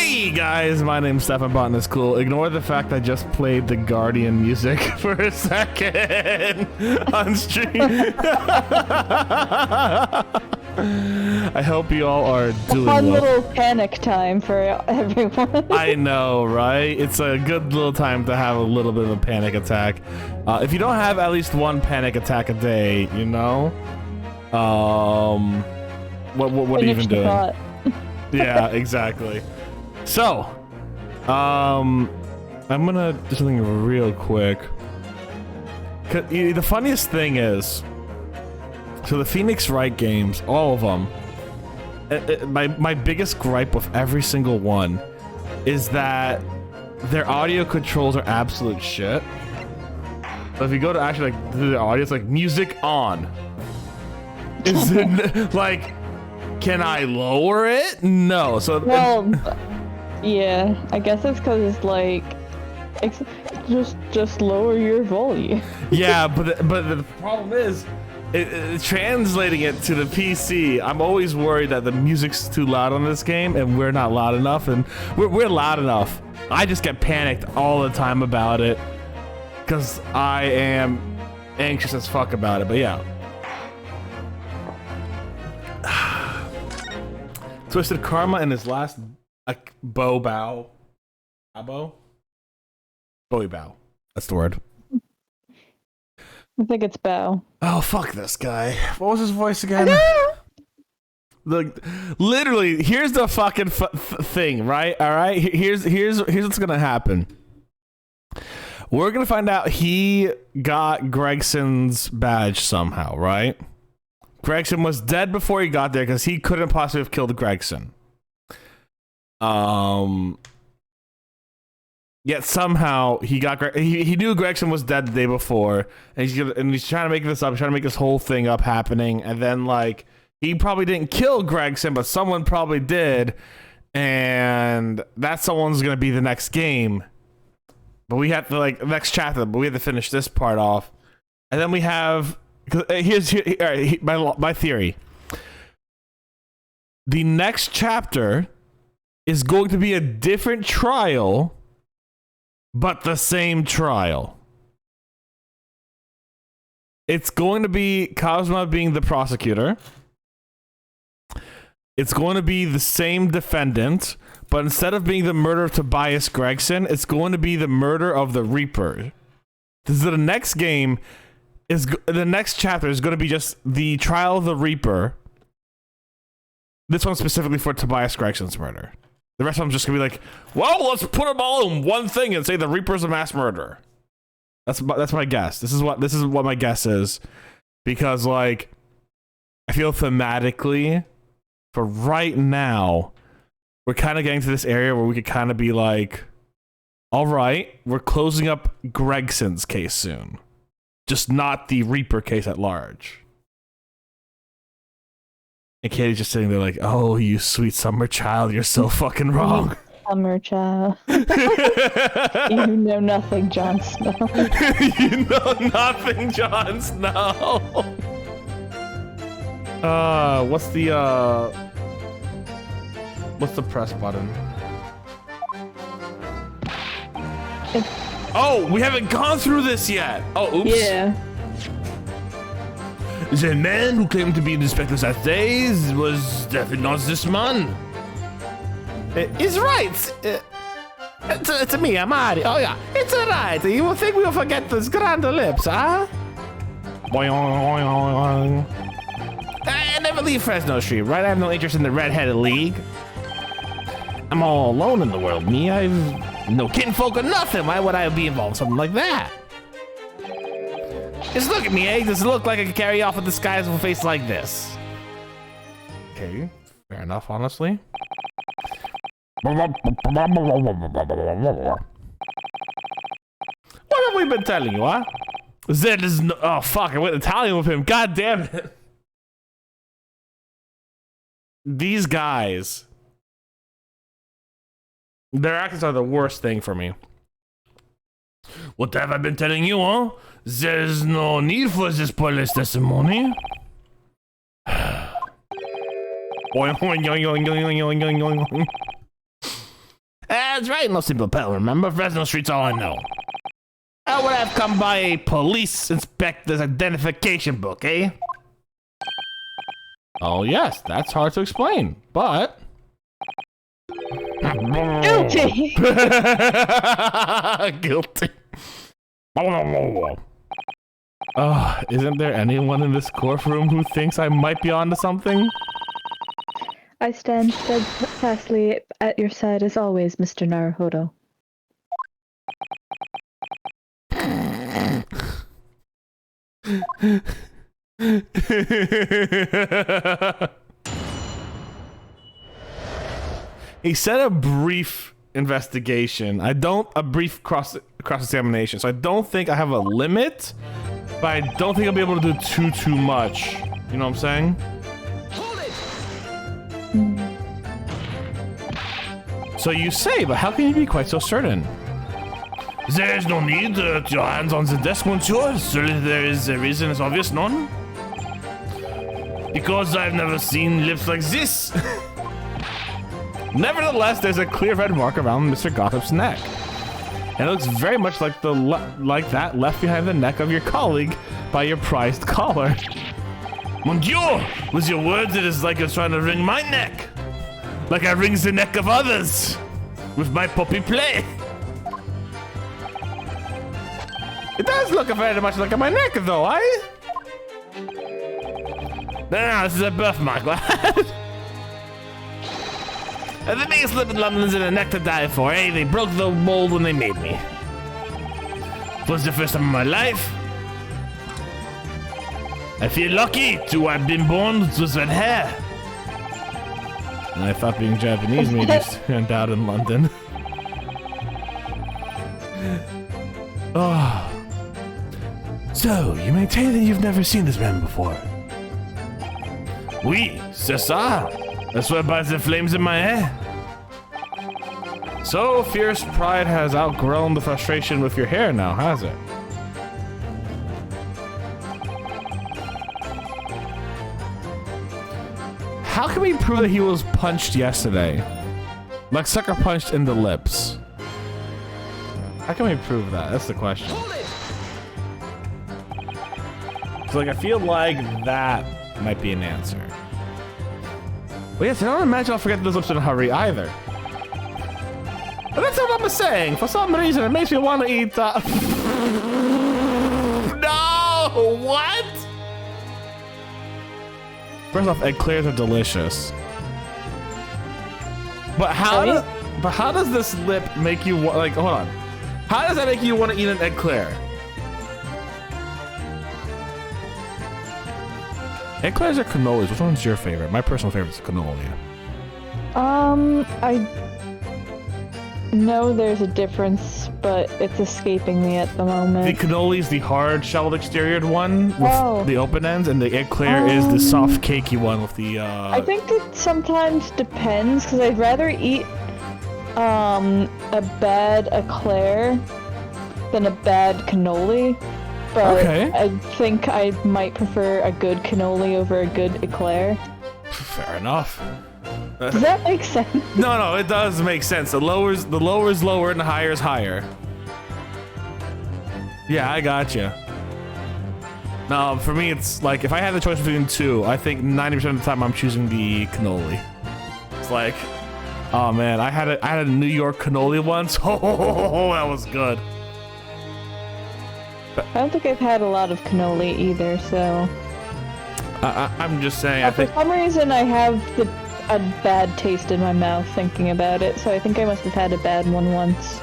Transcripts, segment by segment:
Hey guys, my name's Stefan Botanist Cool. Ignore the fact I just played the Guardian music for a second on stream. I hope you all are doing well. Fun little panic time for everyone. I know, right? It's a good little time to have a little bit of a panic attack. If you don't have at least one panic attack a day, you know, what are you even doing? Yeah, exactly. So, I'm gonna do something real quick. The funniest thing is, so the Phoenix Wright games, all of them, my biggest gripe with every single one is that their audio controls are absolute shit. So if you go to actually like do the audio, it's like music on. Is it like, can I lower it? No. So well, yeah, I guess it's because it's like, just lower your volume. Yeah, but the problem is, translating it to the PC, I'm always worried that the music's too loud on this game, and we're not loud enough, and we're loud enough. I just get panicked all the time about it, because I am anxious as fuck about it, but yeah. Twisted Karma in his last Bowie bow. That's the word. I think it's Bow. Oh, fuck this guy. What was his voice again? Look, literally, here's the fucking thing, right? All right, here's what's gonna happen. We're gonna find out he got Gregson's badge somehow, right? Gregson was dead before he got there because he couldn't possibly have killed Gregson. Yet somehow he got he knew Gregson was dead the day before, and he's trying to make this up, he's trying to make this whole thing up happening, and then like he probably didn't kill Gregson, but someone probably did, and that someone's gonna be the next game. But we have to like next chapter, but we have to finish this part off, and then we have. Here's all right, my theory. The next chapter is going to be a different trial, but the same trial. It's going to be Cosma being the prosecutor. It's going to be the same defendant, but instead of being the murder of Tobias Gregson, it's going to be the murder of the Reaper. This is the next game. The next chapter is going to be just the trial of the Reaper. This one specifically for Tobias Gregson's murder. The rest of them just going to be like, well, let's put them all in one thing and say the Reaper's a mass murderer. That's my guess. This is what my guess is, because like I feel thematically for right now we're kind of getting to this area where we could kind of be like, all right, we're closing up Gregson's case soon. Just not the Reaper case at large. And Katie's just sitting there like, oh, you sweet summer child, you're so fucking wrong. Summer child. You know nothing, Jon Snow. You know nothing, Jon Snow. What's the press button? Oh, we haven't gone through this yet. Oh, oops. Yeah. The man who claimed to be the inspector's last days was definitely not this man. He's right. It's me, I'm Ari. Oh yeah, it's alright. You will think we will forget those grand lips, huh? I never leave Fresno Street, right? I have no interest in the Red-Headed League. I'm all alone in the world, me. I've no kinfolk or nothing. Why would I be involved in something like that? Just look at me, eh? Does it look like I could carry off with a disguisable face like this? Okay, fair enough, honestly. What have we been telling you, huh? There is no— oh, fuck, I went Italian with him. God damn it. These guys, their accents are the worst thing for me. What have I been telling you, huh? There's no need for this police testimony. That's right, no simple pal, remember? Fresno Street's all I know. I would have come by a police inspector's identification book, eh? Oh, yes, that's hard to explain, but... Guilty! Guilty. Oh, isn't there anyone in this courtroom who thinks I might be onto something? I stand steadfastly at your side as always, Mr. Naruhodo. He said a brief investigation. A brief cross-examination. So I don't think I have a limit, but I don't think I'll be able to do too much. You know what I'm saying? So you say, but how can you be quite so certain? There is no need to put your hands on the desk, monsieur. Surely there is a reason, it's obvious, none? Because I've never seen lips like this. Nevertheless, there's a clear red mark around Mr. Gothop's neck. And it looks very much like that left behind the neck of your colleague by your prized collar. Mon Dieu! With your words, it is like you're trying to wring my neck. Like I wrings the neck of others. With my puppy play. It does look very much like my neck, though, eh? No, this is a birthmark, lad. The biggest lip in London's in a neck to die for, eh? They broke the mold when they made me. It was the first time in my life. I feel lucky to have been born with red hair. And I thought being Japanese made you stand out in London. Oh. So, you maintain that you've never seen this man before? Oui, c'est ça. I swear by the flames in my hair. So, fierce pride has outgrown the frustration with your hair now, has it? How can we prove that he was punched yesterday? Like sucker punched in the lips. How can we prove that? That's the question. So like I feel like that might be an answer. But yes, I don't imagine I'll forget those lips in a hurry either. But that's what I'm saying. For some reason, it makes me want to eat No! What? First off, eclairs are delicious. But how does this lip make you like? Hold on. How does that make you want to eat an eclair? Eclairs or cannolis? Which one's your favorite? My personal favorite is cannoli. I know there's a difference, but it's escaping me at the moment. The cannoli is the hard shelled exterior one with the open ends, and the eclair is the soft cakey one with the I think it sometimes depends, because I'd rather eat a bad eclair than a bad cannoli. But okay. I think I might prefer a good cannoli over a good eclair. Fair enough. Does that make sense? No, it does make sense. The lower is lower and the higher is higher. Yeah, I gotcha. No, for me, it's like if I had the choice between two, I think 90% of the time I'm choosing the cannoli. It's like, oh man, I had a New York cannoli once. Oh, that was good. I don't think I've had a lot of cannoli either, so... I'm just saying, for some reason I have a bad taste in my mouth thinking about it, so I think I must have had a bad one once.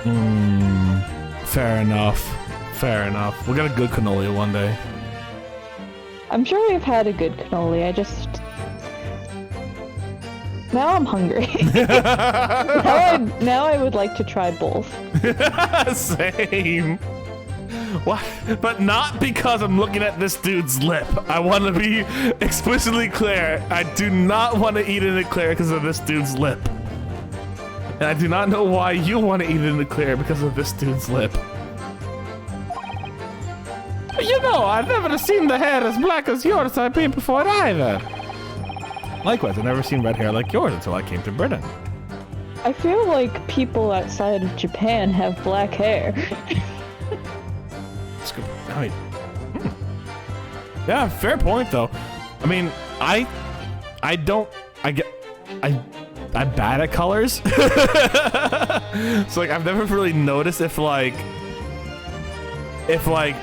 Fair enough. Fair enough. We'll get a good cannoli one day. I'm sure we've had a good cannoli, I just... Now I'm hungry. now I would like to try both. Same. What? But not because I'm looking at this dude's lip. I want to be explicitly clear. I do not want to eat an eclair because of this dude's lip. And I do not know why you want to eat an eclair because of this dude's lip. You know, I've never seen the hair as black as yours I've been before either. Likewise, I've never seen red hair like yours until I came to Britain. I feel like people outside of Japan have black hair. That's good. I mean, yeah, fair point though. I mean, I'm bad at colors. So like I've never really noticed if like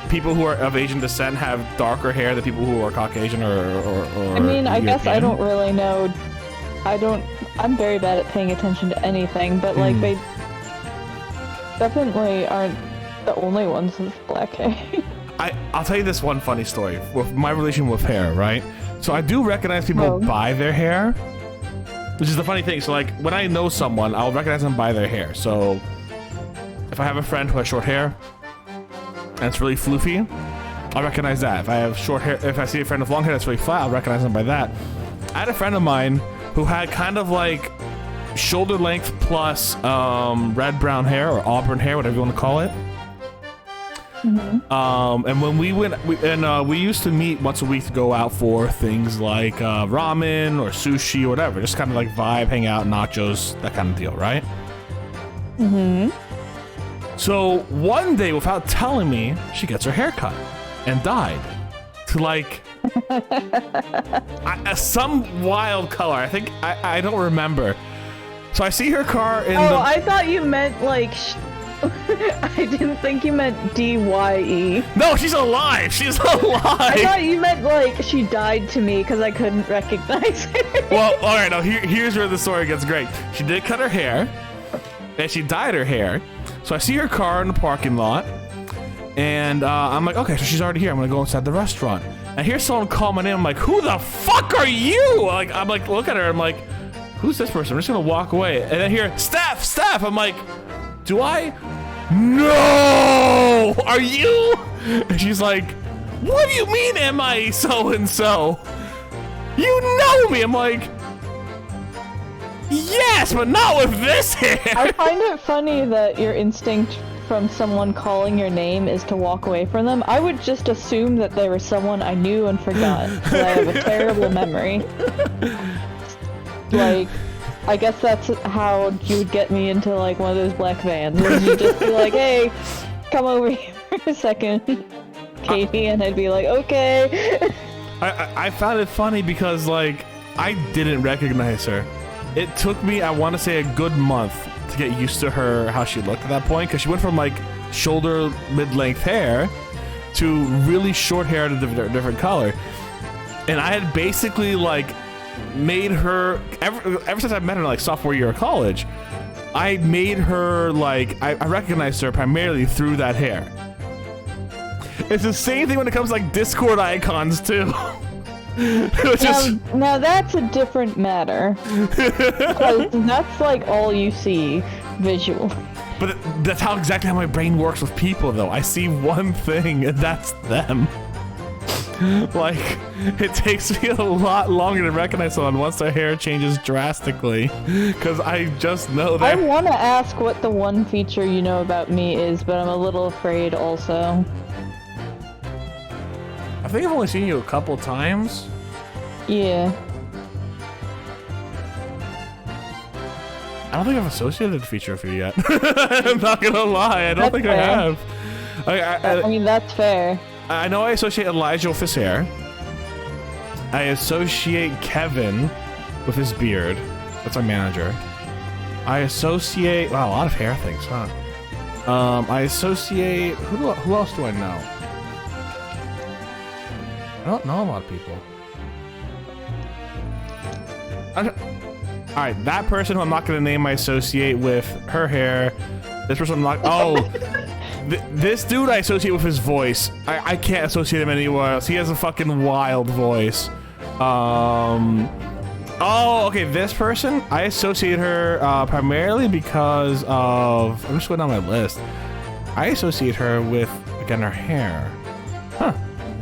people who are of Asian descent have darker hair than people who are Caucasian or I mean, I guess I European. don't really know. I'm very bad at paying attention to anything, but like they definitely aren't the only ones with black hair. I'll tell you this one funny story with my relation with hair, right? So I do recognize people by their hair, which is the funny thing. So like when I know someone, I'll recognize them by their hair. So if I have a friend who has short hair and it's really floofy, I'll recognize that. If I have short hair, if I see a friend with long hair that's really flat, I'll recognize them by that. I had a friend of mine who had kind of like shoulder length plus red-brown hair or auburn hair, whatever you want to call it. And when we used to meet once a week to go out for things like ramen or sushi or whatever, just kind of like vibe, hang out, nachos, that kind of deal, right? So one day, without telling me, she gets her hair cut and dyed to like some wild color. I think I don't remember. So I see her car in I thought you meant like. I didn't think you meant D-Y-E. No, she's alive. She's alive. I thought you meant like she died to me because I couldn't recognize her. Well, all right. Now here's where the story gets great. She did cut her hair, and she dyed her hair. So I see her car in the parking lot, and I'm like, okay, so she's already here. I'm gonna go inside the restaurant. And here's someone call my name. I'm like, who the fuck are you? Like, I'm like, look at her. I'm like, who's this person? I'm just gonna walk away. And then here, Steph. I'm like, do I? No! Are you? And she's like, what do you mean am I so-and-so? You know me! I'm like, yes, but not with this hair! I find it funny that your instinct from someone calling your name is to walk away from them. I would just assume that they were someone I knew and forgot, because I have a terrible memory. Like, I guess that's how you would get me into like one of those black vans. Where you'd just be like, hey, come over here for a second, Katie, and I'd be like, okay. I found it funny because like I didn't recognize her. It took me, I want to say, a good month to get used to her, how she looked at that point, because she went from like shoulder mid-length hair to really short hair at a different color. And I had basically like made her ever since I met her like sophomore year of college, I made her like I recognized her primarily through that hair. It's the same thing when it comes to like Discord icons too. Now that's a different matter. Because that's like all you see visual. But that's exactly how my brain works with people though. I see one thing and that's them. Like, it takes me a lot longer to recognize someone once their hair changes drastically, because I just know that. I want to ask what the one feature you know about me is, but I'm a little afraid also. I think I've only seen you a couple times. Yeah. I don't think I've associated a feature with you yet. I'm not gonna lie, I don't think fair. I have. I mean, that's fair. I know I associate Elijah with his hair. I associate Kevin with his beard. That's our manager. I associate... Wow, a lot of hair things, huh? I associate... Who else do I know? I don't know a lot of people. Alright, that person who I'm not going to name I associate with her hair. This person I'm not... Oh... This dude I associate with his voice. I can't associate him anywhere else. He has a fucking wild voice. Oh, okay, this person, I associate her primarily because of... I'm just going down my list. I associate her with, again, her hair. Huh.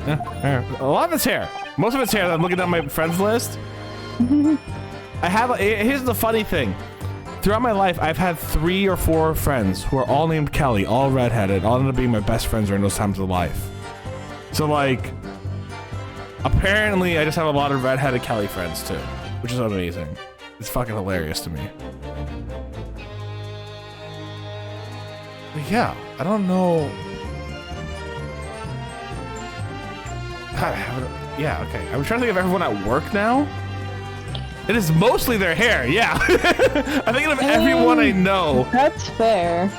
Yeah, hair. A lot of it's hair. Most of it's hair. I'm looking down my friends list. I have... Here's the funny thing. Throughout my life, I've had 3 or 4 friends who are all named Kelly, all redheaded, all ended up being my best friends during those times of life. So, like, apparently I just have a lot of redheaded Kelly friends, too, which is amazing. It's fucking hilarious to me. But yeah, I don't know. Yeah, okay. I'm trying to think of everyone at work now. It is mostly their hair, yeah. I'm thinking of everyone I know. That's fair.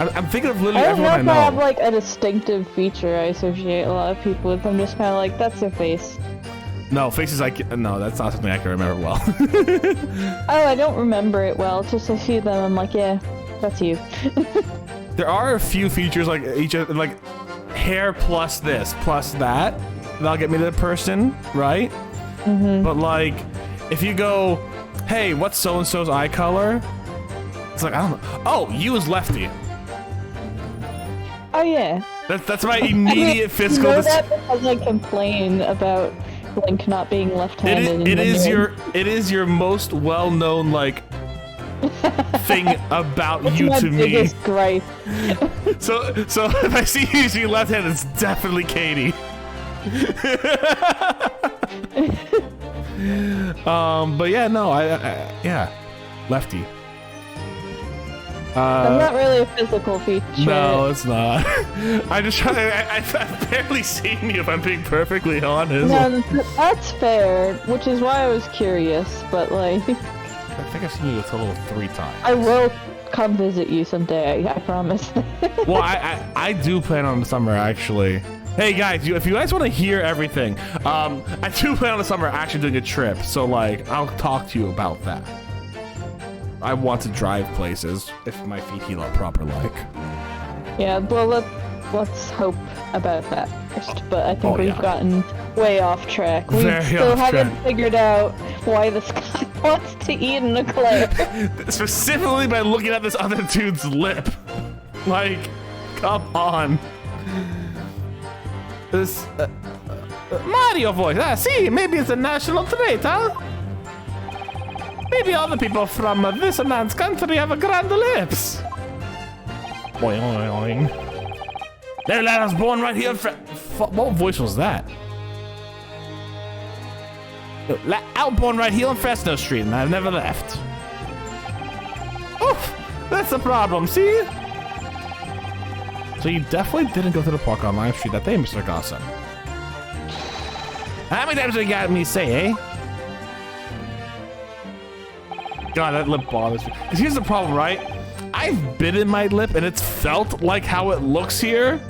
I'm thinking of literally everyone I know. I have like a distinctive feature I associate a lot of people with. I'm just kind of like, that's their face. No, faces no, that's not something I can remember well. Oh, I don't remember it well. Just I see them, I'm like, yeah, that's you. There are a few features like hair plus this plus that. That'll get me to the person, right? Mm-hmm. But like, if you go, hey, what's so-and-so's eye color? It's like, I don't know. Oh, you is lefty. Oh yeah. That's my immediate physical. You know that because I complain about Link not being left-handed. It is your most well-known like thing about It's you my to me. biggest gripe. So if I see you using left-handed, it's definitely Katie. But yeah, no, I yeah, lefty. That's not really a physical feature. No, it's not. I've barely seen you, if I'm being perfectly honest. No, that's fair, which is why I was curious, but like... I think I've seen you a total of 3 times. I will come visit you someday, I promise. Well, I do plan on the summer, actually. Hey guys, if you guys want to hear everything, I do plan on the summer actually doing a trip, so like, I'll talk to you about that. I want to drive places if my feet heal up proper like. Yeah, well, let's hope about that first, but I think we've gotten way off track. We still haven't figured out why this guy wants to eat an eclair. Specifically by looking at this other dude's lip. Like, come on. This Mario voice. Ah, see, maybe it's a national trait, huh? Maybe other people from this man's country have a grand lips. Boing, boing, boing. That lad was born right here. What voice was that? I was born right here on Fresno Street, and I've never left. Oof, that's the problem. See? So you definitely didn't go to the park on Lime Street that day, Mr. Gossip. How many times have you got me say, eh? God, that lip bothers me. Because here's the problem, right? I've bitten my lip and it's felt like how it looks here.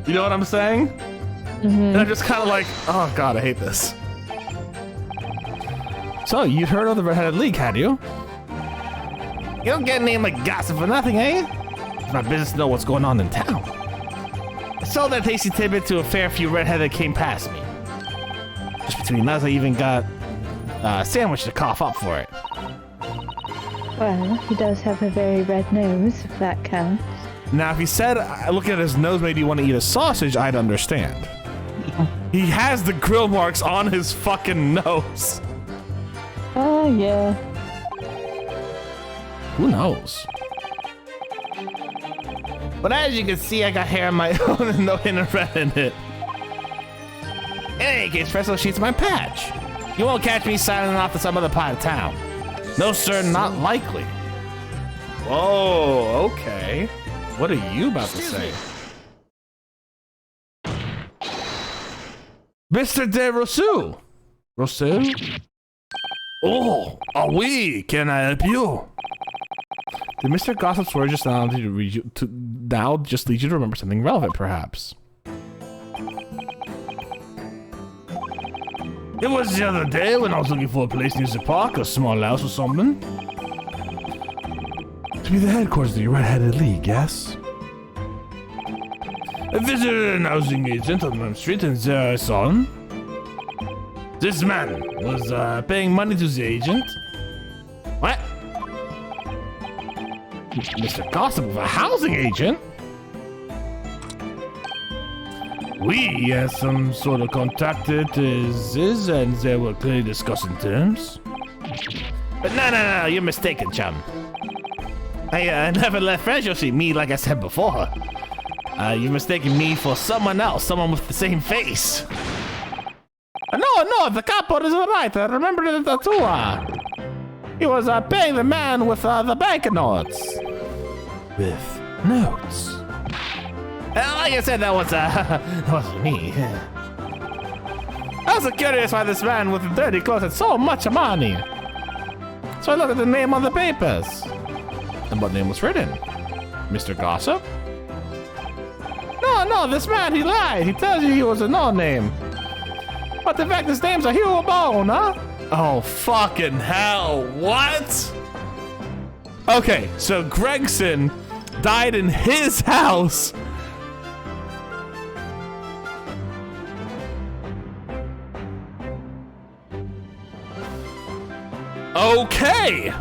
You know what I'm saying? Mm-hmm. And I'm just kind of like, oh God, I hate this. So, you'd heard of the Red-Headed League, had you? You don't get a name like Gossip for nothing, eh? It's my business to know what's going on in town. I sold that tasty tidbit to a fair few redheaded that came past me. Just between us, I even got a sandwich to cough up for it. Well, he does have a very red nose, if that counts. Now, if he said, looking at his nose made you want to eat a sausage, I'd understand. He has the grill marks on his fucking nose. Oh, yeah. Who knows? But as you can see, I got hair on my own and no hint of red in it. In any case, Fresno Street's my patch. You won't catch me signing off to some other part of town. No, sir, not likely. Whoa, okay. What are you about to say? Mr. De Rousseau. Rousseau? Oh, oui, can I help you? Did Mr. Gossip's word just now lead you to remember something relevant, perhaps? It was the other day when I was looking for a place near the park, a small house or something. To be the headquarters of the Red-Headed League, yes? I visited an housing agent on Main Street and there I saw him. This man was paying money to the agent. What? Mr. Gossip of a housing agent? We had some sort of contacted this and they were clearly discussing terms. But no, you're mistaken, chum. I never left Fresno Street, me like I said before. You're mistaken me for someone else, someone with the same face. No, the capo is right. I remember it too. He was paying the man with the banknotes. With Notes. Like I said, that wasn't me. I was curious why this man with the dirty clothes had so much money. So I looked at the name on the papers. And what name was written? Mr. Gossip? No, this man, he lied. He tells you he was a no-name. But in fact, his name's a Hugh Bone, huh? Oh, fucking hell, what? Okay, so Gregson died in his house. Okay.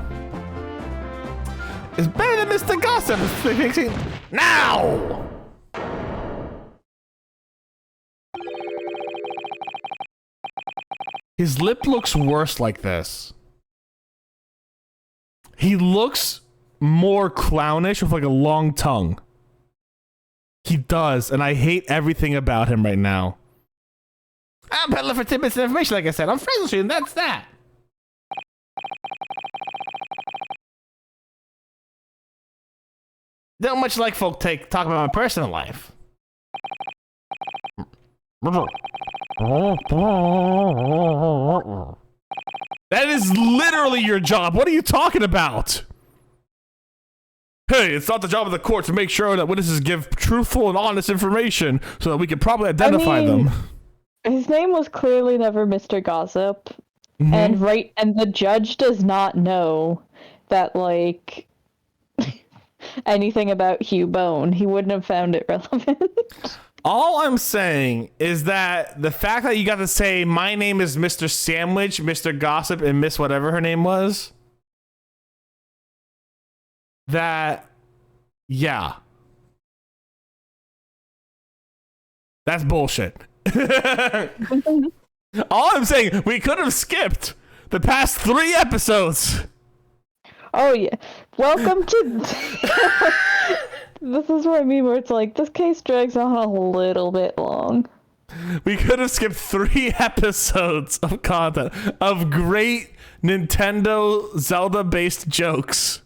It's better than Mr. Gossip. Now. His lip looks worse like this. He looks more clownish with like a long tongue. He does, and I hate everything about him right now. I'm peddling for tidbits and information, like I said. I'm friends with you, and that's that. Don't much like folk talk about my personal life. That is literally your job. What are you talking about? Hey, it's not the job of the court to make sure that witnesses give truthful and honest information so that we can properly identify them. His name was clearly never Mr. Gossip. Mm-hmm. And the judge does not know that, like, anything about Hugh Bone. He wouldn't have found it relevant. All I'm saying is that the fact that you got to say, my name is Mr. Sandwich, Mr. Gossip, and Miss whatever her name was, that, yeah. That's bullshit. All I'm saying, we could have skipped the past 3 episodes. Oh, yeah. Welcome to... This is what I mean, where it's like, this case drags on a little bit long. We could have skipped 3 episodes of content of great Nintendo Zelda-based jokes.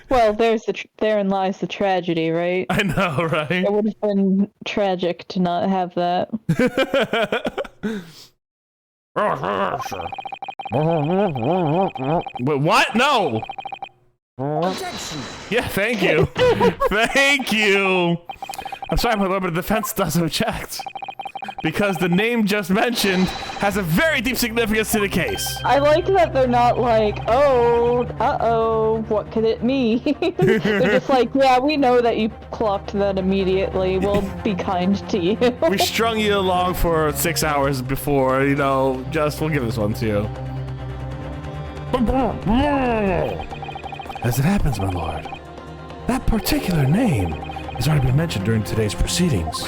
Well, therein lies the tragedy, right? I know, right? It would have been tragic to not have that. What? No! Objection. Yeah, thank you. Thank you. I'm sorry, my lord, but the defense does object. Because the name just mentioned has a very deep significance to the case. I like that they're not like, oh, uh-oh, what could it mean? They're just like, yeah, we know that you clocked that immediately. We'll be kind to you. We strung you along for 6 hours before, you know, we'll give this one to you. As it happens, my lord, that particular name has already been mentioned during today's proceedings.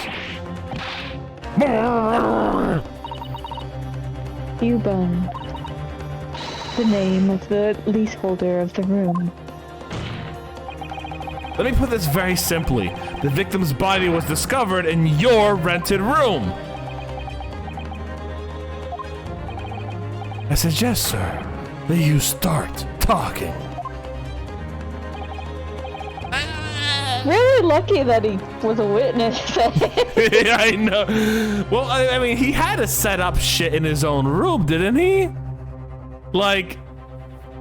Hugh Bone, the name of the leaseholder of the room. Let me put this very simply. The victim's body was discovered in your rented room. I suggest, sir, that you start talking. Really lucky that he was a witness. Yeah, I know. Well, I mean, he had to set up shit in his own room, didn't he? Like,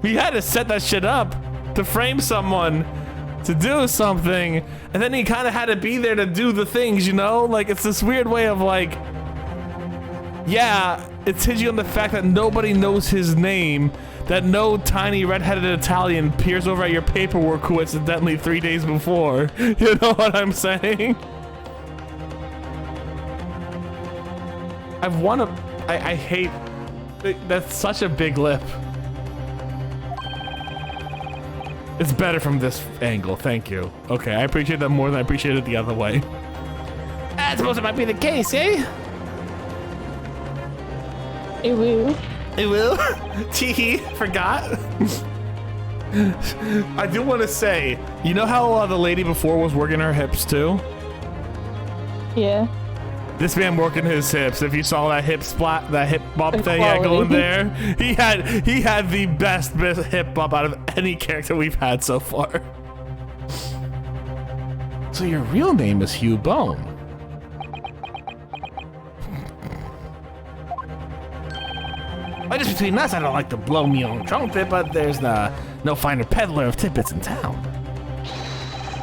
he had to set that shit up to frame someone to do something, and then he kind of had to be there to do the things, you know? Like, it's this weird way of like, yeah, it's hinging on the fact that nobody knows his name, that no tiny red-headed Italian peers over at your paperwork coincidentally 3 days before. You know what I'm saying? I hate, that's such a big lip. It's better from this angle, thank you. Okay, I appreciate that more than I appreciate it the other way. I suppose it might be the case, eh? It will. It will? Teehee, forgot. I do want to say, you know how the lady before was working her hips too? Yeah. This man working his hips. If you saw that hip splat, that hip bump that he had going there, he had the best hip bump out of any character we've had so far. So your real name is Hugh Bone. Well, just between us, I don't like to blow me own trumpet, but there's no finer peddler of tidbits in town.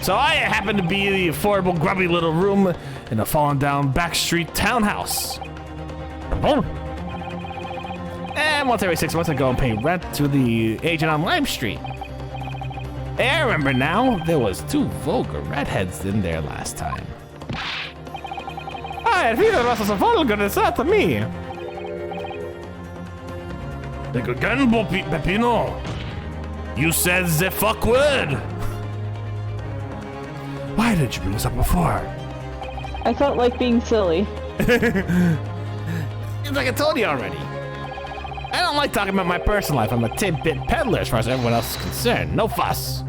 So I happen to be the affordable, grubby little room in a fallen down backstreet townhouse. And once every 6 months, I go and pay rent to the agent on Lime Street. Hey, I remember now. There was 2 vulgar redheads in there last time. Ah, viele was so vulgar is that to me. Like again, Peppino. You said the fuck word. Why didn't you bring this up before? I felt like being silly. It's like I told you already. I don't like talking about my personal life. I'm a tidbit peddler as far as everyone else is concerned. No fuss.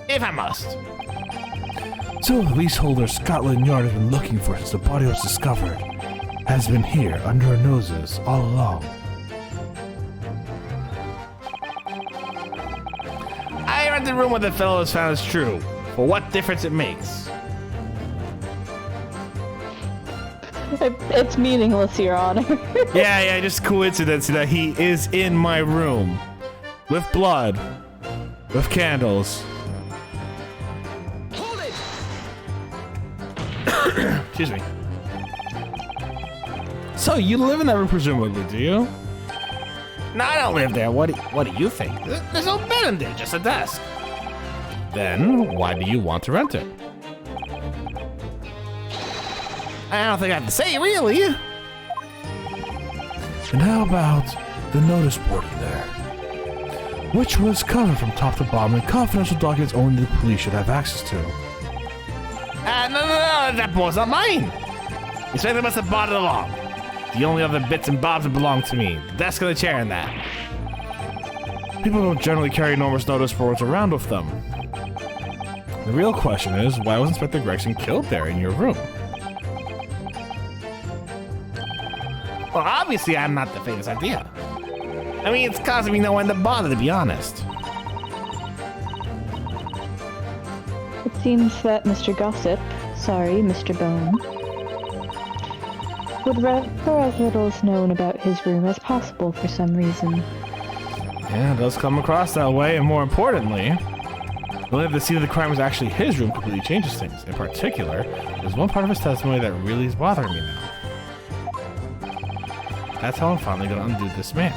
If I must. So the leaseholder Scotland Yard has been looking for since the body was discovered. Has been here under our noses all along. I rented the room where the fellow was found is true. For what difference it makes. It's meaningless, Your Honor. Yeah, just coincidence that he is in my room. With blood. With candles. Hold it! Excuse me. So you live in that room presumably, do you? No, I don't live there. What do you think? There's no bed in there, just a desk. Then why do you want to rent it? I don't think I have to say, really. And how about the notice board in there? Which was covered from top to bottom and confidential documents only the police should have access to. No, that board's not mine. You certainly must have bought it along. The only other bits and bobs that belong to me. The desk and the chair and that. People don't generally carry enormous notice boards around with them. The real question is, why was Inspector Gregson killed there in your room? Well, obviously I'm not the famous idea. I mean, it's causing me no end of bother, to be honest. It seems that Mr. Gossip, sorry, Mr. Bone, would rather as little is known about his room as possible for some reason. Yeah, it does come across that way, and more importantly, believe the scene of the crime was actually his room completely changes things. In particular, there's one part of his testimony that really is bothering me now. That's how I'm finally gonna undo this man.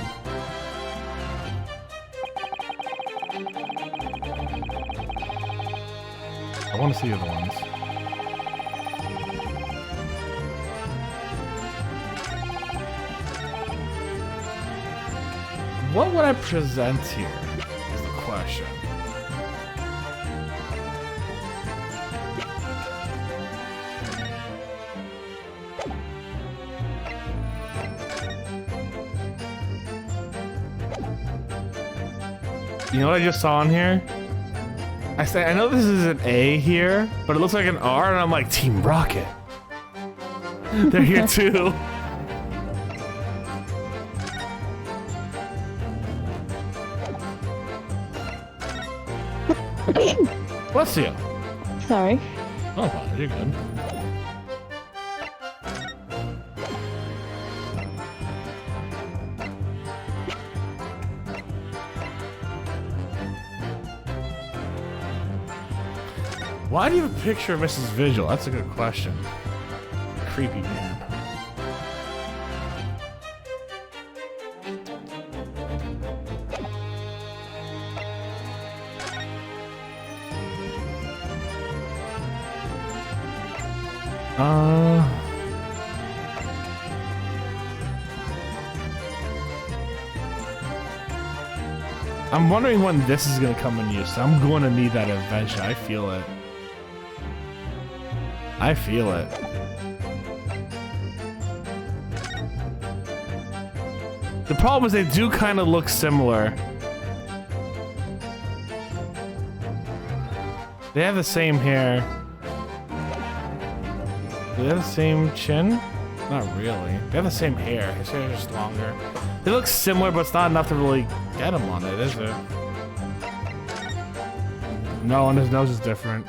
I want to see the other ones. What would I present here is the question. You know what I just saw in here? I know this is an A here, but it looks like an R, and I'm like, Team Rocket. They're here too. Bless you. Sorry. Oh, you're good. Why do you have a picture of Mrs. Vigil? That's a good question. Creepy man. I'm wondering when this is gonna come in use. I'm going to need that eventually. I feel it. I feel it. The problem is they do kind of look similar. They have the same hair. Do they have the same chin? Not really. They have the same hair. His hair is just longer. They look similar, but it's not enough to really get him on it, is it? No, and his nose is different.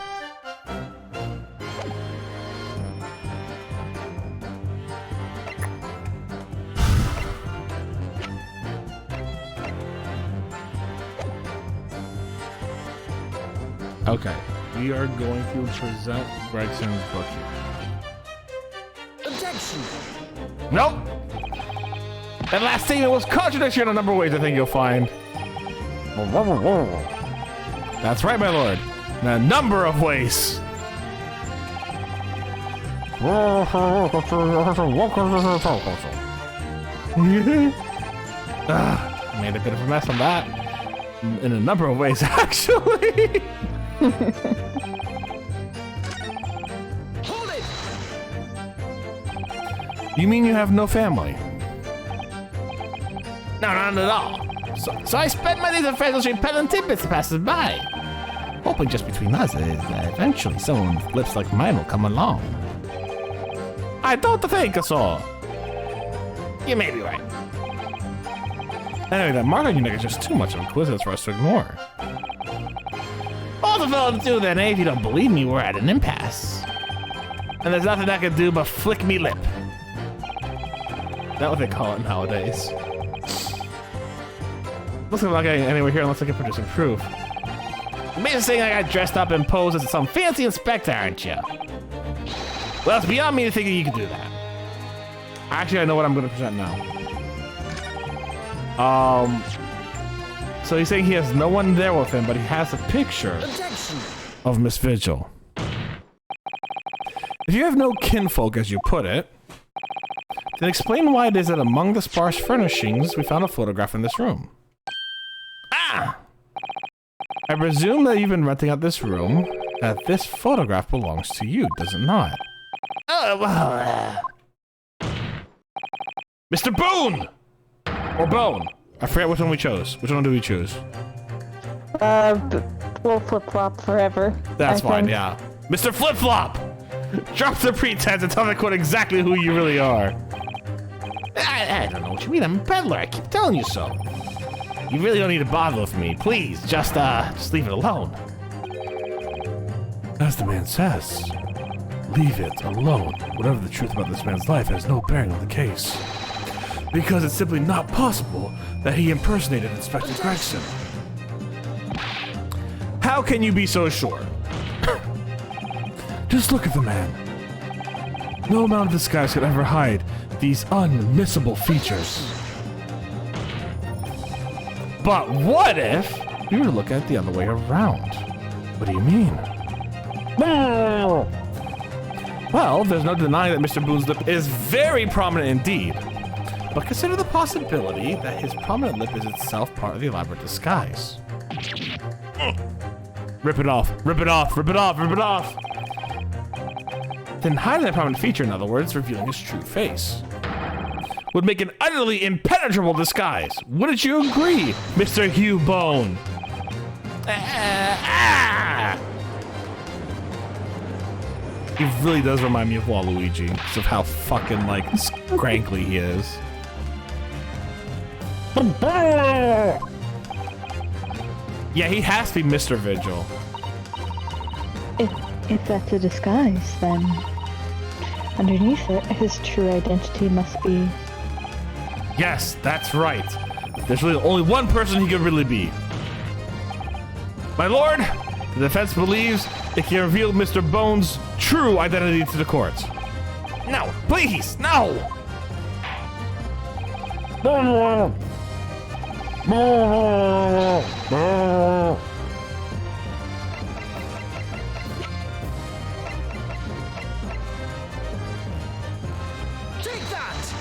Okay, we are going to present Gregson's book here. Objection. Nope! That last statement was contradiction in a number of ways I think you'll find. That's right, my lord. In a number of ways. Made a bit of a mess on that. In a number of ways, actually. Hold it. You mean you have no family? No, not at all. So I spend my days at fellowship peddling tidbits to passers-by. Hoping just between us is that eventually someone with lips like mine will come along. I don't think so. You may be right. Anyway, that mark on your neck is just too much of a coincidence for us to ignore. All the fellas do then, eh? If you don't believe me, we're at an impasse. And there's nothing I can do but flick me lip. That's what they call it nowadays. Looks like I'm not getting anywhere here unless I can produce some proof. You're basically saying I got dressed up and posed as some fancy inspector, aren't you? Well, it's beyond me to think that you can do that. Actually, I know what I'm going to present now. So he's saying he has no one there with him, but he has a picture of Miss Vigil. If you have no kinfolk, as you put it, then explain why it is that among the sparse furnishings, we found a photograph in this room. Ah! I presume that you've been renting out this room, that this photograph belongs to you, does it not? Oh, well, Mr. Boone! Or Bone. I forget which one we chose. Which one do we choose? We'll flip-flop forever. That's fine, yeah. Mr. Flip-Flop! Drop the pretense and tell me quite exactly who you really are. I don't know what you mean. I'm a peddler. I keep telling you so. You really don't need to bother with me. Please, just leave it alone. As the man says, leave it alone. Whatever the truth about this man's life has no bearing on the case. Because it's simply not possible that he impersonated Inspector Gregson. How can you be so sure? Just look at the man. No amount of disguise could ever hide these unmissable features. But what if you were to look at it the other way around? What do you mean? Well, there's no denying that Mr. Boone's lip is very prominent indeed. But consider the possibility that his prominent lip is itself part of the elaborate disguise. Rip it off, rip it off, rip it off, rip it off! Then hiding that prominent feature, in other words, revealing his true face, would make an utterly impenetrable disguise. Wouldn't you agree, Mr. Hugh Bone? He really does remind me of Waluigi, because of how fucking, like, scrankly he is. Yeah, he has to be Mr. Vigil. If that's a disguise, then underneath it, his true identity must be... Yes, that's right. There's really only one person he could really be. My lord, the defense believes it can reveal Mr. Bone's true identity to the court. No, please, no! Take that!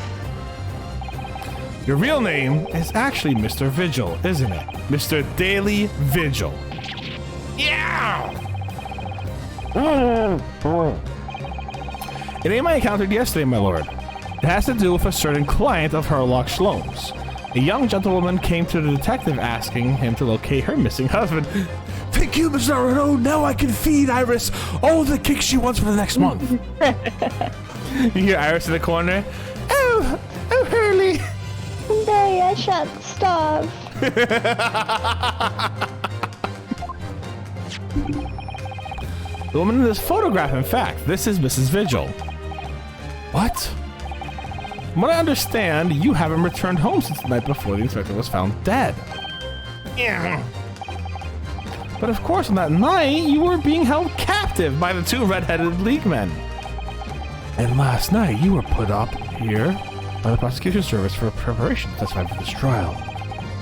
Your real name is actually Mr. Vigil, isn't it? Mr. Daily Vigil. Yeah! A name I encountered yesterday, my lord. It has to do with a certain client of Herlock Shlom's. A young gentlewoman came to the detective asking him to locate her missing husband. Thank you, Mr. Renaud. Now I can feed Iris all the kicks she wants for the next month. You hear Iris in the corner. Oh, Hurley. Day, I shan't starve. The woman in this photograph, in fact, this is Mrs. Vigil. What? From what I understand, you haven't returned home since the night before the inspector was found dead. Yeah. But of course, on that night, you were being held captive by the two red-headed league men. And last night, you were put up here by the prosecution service for preparation to testify for this trial.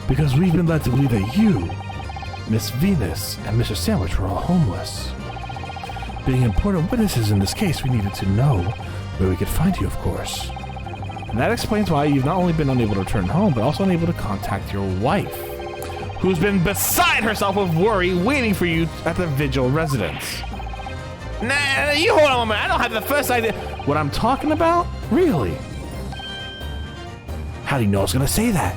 Because we've been led to believe that you, Miss Venus, and Mr. Sandwich were all homeless. Being important witnesses in this case, we needed to know where we could find you, of course. And that explains why you've not only been unable to return home, but also unable to contact your wife, who's been beside herself with worry waiting for you at the Vigil residence. Nah, you hold on a moment. I don't have the first idea. What I'm talking about? Really? How do you know I was going to say that?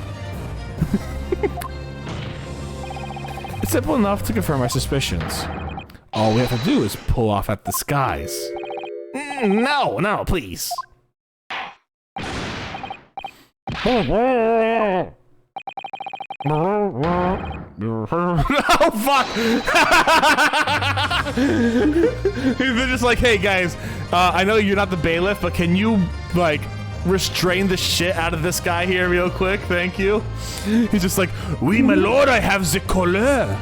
It's simple enough to confirm our suspicions. All we have to do is pull off at the skies. No, please. Oh, fuck! He's been just like, hey, guys, I know you're not the bailiff, but can you, like, restrain the shit out of this guy here real quick? Thank you. He's just like, oui, my lord, I have the color.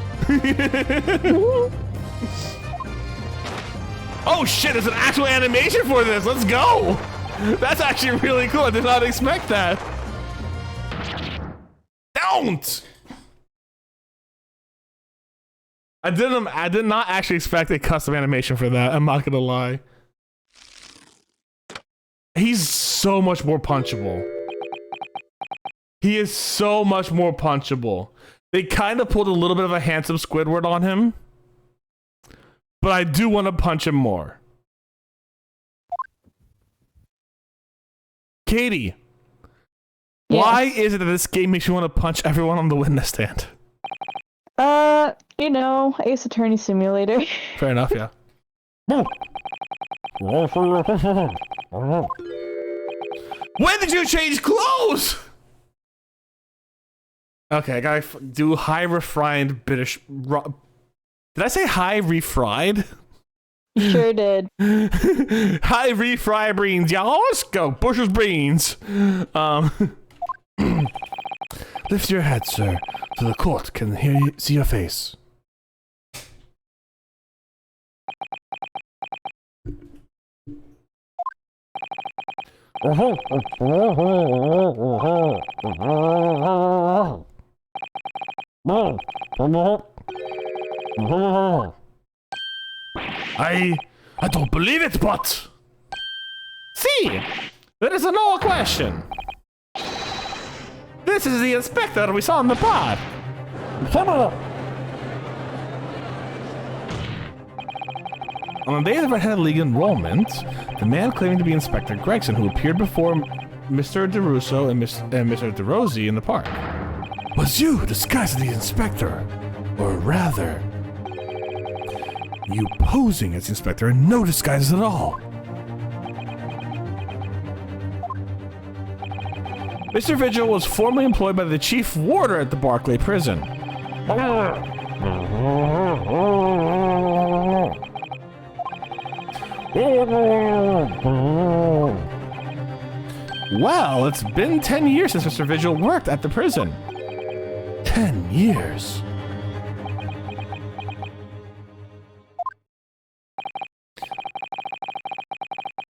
Oh, shit, there's an actual animation for this. Let's go. That's actually really cool. I did not expect that. Don't! I did not actually expect a custom animation for that. I'm not gonna lie. He's so much more punchable. He is so much more punchable. They kind of pulled a little bit of a handsome Squidward on him, but I do want to punch him more. Katie, yes. Why is it that this game makes you want to punch everyone on the witness stand? You know, Ace Attorney Simulator. Fair enough, yeah. When did you change clothes? Okay, I gotta do high refined British. Did I say high refried? You sure did. High refried beans, y'all. Let's go. Bush's beans. Lift your head, sir, so the court can see your face. I don't believe it, but... See, there is no question. This is the inspector we saw in the pod. On the day of the Red-Headed League enrollment, the man claiming to be Inspector Gregson, who appeared before Mr. DeRusso and Mr. DeRosie in the park, was you disguised as the inspector, or rather, you posing as the inspector and no disguise at all. Mr. Vigil was formerly employed by the chief warder at the Barclay prison. Well, it's been 10 years since Mr. Vigil worked at the prison. 10 years.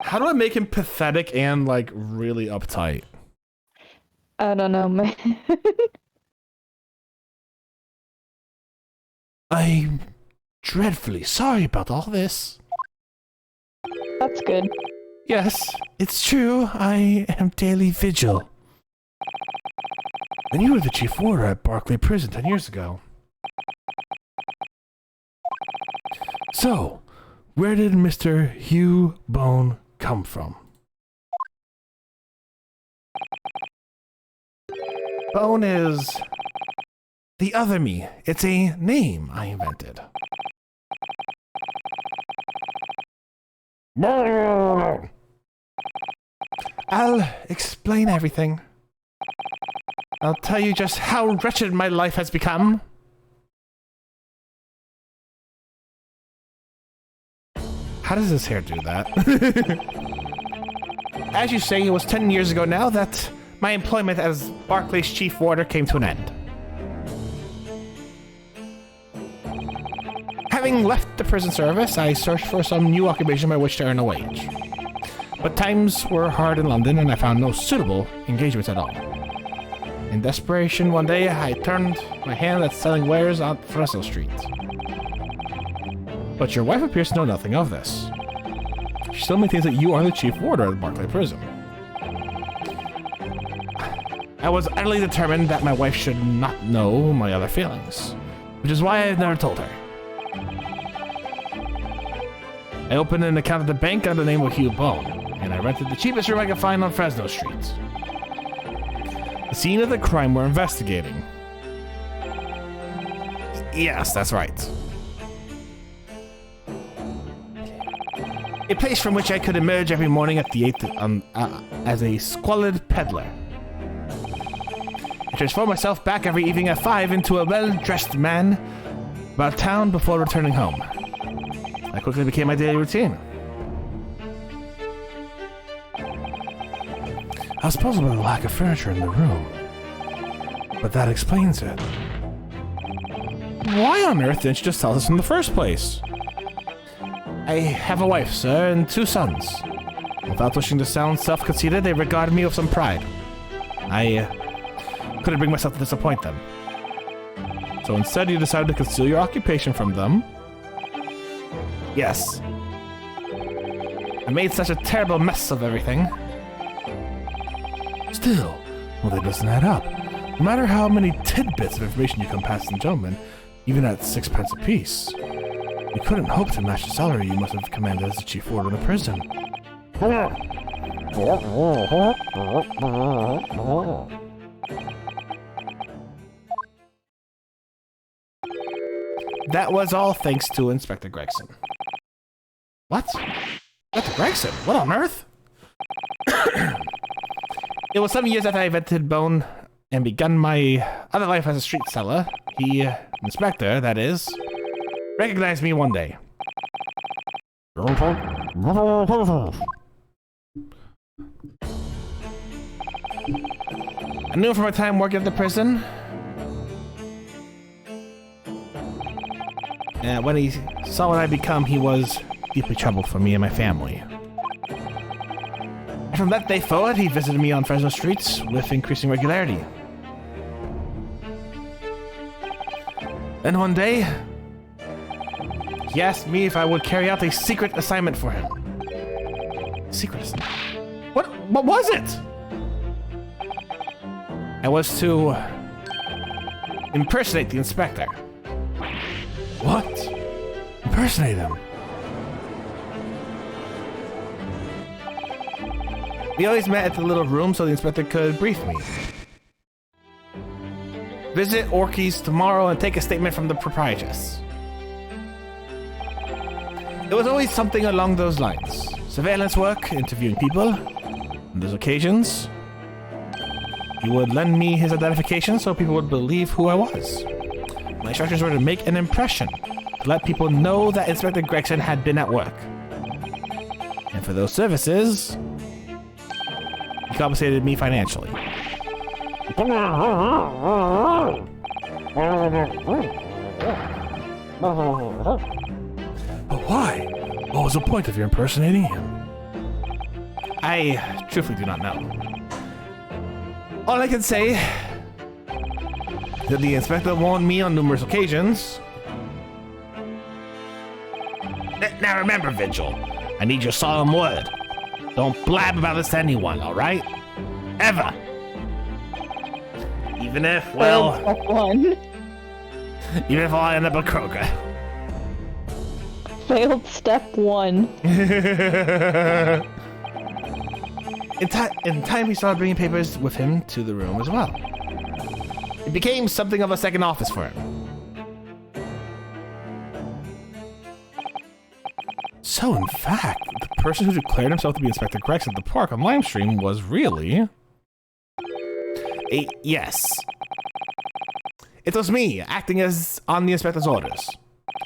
How do I make him pathetic and, like, really uptight? I don't know, man. I'm dreadfully sorry about all this. That's good. Yes, it's true. I am Daily Vigil. And you were the chief warder at Barclay Prison 10 years ago. So, where did Mr. Hugh Bone come from? Bone is the other me. It's a name I invented. I'll explain everything. I'll tell you just how wretched my life has become. How does his hair do that? As you say, it was 10 years ago now that my employment as Barclay's chief warder came to an end. Having left the prison service, I searched for some new occupation by which to earn a wage. But times were hard in London and I found no suitable engagements at all. In desperation, one day I turned my hand at selling wares on Fresno Street. But your wife appears to know nothing of this. She still maintains that you are the chief warder of the Barclay prison. I was utterly determined that my wife should not know my other feelings, which is why I have never told her. I opened an account at the bank under the name of Hugh Bone, and I rented the cheapest room I could find on Fresno Street. The scene of the crime we're investigating. Yes, that's right. A place from which I could emerge every morning at the 8th as a squalid peddler. I transformed myself back every evening at 5 into a well-dressed man about town before returning home. That quickly became my daily routine. I was puzzled by the lack of furniture in the room, but that explains it. Why on earth didn't you just tell us in the first place? I have a wife, sir, and 2 sons. Without wishing to sound self-conceited, they regard me with some pride. I couldn't bring myself to disappoint them. So instead, you decided to conceal your occupation from them? Yes. I made such a terrible mess of everything. Still, well, that doesn't add up. No matter how many tidbits of information you can pass to the gentleman, even at 6 pence apiece, you couldn't hope to match the salary you must have commanded as the chief warder of the prison. That was all thanks to Inspector Gregson. What? Inspector Gregson? What on earth? It was some years after I invented Bone and begun my other life as a street seller. He, Inspector, that is, recognized me one day. I knew him from my time working at the prison. And when he saw what I'd become, he was deeply troubled for me and my family. And from that day forward, he visited me on Fresno Street with increasing regularity. Then one day, he asked me if I would carry out a secret assignment for him. Secret assignment? What was it? I was to impersonate the inspector. What? Impersonate him? We always met at the little room so the inspector could brief me. Visit Orky's tomorrow and take a statement from the proprietress. It was always something along those lines. Surveillance work, interviewing people. On those occasions, he would lend me his identification so people would believe who I was. My instructions were to make an impression, to let people know that Inspector Gregson had been at work. And for those services, he compensated me financially. But why? What was the point of your impersonating him? I truthfully do not know. All I can say that the inspector warned me on numerous occasions. Now remember, Vigil, I need your solemn word. Don't blab about this to anyone, alright? Ever. Even if, well... Even if I end up a croaker. Failed step 1. In time, he started bringing papers with him to the room as well. It became something of a second office for him. So, in fact, the person who declared himself to be Inspector Gregson at the park on livestream was really... Yes. It was me, acting as on the inspector's orders.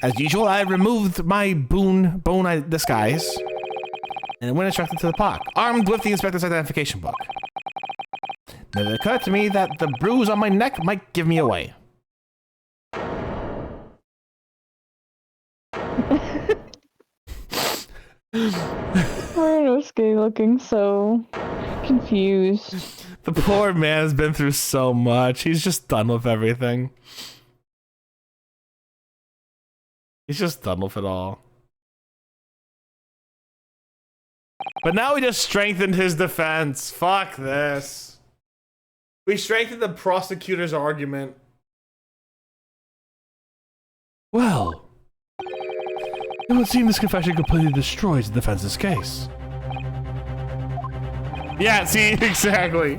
As usual, I removed my bone disguise and went instructed to the park, armed with the inspector's identification book. Then it occurred to me that the bruise on my neck might give me away. Renosuke looking so confused. The poor man has been through so much. He's just done with everything. He's just done with it all. But now we just strengthened his defense. Fuck this. We strengthened the prosecutor's argument. Well, it would seem this confession completely destroys the defense's case. Yeah, see, exactly.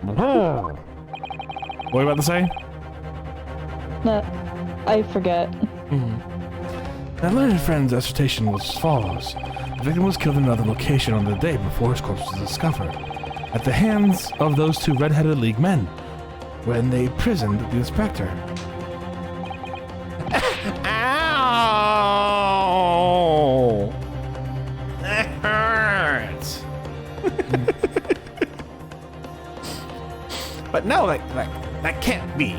What are you about to say? No, I forget. That learned friend's assertion was as follows. The victim was killed in another location on the day before his corpse was discovered, at the hands of those two red-headed League men, when they imprisoned the inspector. Ow! That hurts. But no, that can't be.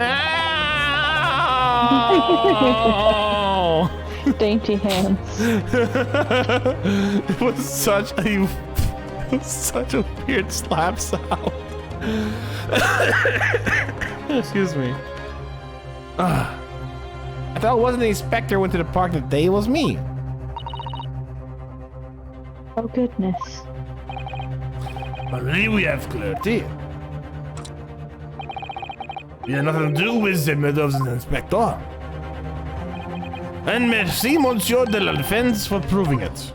Ow! Dainty hands. It was such a weird slap sound. Excuse me. I thought it wasn't the inspector went to the park today, it was me. Oh goodness. Already we have clarity. We have nothing to do with the murder of the inspector. And merci, Monsieur de la Defense, for proving it.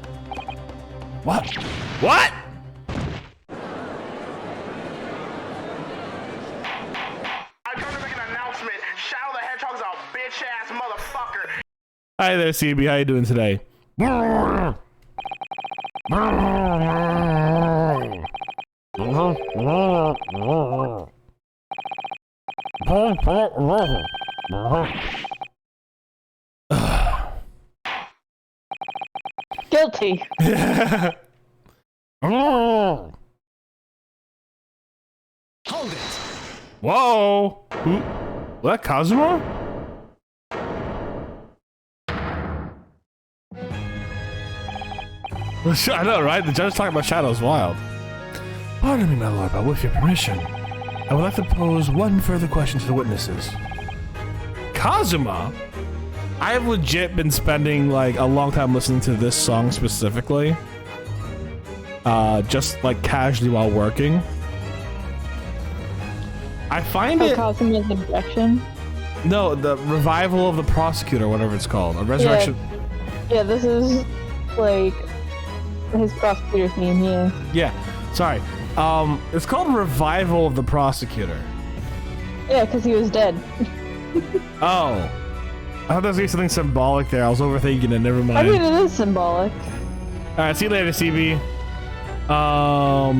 What? What? I'm going to make an announcement. Shadow the Hedgehog's a bitch-ass motherfucker. Hi there, CB. How you doing today? Guilty. Hold it. Whoa! Who? What, Kazuma? I know, right? The judge talking about shadows wild. Pardon me, my lord, but with your permission, I would like to pose one further question to the witnesses. Kazuma? I have legit been spending like a long time listening to this song specifically. Just like casually while working. I find it... Kazuma's objection? No, the revival of the prosecutor, whatever it's called. A resurrection... Yeah, this is like his prosecutor theme, yeah. Yeah, sorry. It's called Revival of the Prosecutor. Yeah, because he was dead. Oh. I thought there was something symbolic there. I was overthinking it, never mind. I mean, it is symbolic. Alright, see you later, CB. I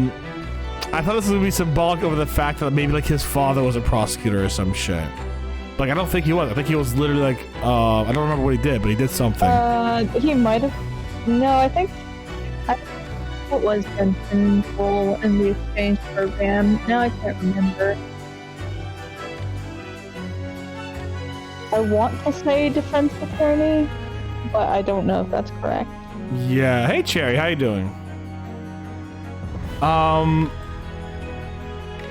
thought this would be symbolic over the fact that maybe like his father was a prosecutor or some shit. Like, I don't think he was. I think he was literally like, I don't remember what he did, but he did something. He might have... No, I think it was Benson Cool in the exchange program. Now I can't remember. I want to say defense attorney, but I don't know if that's correct. Yeah. Hey, Cherry, how you doing?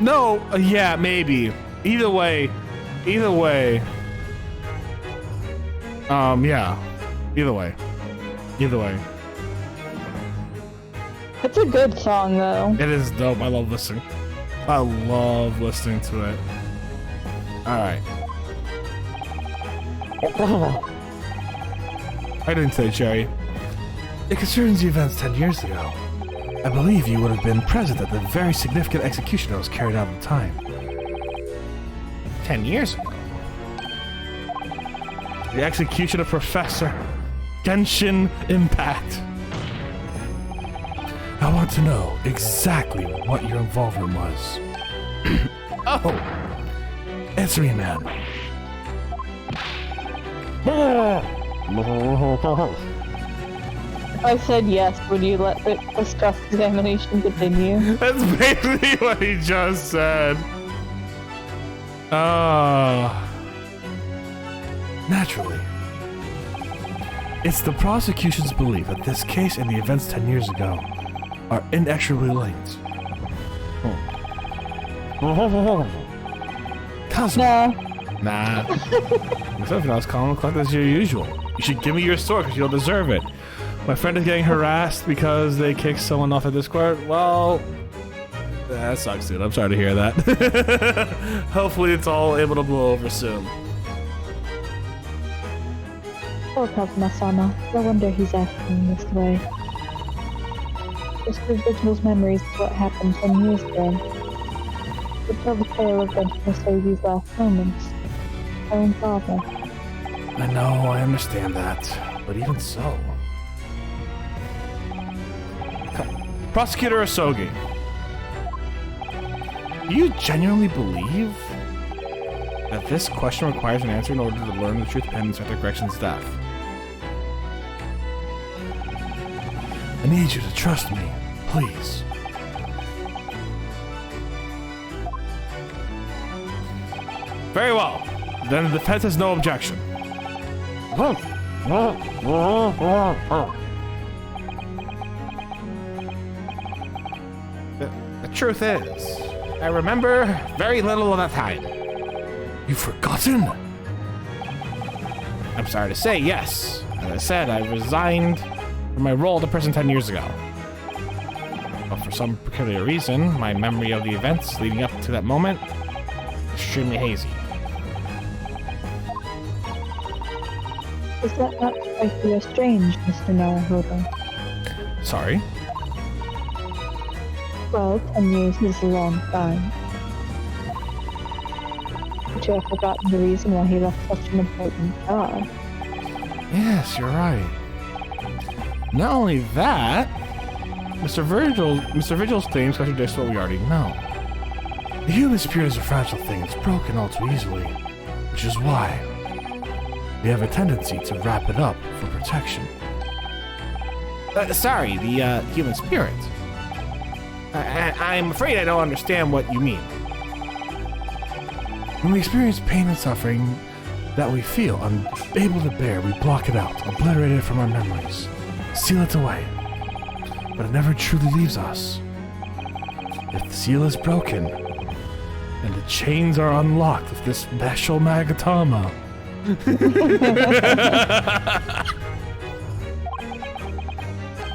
No, yeah, maybe. Either way. Yeah. Either way. It's a good song, though. It is dope. I love listening. I love listening to it. Alright. How you doing today, Cherry? It concerns the events 10 years ago. I believe you would have been present at the very significant execution that was carried out at the time. 10 years ago? The execution of Professor Genshin Impact. I want to know exactly what your involvement was. Oh! Answer me, man. If I said yes, would you let this cross-examination continue? That's basically what he just said. Naturally. It's the prosecution's belief that this case and the events 10 years ago are inexorably linked. Kazuma. Nah. Something else, calm, collect as usual. You should give me your sword because you don't deserve it. My friend is getting harassed because they kicked someone off of Discord. Well, that sucks, dude. I'm sorry to hear that. Hopefully it's all able to blow over soon. Poor Kazuma-sama. No wonder he's acting this way. Mr. Vigil's memories of what happened 10 years ago. Would tell the tale of Mr. last moments. Her own father. I know, I understand that. But even so... Prosecutor Asogi, do you genuinely believe that this question requires an answer in order to learn the truth behind Inspector Gregson's death? I need you to trust me, please. Very well. Then the defense has no objection. The truth is, I remember very little of that time. You've forgotten? I'm sorry to say, yes. As I said, I resigned from my role to prison 10 years ago. But for some peculiar reason, my memory of the events leading up to that moment is extremely hazy. Is that not strike you as strange, Mr. Naruhodo? Sorry? Well, 10 years is a long time. But you have forgotten the reason why he left such an important job. Yes, you're right. Not only that, Mr. Vigil's claims contradict what we already know. The human spirit is a fragile thing. It's broken all too easily, which is why we have a tendency to wrap it up for protection. Sorry, the human spirit. I'm afraid I don't understand what you mean. When we experience pain and suffering that we feel unable to bear, we block it out, obliterate it from our memories, seal it away. But it never truly leaves us. If the seal is broken, and the chains are unlocked with this special Magatama,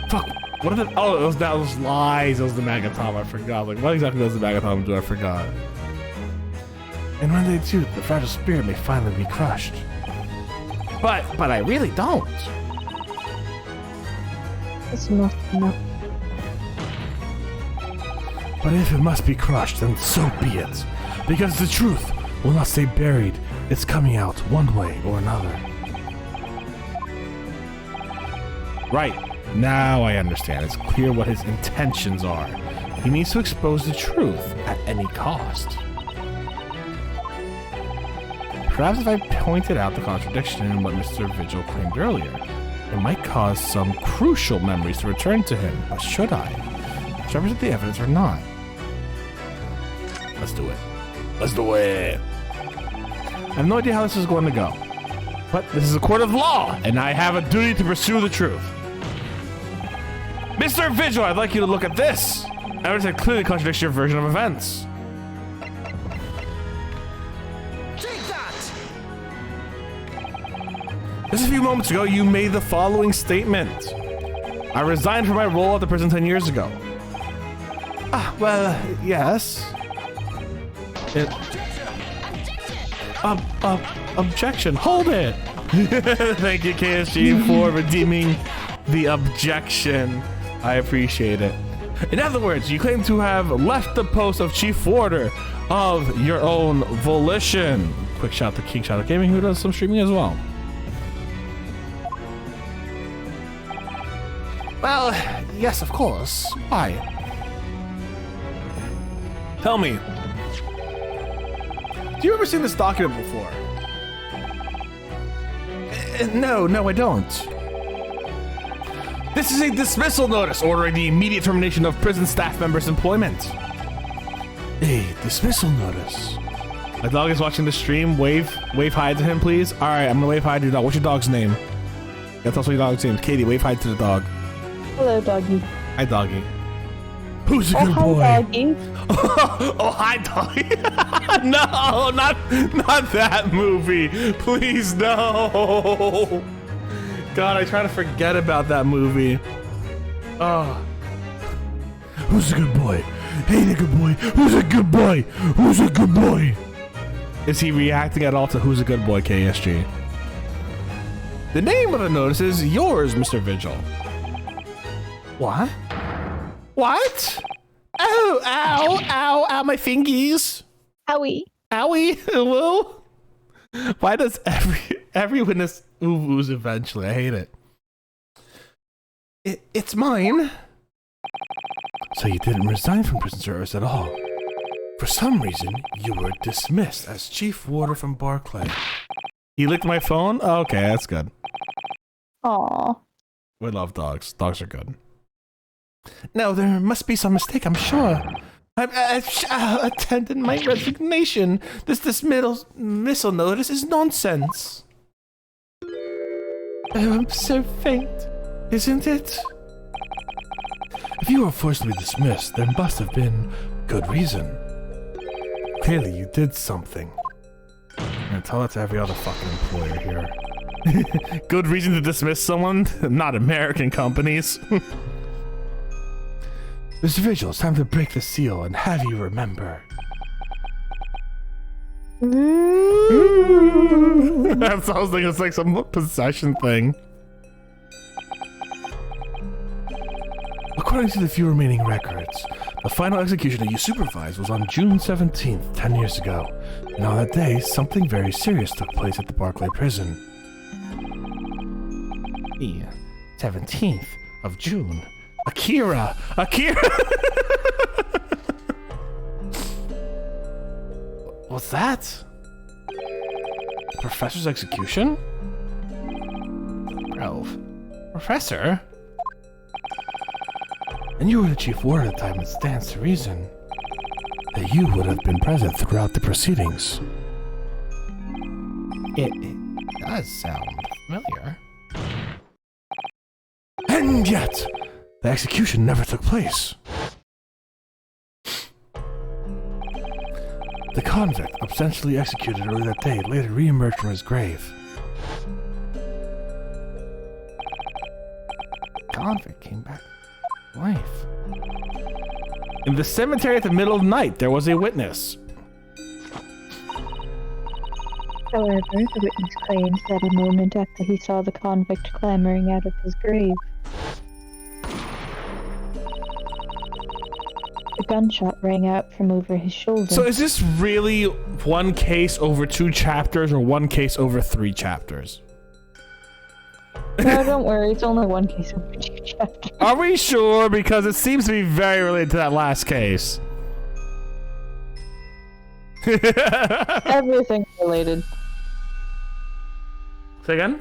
fuck, what are the... Oh, that was lies. It was the Magatama. I forgot. Like, what exactly does the Magatama do? I forgot. And when they do, the fragile spirit may finally be crushed. But I really don't. It's not enough. But if it must be crushed, then so be it. Because the truth will not stay buried. It's coming out one way or another. Right. Now I understand. It's clear what his intentions are. He needs to expose the truth at any cost. Perhaps if I pointed out the contradiction in what Mr. Vigil claimed earlier, it might cause some crucial memories to return to him. But should I? Should I present the evidence or not? Let's do it. Let's do it. I have no idea how this is going to go. But this is a court of law, and I have a duty to pursue the truth. Mr. Vigil, I'd like you to look at this. Evidence that clearly contradicts your version of events. Take that! Just a few moments ago, you made the following statement. I resigned from my role at the prison 10 years ago. Ah, well, yes. Objection. Hold it. Thank you, KSG, for redeeming the objection. I appreciate it. In other words, you claim to have left the post of Chief Warder of your own volition. Quick shout to King Shadow Gaming, who does some streaming as well. Well, yes, of course. Why? Tell me. Do you ever seen this document before? No, I don't. This is a dismissal notice ordering the immediate termination of prison staff members' employment. A dismissal notice. My dog is watching the stream. Wave hi to him, please. All right, I'm gonna wave hi to your dog. What's your dog's name? That's also your dog's name. Katie, wave hi to the dog. Hello, doggy. Hi, doggy. Who's a good boy? Hi, doggy. Oh, hi, doggy. No, not that movie. Please, no. God, I try to forget about that movie. Oh. Who's a good boy? Hey, the good boy. Who's a good boy? Who's a good boy? Is he reacting at all to Who's a Good Boy, KSG? The name of the notice is yours, Mr. Vigil. What? What? Oh, ow, my fingies. Owie. Owie, hello? Why does every witness ooze eventually? I hate it. It's mine. So you didn't resign from prison service at all. For some reason, you were dismissed as chief warder from Barclay. You licked my phone? Oh, okay, that's good. Aw. We love dogs. Dogs are good. No, there must be some mistake, I'm sure. I've attended my resignation. This dismissal notice is nonsense. Oh, I'm so faint, isn't it? If you were forced to be dismissed, there must have been good reason. Clearly, you did something. And tell that to every other fucking employer here. Good reason to dismiss someone? Not American companies. Mr. Vigil, it's time to break the seal and have you remember. That sounds like it's like some possession thing. According to the few remaining records, the final execution that you supervised was on June 17th, 10 years ago. And on that day, something very serious took place at the Barclay prison. The 17th of June. Akira! What's that? Professor's execution? Bro. Professor? And you were the chief warder at the time, it stands to reason that you would have been present throughout the proceedings. It does sound familiar. And yet, the execution never took place. The convict, ostensibly executed earlier that day, later re-emerged from his grave. The convict came back to life. In the cemetery at the middle of the night, there was a witness. However, the witness claims that a moment after he saw the convict clambering out of his grave, a gunshot rang out from over his shoulder. So is this really one case over 2 chapters or one case over 3 chapters? No, don't worry, it's only one case over 2 chapters. Are we sure? Because it seems to be very related to that last case. Everything's related. Say again?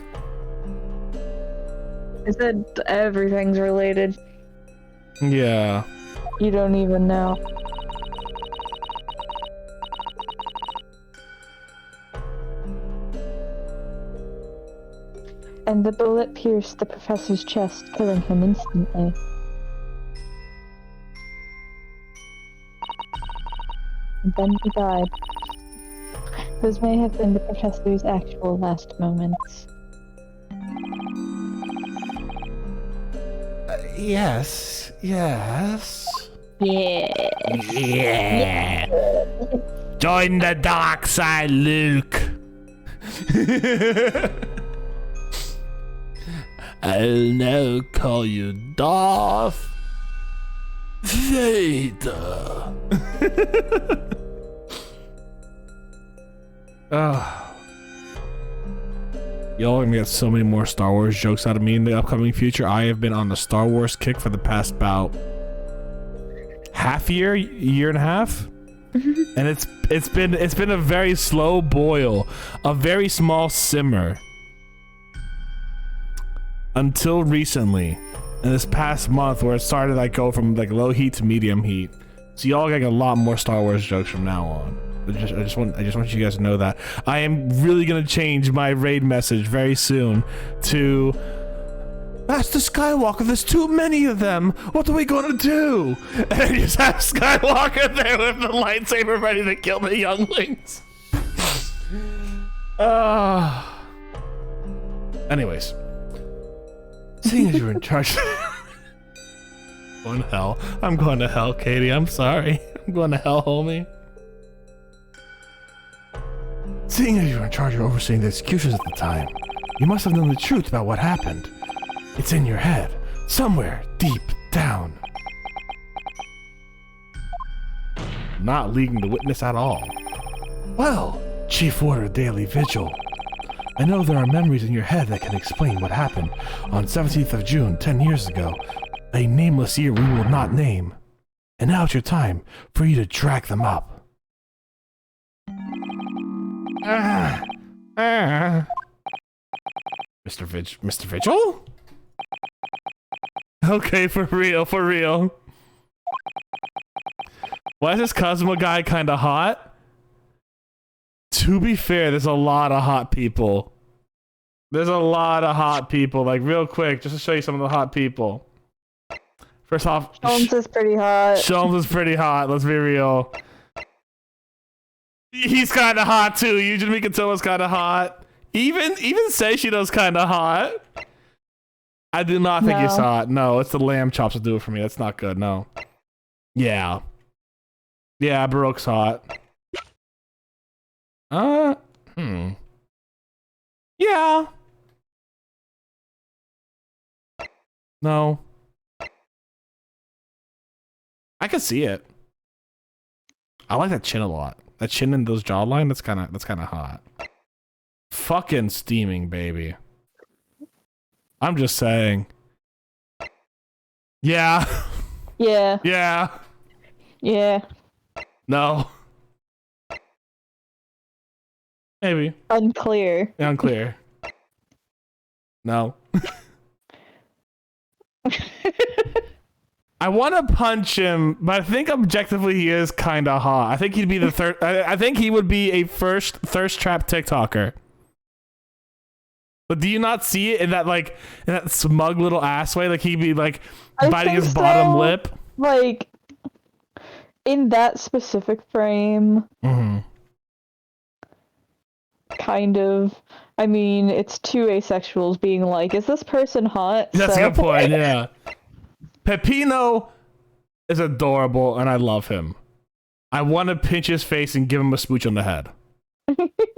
I said everything's related. Yeah. You don't even know. And the bullet pierced the professor's chest, killing him instantly. And then he died. Those may have been the professor's actual last moments. Yes. Yeah. Yeah. Join the dark side, Luke. I'll now call you Darth Vader. Oh. Y'all are gonna get so many more Star Wars jokes out of me in the upcoming future. I have been on the Star Wars kick for the past about year and a half. And it's been a very slow boil, a very small simmer. Until recently. In this past month where it started like go from like low heat to medium heat. So y'all getting a lot more Star Wars jokes from now on. I just want you guys to know that I am really gonna change my raid message very soon to Master Skywalker. There's too many of them. What are we gonna do? And you just have Skywalker there with the lightsaber ready to kill the younglings. Anyways, seeing as you're in charge. Going to hell. I'm going to hell, Katie. I'm sorry. I'm going to hell, homie. Seeing as you were in charge of overseeing the executions at the time, you must have known the truth about what happened. It's in your head, somewhere deep down. Not leading the witness at all. Well, Chief Warder Daily Vigil. I know there are memories in your head that can explain what happened on 17th of June 10 years ago, a nameless year we will not name. And now it's your time for you to drag them up. Mr. Vigil? Okay, for real. Why is this Cosmo guy kinda hot? To be fair, there's a lot of hot people. Like, real quick, just to show you some of the hot people. First off, Sholmes is pretty hot. Let's be real. He's kind of hot too. Yuji Mikato's kind of hot. Even Seishido's kind of hot. I do not think he's hot. No, it's the lamb chops that do it for me. That's not good. No. Yeah, Baroque's hot. Yeah. No. I can see it. I like that chin a lot. That chin and those jawline, that's kind of hot. Fucking steaming, baby. I'm just saying. Yeah. Yeah. Yeah. Yeah. No. Maybe. Unclear. Unclear. No. I want to punch him, but I think objectively he is kind of hot. I think he'd be the third. I think he would be a first thirst trap TikToker. But do you not see it in that smug little ass way? Like he'd be like biting his bottom lip. Like in that specific frame. Mm-hmm. Kind of. I mean, it's two asexuals being like, "Is this person hot?" That's a good point. Yeah. Peppino is adorable, and I love him. I want to pinch his face and give him a smooch on the head.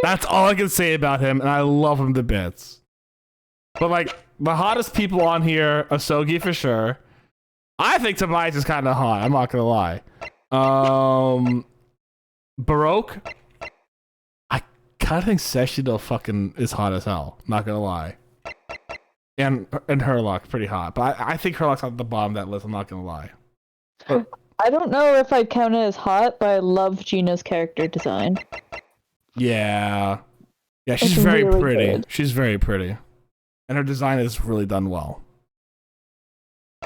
That's all I can say about him, and I love him to bits. But like the hottest people on here, Asogi for sure. I think Tobias is kind of hot. I'm not gonna lie. Baroque. I kind of think Seshido fucking is hot as hell. Not gonna lie. And Herlock pretty hot, but I think Herlock's at the bottom of that list. I'm not gonna lie. But, I don't know if I'd count it as hot, but I love Gina's character design. Yeah, she's It's very really pretty. good. She's very pretty, and her design is really done well.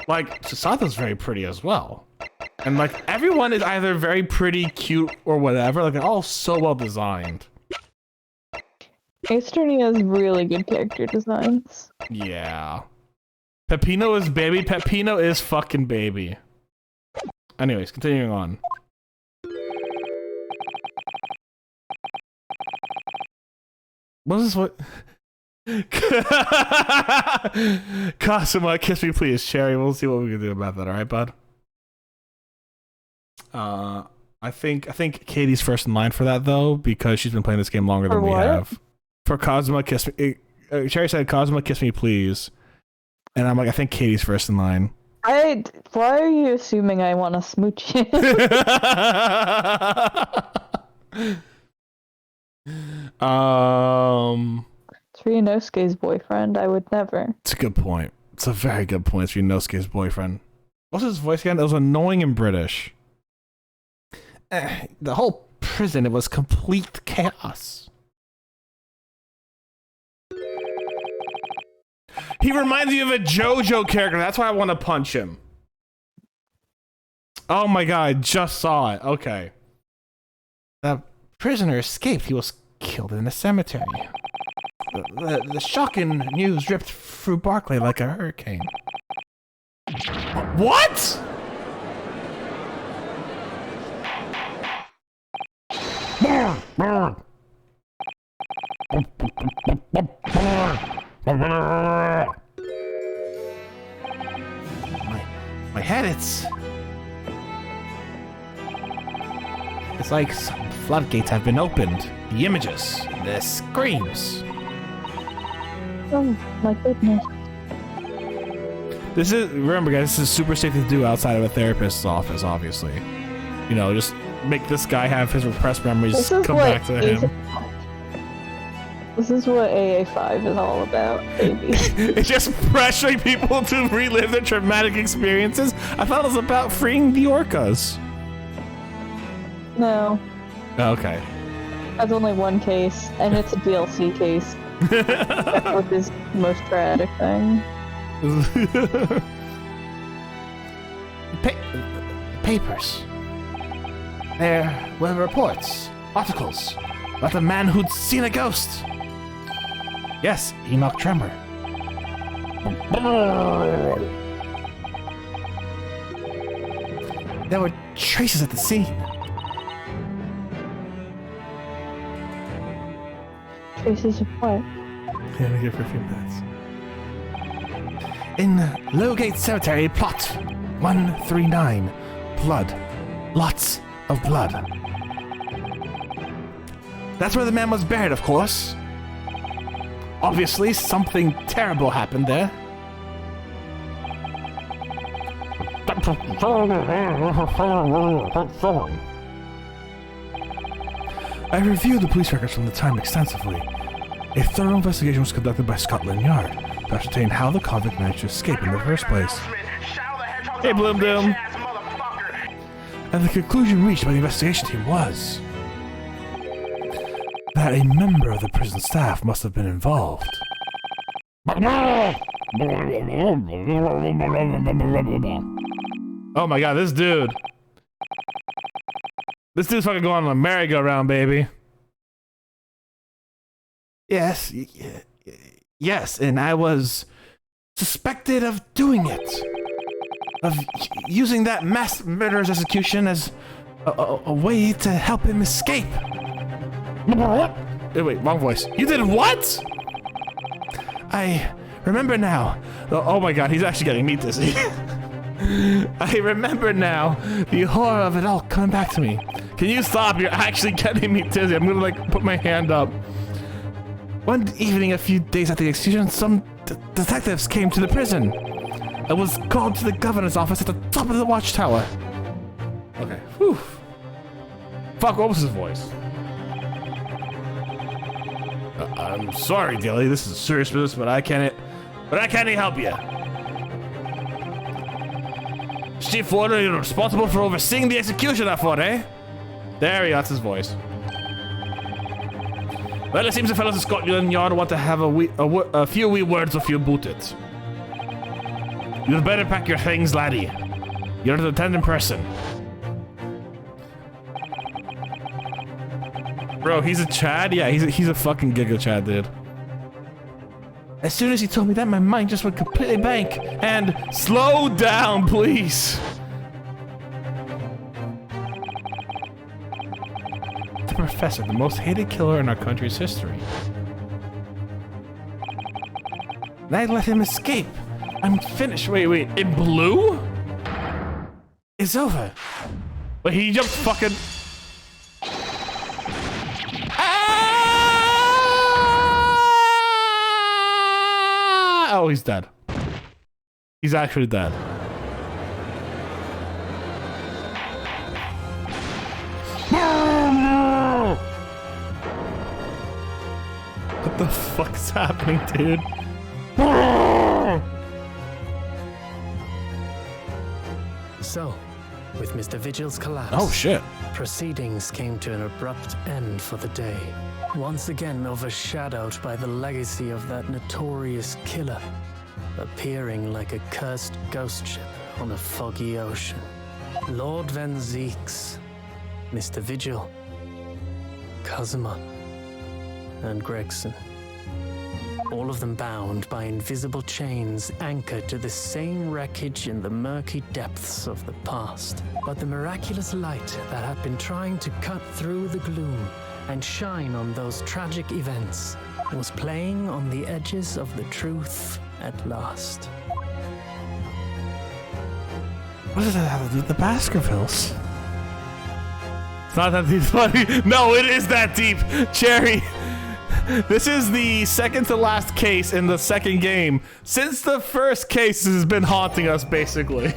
Like Susato's very pretty as well, and like everyone is either very pretty, cute, or whatever. Like they're all so well designed. Ace Attorney has really good character designs. Yeah. Peppino is baby. Peppino is fucking baby. Anyways, continuing on. What is this? What? Cosima, kiss me please, Cherry. We'll see what we can do about that. All right, bud. I think Katie's first in line for that though, because she's been playing this game longer than we have. For Cosima, kiss me. Cherry said, "Cosima, kiss me, please," and I'm like, I think Katie's first in line. Why are you assuming I want to smooch him? It's Ryunosuke's boyfriend. I would never. It's a good point. It's a very good point. It's Ryunosuke's boyfriend. What's his voice again? It was annoying and British. The whole prison, it was complete chaos. He reminds me of a JoJo character. That's why I want to punch him. Oh my god, I just saw it. Okay. The prisoner escaped. He was killed in a cemetery. The shocking news ripped through Barclay like a hurricane. What? My head, it's like some floodgates have been opened. The images, the screams. Oh my goodness. This is, remember guys, this is super safe to do outside of a therapist's office, obviously. You know, just make this guy have his repressed memories come back to him. This is what AA5 is all about, baby. It's just pressuring people to relive their traumatic experiences. I thought it was about freeing the orcas. No. Okay. That's only one case, and it's a DLC case. Which is the most tragic thing. Papers. There were reports, articles about a man who'd seen a ghost. Yes, Enoch Tremor. There were traces at the scene. Traces of what? Yeah, we give for a few minutes. In Lowgate Cemetery, plot 139. Blood. Lots of blood. That's where the man was buried, of course. Obviously, something terrible happened there. I reviewed the police records from the time extensively. A thorough investigation was conducted by Scotland Yard to ascertain how the convict managed to escape in the first place. Hey, Bloom Doom. And the conclusion reached by the investigation team was that a member of the prison staff must have been involved. Oh my god, this dude. This dude's fucking going on a merry-go-round, baby. Yes, yes, and I was suspected of doing it. Of using that mass murderer's execution as a way to help him escape. Wait, wrong voice. You did what? I remember now. Oh my god, he's actually getting me dizzy. I remember now the horror of it all coming back to me. Can you stop? You're actually getting me dizzy. I'm gonna like put my hand up. One evening a few days after the execution, some detectives came to the prison. I was called to the governor's office at the top of the watchtower. Okay. Whew. Fuck, what was his voice? I'm sorry, Dilly. This is serious business, but I can't help you. Chief Warder, you're responsible for overseeing the execution, I thought, eh? There we go, that's his voice. Well, it seems the fellows of Scotland Yard want to have a few wee words with you about it. You'd better pack your things, laddie. You're the attendant person. Bro, he's a Chad? Yeah, he's a fucking Giga Chad, dude. As soon as he told me that, my mind just went completely blank. And slow down, please. The professor, the most hated killer in our country's history. And I let him escape. I'm finished. Wait. In blue? It's over. Wait, he jumped fucking... Oh, he's dead. He's actually dead. The The fuck's happening, dude? So, with Mr. Vigil's collapse, Oh shit. proceedings came to an abrupt end for the day. Once again overshadowed by the legacy of that notorious killer, appearing like a cursed ghost ship on a foggy ocean. Lord Van Zeeks, Mr. Vigil, Kazuma, and Gregson. All of them bound by invisible chains anchored to the same wreckage in the murky depths of the past. But the miraculous light that had been trying to cut through the gloom and shine on those tragic events was playing on the edges of the truth at last. What does that have to do with the Baskervilles? It's not that deep, funny. No, it is that deep, Cherry. This is the second to last case in the second game since the first case has been haunting us, basically.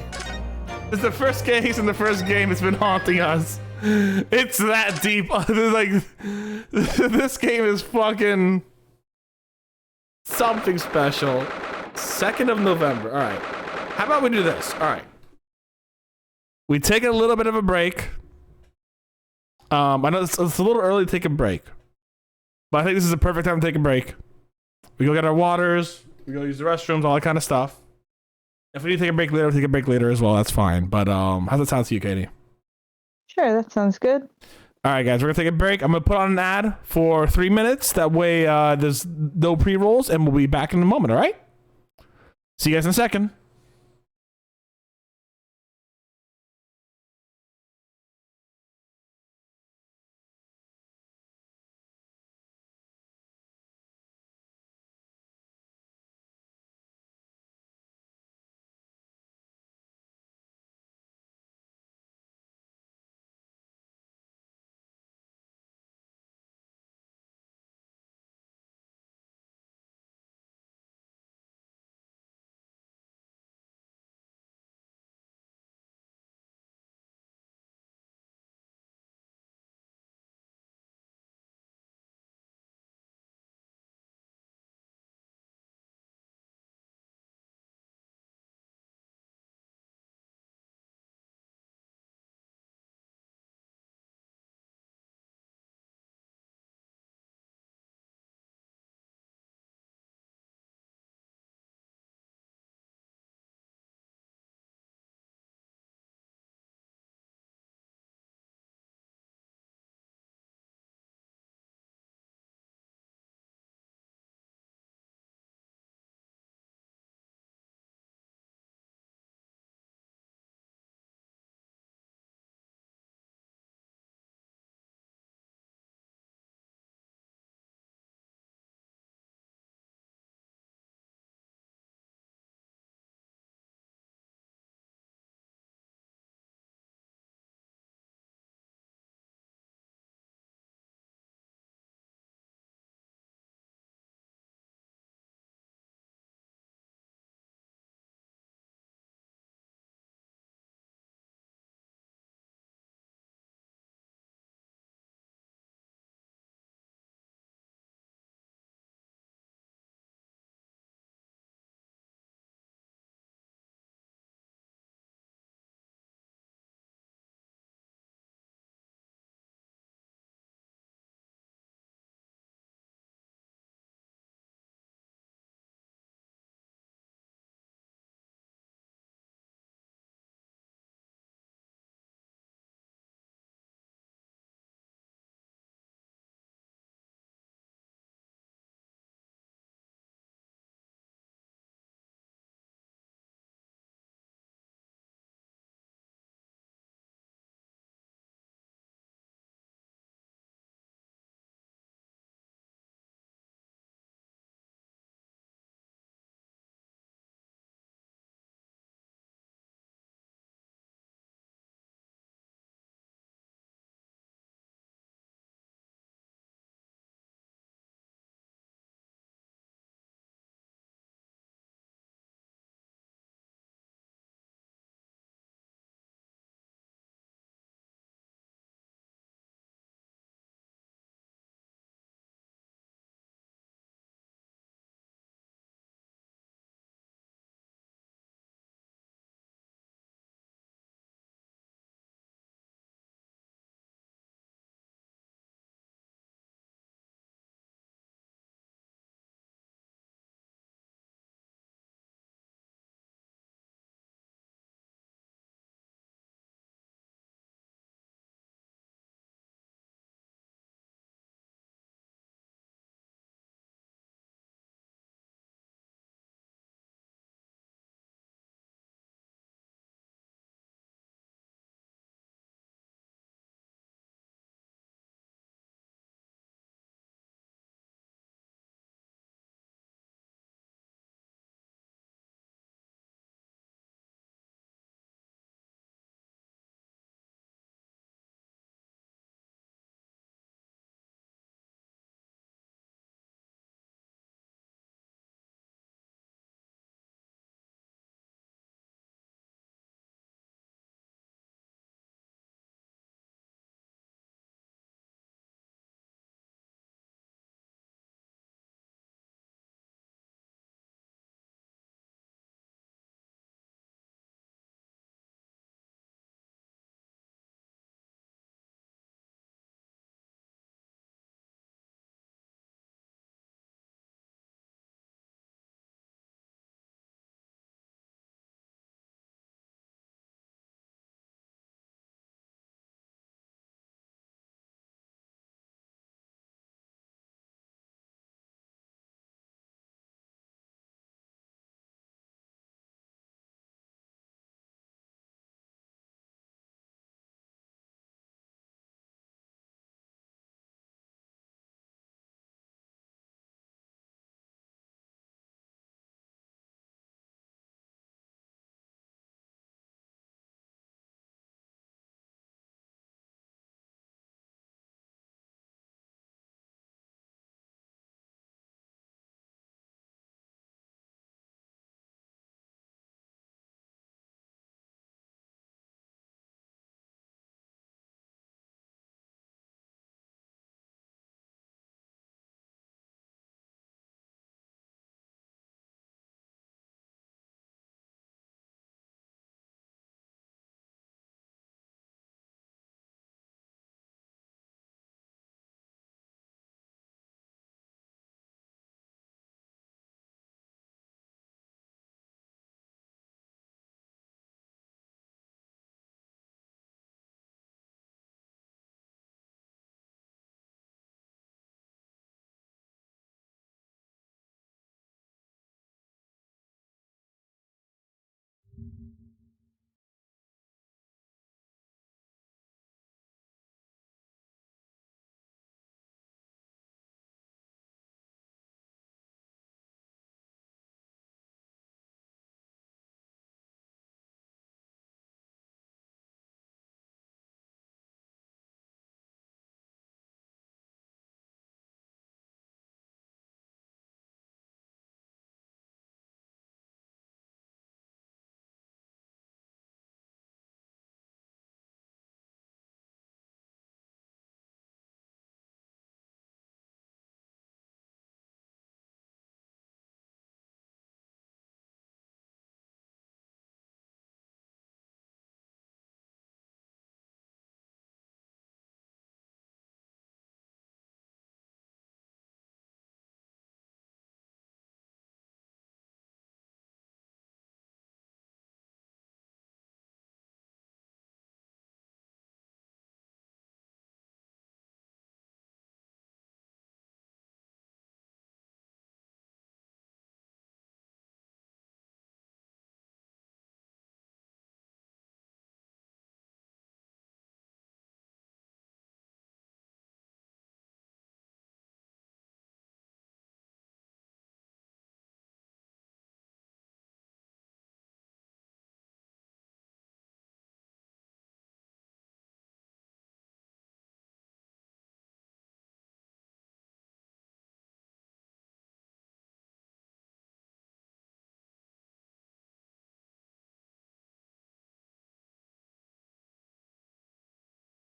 It's the first case in the first game it's been haunting us. It's that deep. Like, this game is fucking something special. 2nd of November. All right. How about we do this? All right. We take a little bit of a break. I know it's a little early to take a break, but I think this is a perfect time to take a break. We go get our waters. We go use the restrooms, all that kind of stuff. If we need to take a break later, we'll take a break later as well. That's fine. But how's it sound to you, Katie? Sure, that sounds good. All right, guys, we're going to take a break. I'm going to put on an ad for 3 minutes. That way there's no pre-rolls, and we'll be back in a moment, all right? See you guys in a second.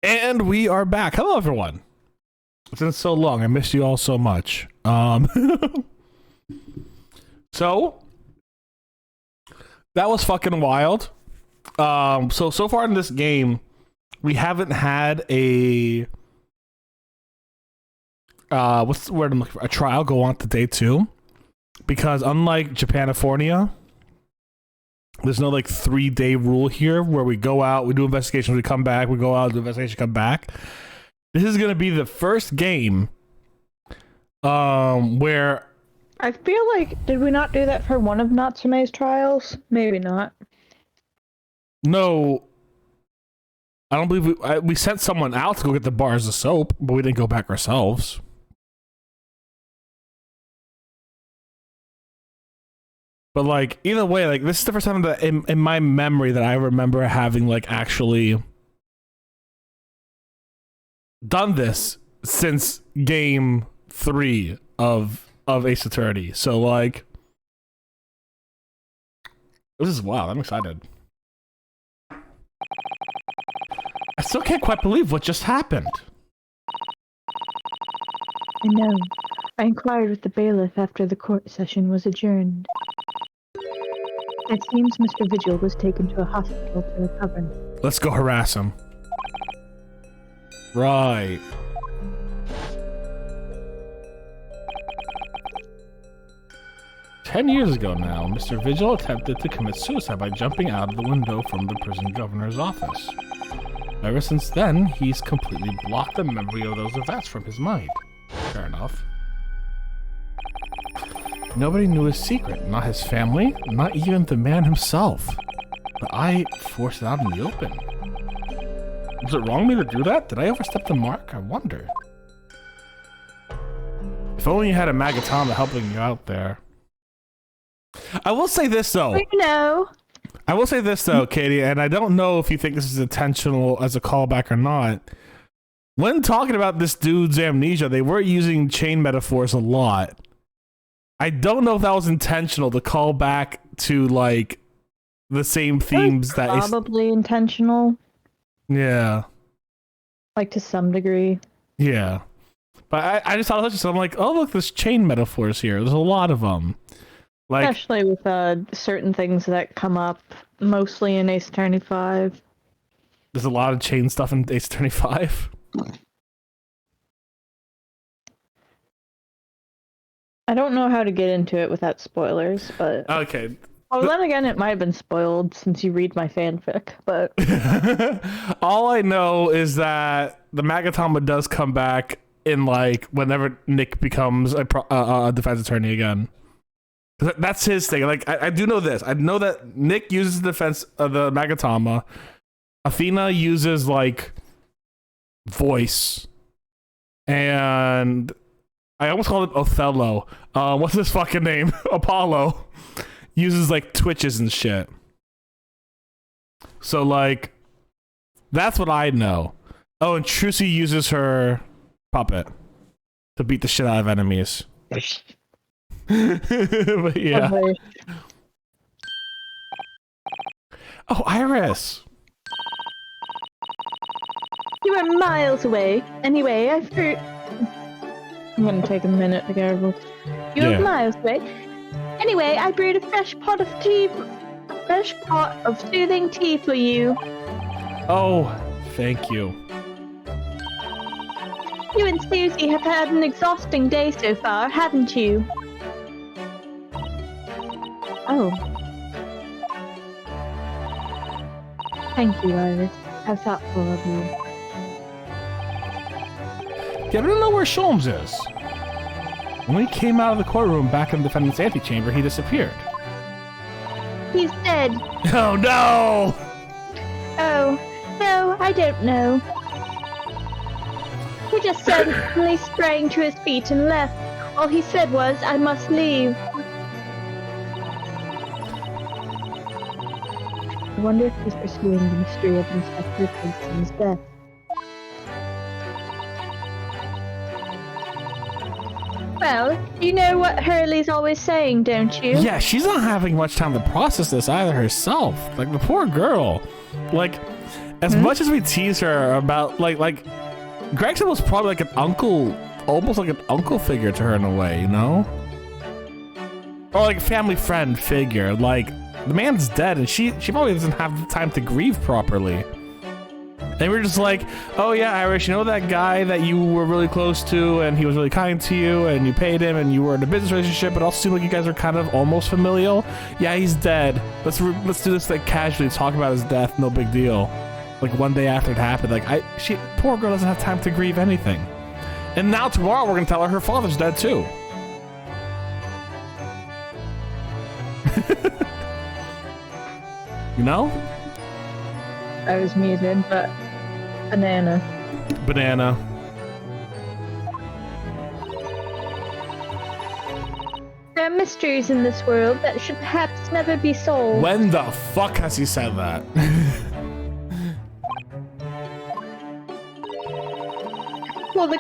And we are back. Hello, everyone. It's been so long. I missed you all so much. So that was fucking wild. So far in this game, we haven't had a what's the word I'm looking for? A trial go on to day 2, because unlike Japanifornia, there's no like 3-day rule here where we go out, we do investigations, we come back, we go out, do investigation, come back. This is gonna be the first game where I feel like, did we not do that for one of Natsume's trials? Maybe not. No, I don't believe we sent someone out to go get the bars of soap, but we didn't go back ourselves. But like either way, like this is the first time that in my memory that I remember having like actually done this since game 3 of Ace Attorney. So like this is wild. I'm excited. I still can't quite believe what just happened. I know. I inquired with the bailiff after the court session was adjourned. It seems Mr. Vigil was taken to a hospital to recover. Let's go harass him. Right. "10 years ago now, Mr. Vigil attempted to commit suicide by jumping out of the window from the prison governor's office. Ever since then, he's completely blocked the memory of those events from his mind." Fair enough. "Nobody knew his secret, not his family, not even the man himself. But I forced it out in the open. Was it wrong of me to do that? Did I overstep the mark? I wonder. If only you had a Magatama helping you out there." I will say this though. I will say this though, Katie, and I don't know if you think this is intentional as a callback or not. When talking about this dude's amnesia, they were using chain metaphors a lot. I don't know if that was intentional to call back to like the same themes that probably intentional. Yeah. Like to some degree. Yeah. But I just thought it was just, I'm like, oh look, there's chain metaphors here. There's a lot of them. Like, especially with certain things that come up, mostly in Ace Attorney 5. There's a lot of chain stuff in Ace Attorney 5. I don't know how to get into it without spoilers, but... Okay. Oh, then again, it might have been spoiled since you read my fanfic, but... All I know is that the Magatama does come back in, like, whenever Nick becomes a defense attorney again. That's his thing. Like, I do know this. I know that Nick uses the defense of the Magatama. Athena uses, like, voice. And... I almost called him Othello. What's his fucking name? Apollo. Uses like twitches and shit. So like, that's what I know. Oh, and Trucy uses her puppet to beat the shit out of enemies. But yeah. Oh, Iris. You were miles away. Anyway, I've heard... I'm gonna take a minute to get everyone. You were miles away. Anyway, I brewed a fresh pot of soothing tea for you. Oh, thank you. You and Susie have had an exhausting day so far, haven't you? Oh. Thank you, Iris. How thoughtful of you. Yeah, I don't know where Sholmes is. When we came out of the courtroom back in the defendant's antechamber, he disappeared. He's dead. Oh no! Oh, no, I don't know. He just suddenly sprang to his feet and left. All he said was, "I must leave." I wonder if he's pursuing the mystery of Inspector Payson's death. Well, you know what Hurley's always saying, don't you? Yeah, she's not having much time to process this either herself. Like, the poor girl. Like, As much as we tease her about like Gregson was probably like an uncle, almost like an uncle figure to her in a way, you know? Or like a family friend figure. Like the man's dead and she probably doesn't have the time to grieve properly. And we're just like, oh yeah, Irish, you know that guy that you were really close to and he was really kind to you and you paid him and you were in a business relationship, but also seemed like you guys are kind of almost familial? Yeah, he's dead. Let's do this like casually, talk about his death, no big deal. Like one day after it happened, like poor girl doesn't have time to grieve anything. And now tomorrow we're gonna tell her father's dead too. You know? I was muted, but banana. Banana. There are mysteries in this world that should perhaps never be solved. When the fuck has he said that? Well, the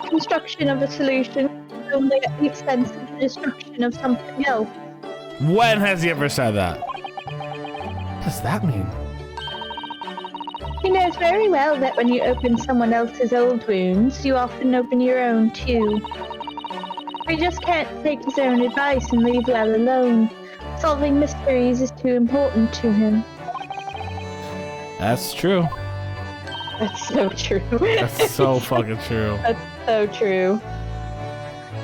construction of a solution is only at the expense of the destruction of something else. When has he ever said that? What does that mean? He knows very well that when you open someone else's old wounds, you often open your own too. He just can't take his own advice and leave well alone. Solving mysteries is too important to him. That's true. That's so true. That's so fucking true. That's so true.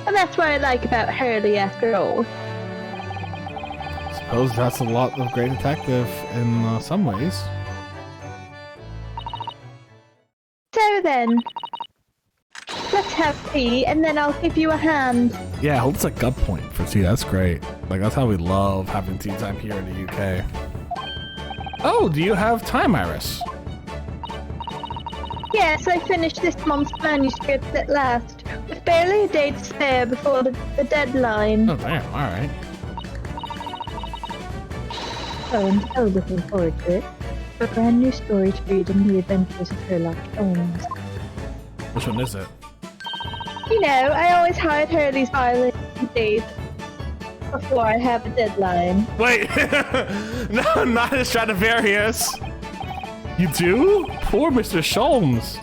And that's what I like about Hurley after all. I suppose that's a lot of Great Detective in some ways. So then, let's have tea and then I'll give you a hand. Yeah, hold us a gut point for tea. That's great. Like, that's how we love having tea time here in the UK. Oh, do you have time, Iris? Yes, I finished this month's manuscript at last, with barely a day to spare before the deadline. Oh, damn. All right. So I'm so looking forward to it. A brand new story to read in the adventures of Sherlock Holmes. Which one is it? You know, I always hide Hurley's violin days before I have a deadline. Wait! No, not as Stradivarius! You do? Poor Mr. Sholmes!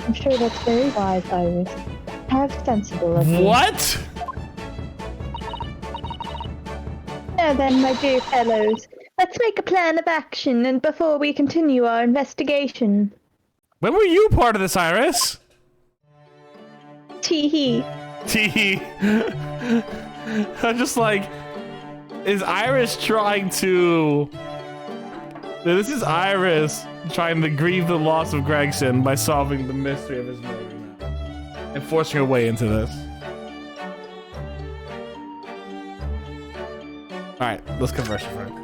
I'm sure that's very wise, Iris. How sensible of you. What? Now then, my dear fellows, let's make a plan of action and before we continue our investigation. When were you part of this, Iris? Tee-hee. Tee. I'm just like, is Iris trying to... This is Iris trying to grieve the loss of Gregson by solving the mystery of his murder now. And forcing her way into this. Alright, let's converse, Frank.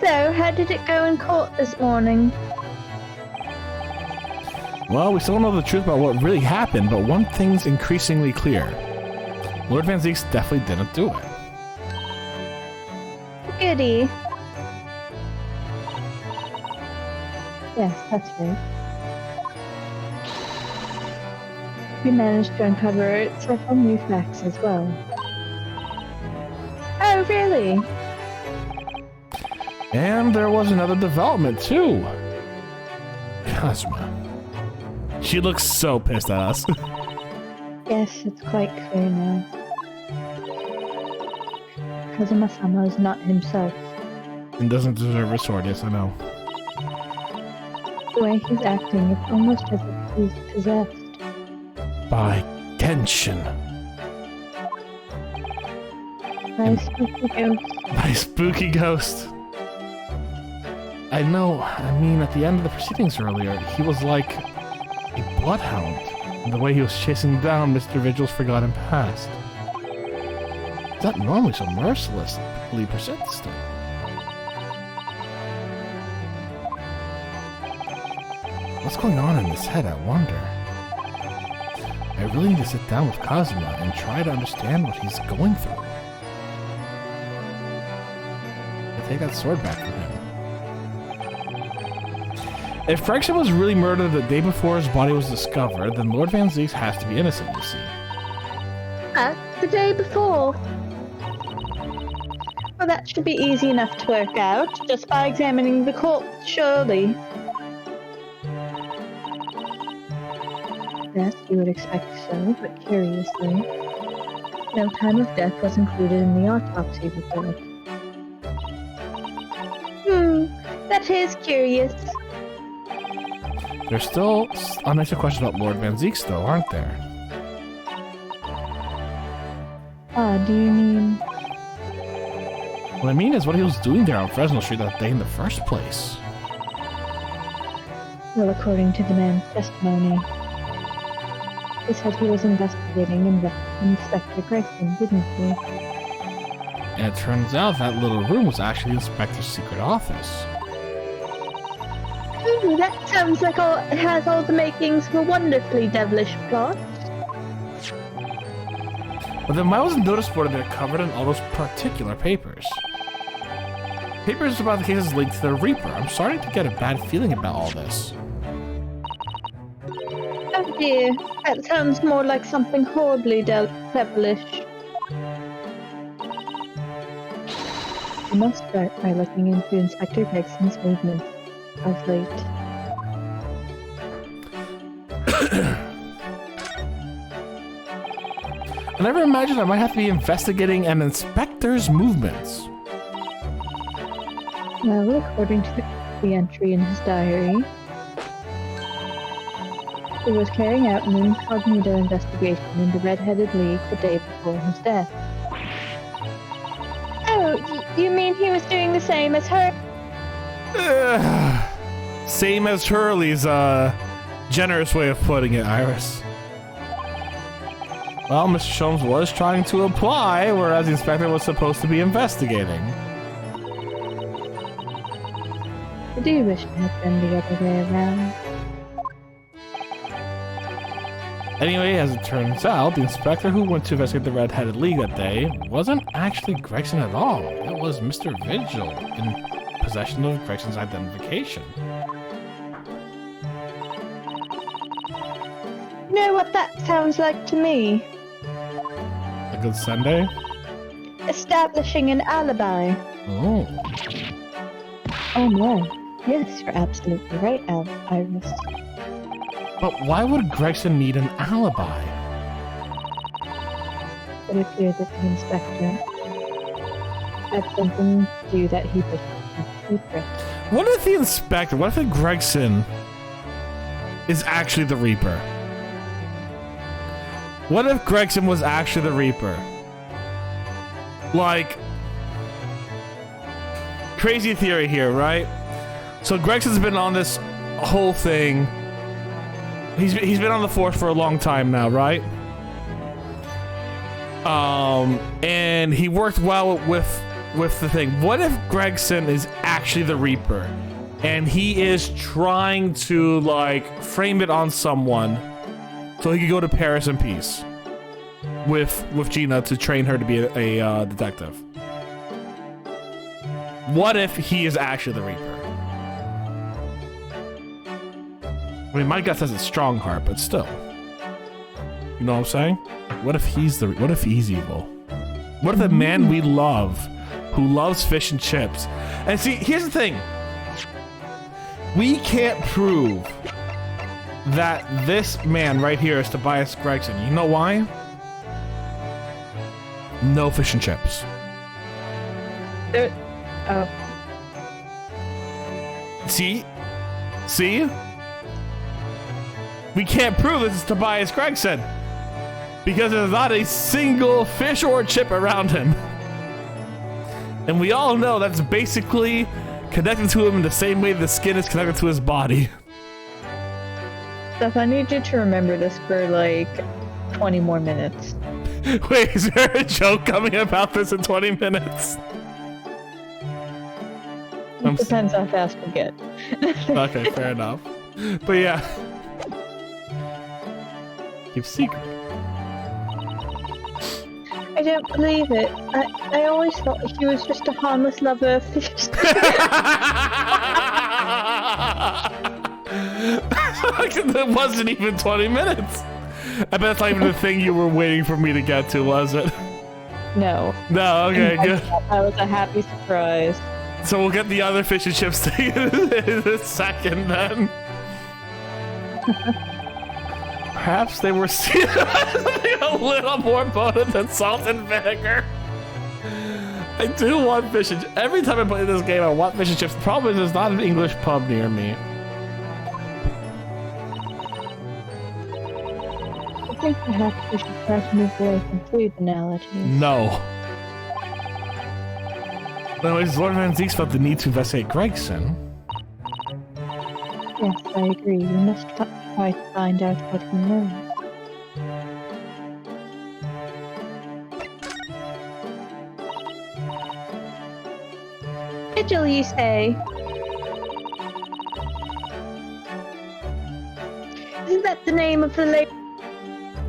So, how did it go in court this morning? Well, we still don't know the truth about what really happened, but one thing's increasingly clear. Lord Van Zieks definitely didn't do it. Goody. Yes, that's right. We managed to uncover several new facts as well. Oh, really? And there was another development, too. Cosma. She looks so pissed at us. Yes, it's quite clear now. Kazuma-sama is not himself. And doesn't deserve a sword, yes, I know. The way he's acting, it's almost as if he's possessed. By Genshin. By a spooky ghost. By spooky ghost. I know, I mean, at the end of the proceedings earlier, he was like a bloodhound. And the way he was chasing down Mr. Vigil's forgotten past. He's not normally so mercilessly persistent. What's going on in his head, I wonder? I really need to sit down with Kazuma and try to understand what he's going through. I take that sword back from him. If Gregson was really murdered the day before his body was discovered, then Lord Van Zieks has to be innocent, you see. the day before. Well, that should be easy enough to work out, just by examining the corpse, surely. Yes, you would expect so, but curiously, no time of death was included in the autopsy report. That is curious. There's still unanswered questions about Lord Van Zeek still, aren't there? Do you mean... What I mean is what he was doing there on Fresno Street that day in the first place. Well, according to the man's testimony, he said he was investigating Inspector Gregson, didn't he? And it turns out that little room was actually the Inspector's secret office. That sounds like it has all the makings of a wonderfully devilish plot. But then why wasn't notice board there covered in all those particular papers? Papers about the cases linked to the Reaper. I'm starting to get a bad feeling about all this. Oh dear, that sounds more like something horribly devilish. We must start by looking into Inspector Gregson's movements of late. I never imagined I might have to be investigating an inspector's movements. Well, according to the entry in his diary, he was carrying out an incognito investigation in the Red-Headed League the day before his death. Oh, you mean he was doing the same as her? Same as Hurley's generous way of putting it, Iris. Well, Mr. Sholmes was trying to apply, whereas the inspector was supposed to be investigating. I do wish it had been the other way around. Anyway, as it turns out, the inspector who went to investigate the Red-Headed League that day wasn't actually Gregson at all. It was Mr. Vigil in possession of Gregson's identification. You know what that sounds like to me? A good Sunday? Establishing an alibi. Oh. Oh no. Yes, you're absolutely right, Iris. But why would Gregson need an alibi? It appeared that the inspector had something to do that he wished to keep secret. What if the inspector, what if Gregson is actually the Reaper? What if Gregson was actually the Reaper? Like, crazy theory here, right? So Gregson's been on this whole thing. He's been on the force for a long time now, right? And he worked well with the thing. What if Gregson is actually the Reaper, and he is trying to like frame it on someone so he could go to Paris in peace with Gina to train her to be a detective? What if he is actually the Reaper? I mean, my gut says it's Strongheart, but still. You know what I'm saying? What if he's evil? What if the man we love, who loves fish and chips? And see, here's the thing. We can't prove that this man right here is Tobias Gregson. You know why? No fish and chips. See? We can't prove this is Tobias Gregson because there's not a single fish or chip around him. And we all know that's basically connected to him in the same way the skin is connected to his body. Steph, I need you to remember this for like 20 more minutes. Wait, is there a joke coming about this in 20 minutes? It depends how fast we get. Okay, fair enough. But yeah. Keep secret. I don't believe it. I always thought he was just a harmless lover of fish. It wasn't even 20 minutes. I bet that's not even the thing you were waiting for me to get to, was it? No. No, okay, good. That was a happy surprise. So we'll get the other fish and chips thing in a second then. Perhaps they were something a little more potent than salt and vinegar. I do want fish and chips. Every time I play this game, I want fish and chips. The problem is there's not an English pub near me. I think perhaps we should try to move away from food analogies. No. Anyways, Lord Van Zeeks felt the need to investigate Gregson. Yes, I agree. We must try to find out what he knows. Vigil, you say? Isn't that the name of the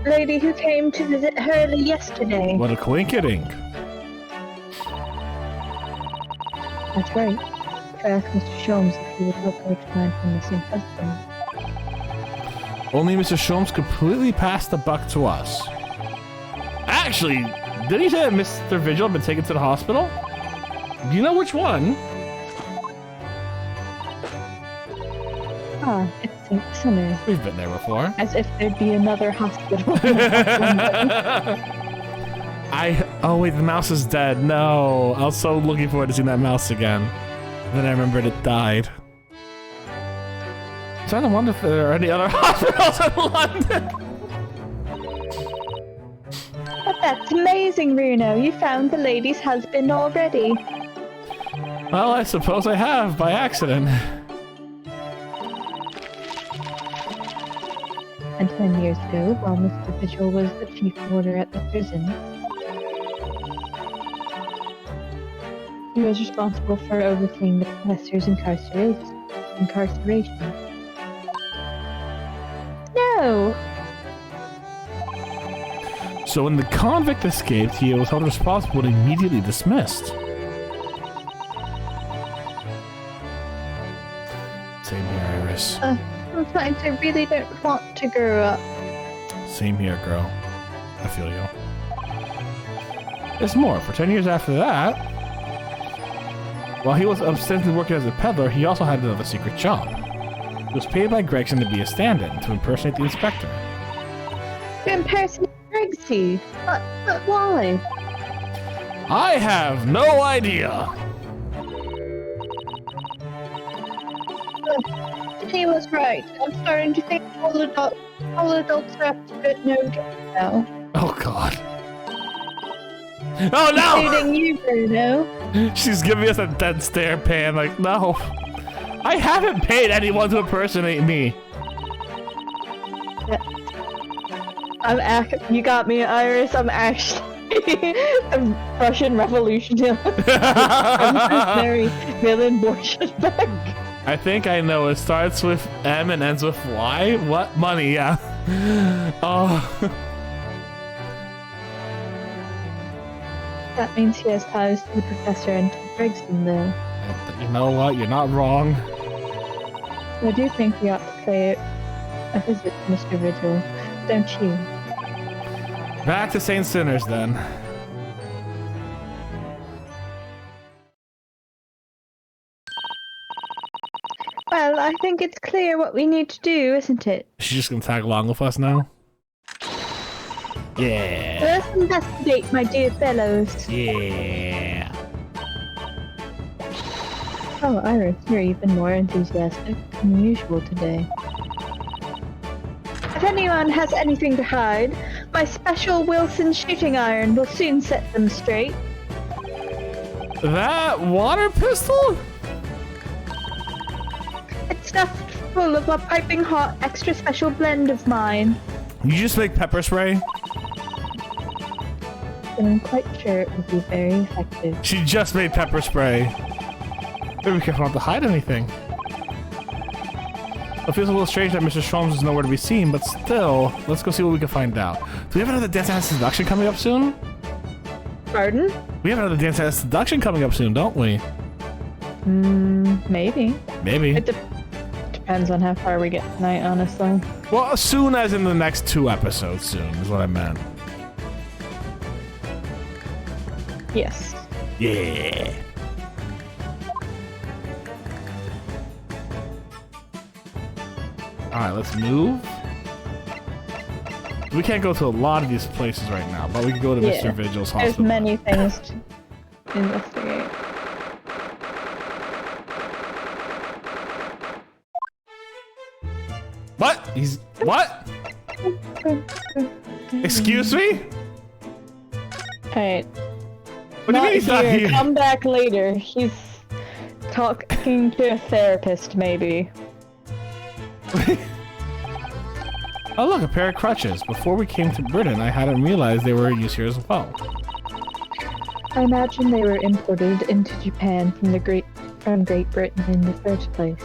lady who came to visit Hurley yesterday? What a coinkydink. That's right. I asked Mr. Sholmes if he would help her to find her missing husband. Only Mr. Sholmes completely passed the buck to us. Actually, did he say that Mr. Vigil had been taken to the hospital? Do you know which one? Ah, it's St. Sinner. We've been there before. As if there'd be another hospital. Oh wait, the mouse is dead. No, I was so looking forward to seeing that mouse again. Then I remembered it died. I'm trying to wonder if there are any other hospitals in London. But that's amazing, Runo. You found the lady's husband already. Well, I suppose I have, by accident. And 10 years ago, while Mr. Vigil was the chief warder at the prison, he was responsible for overseeing the professor's incarceration. No! So when the convict escaped, he was held responsible and immediately dismissed. Same here, Iris. Sometimes I really don't want to grow up. Same here, girl. I feel you. There's more. For 10 years after that, while he was ostensibly working as a peddler, he also had another secret job. He was paid by Gregson to be a stand-in, to impersonate the inspector. To impersonate Gregsy? But why? I have no idea. He was right. I'm starting to think all adults are up to good no good now. Oh god. Oh no! Including you, Bruno. She's giving us a dead stare, Pan. Like, no. I haven't paid anyone to impersonate me. You got me, Iris. I'm actually a Russian revolutionary villain Bolshevik. I think I know. It starts with M and ends with Y. What? Money, yeah. Oh. That means he has ties to the professor and to Gregson, though. You know what? You're not wrong. I do think we ought to pay a visit to Mr. Vigil, don't you? Back to Saint Sinners, then. Well, I think it's clear what we need to do, isn't it? She's just gonna tag along with us now? Yeah. Let's investigate, my dear fellows. Yeah. Oh, Iris, you're even more enthusiastic than usual today. If anyone has anything to hide, my special Wilson shooting iron will soon set them straight. That water pistol? It's stuffed full of a piping hot, extra special blend of mine. You just make pepper spray? And I'm quite sure it will be very effective. She just made pepper spray. Maybe we can't have to hide anything. It feels a little strange that Mr. Sholmes is nowhere to be seen, but still, let's go see what we can find out. Do we have another Dance Dance Seduction coming up soon? Pardon? We have another Dance Dance Seduction coming up soon, don't we? Maybe. Maybe. It depends on how far we get tonight, honestly. Well, soon as in the next 2 episodes soon is what I meant. Yes. Yeah. Alright, let's move. We can't go to a lot of these places right now, but we can go to Mr. Vigil's hospital. There's many things to investigate. What? He's... What? Excuse me? Alright. What do you mean he's not here? Come back later. He's talking to a therapist, maybe. Oh look, a pair of crutches. Before we came to Britain, I hadn't realized they were used here as well. I imagine they were imported into Japan from Great Britain in the first place.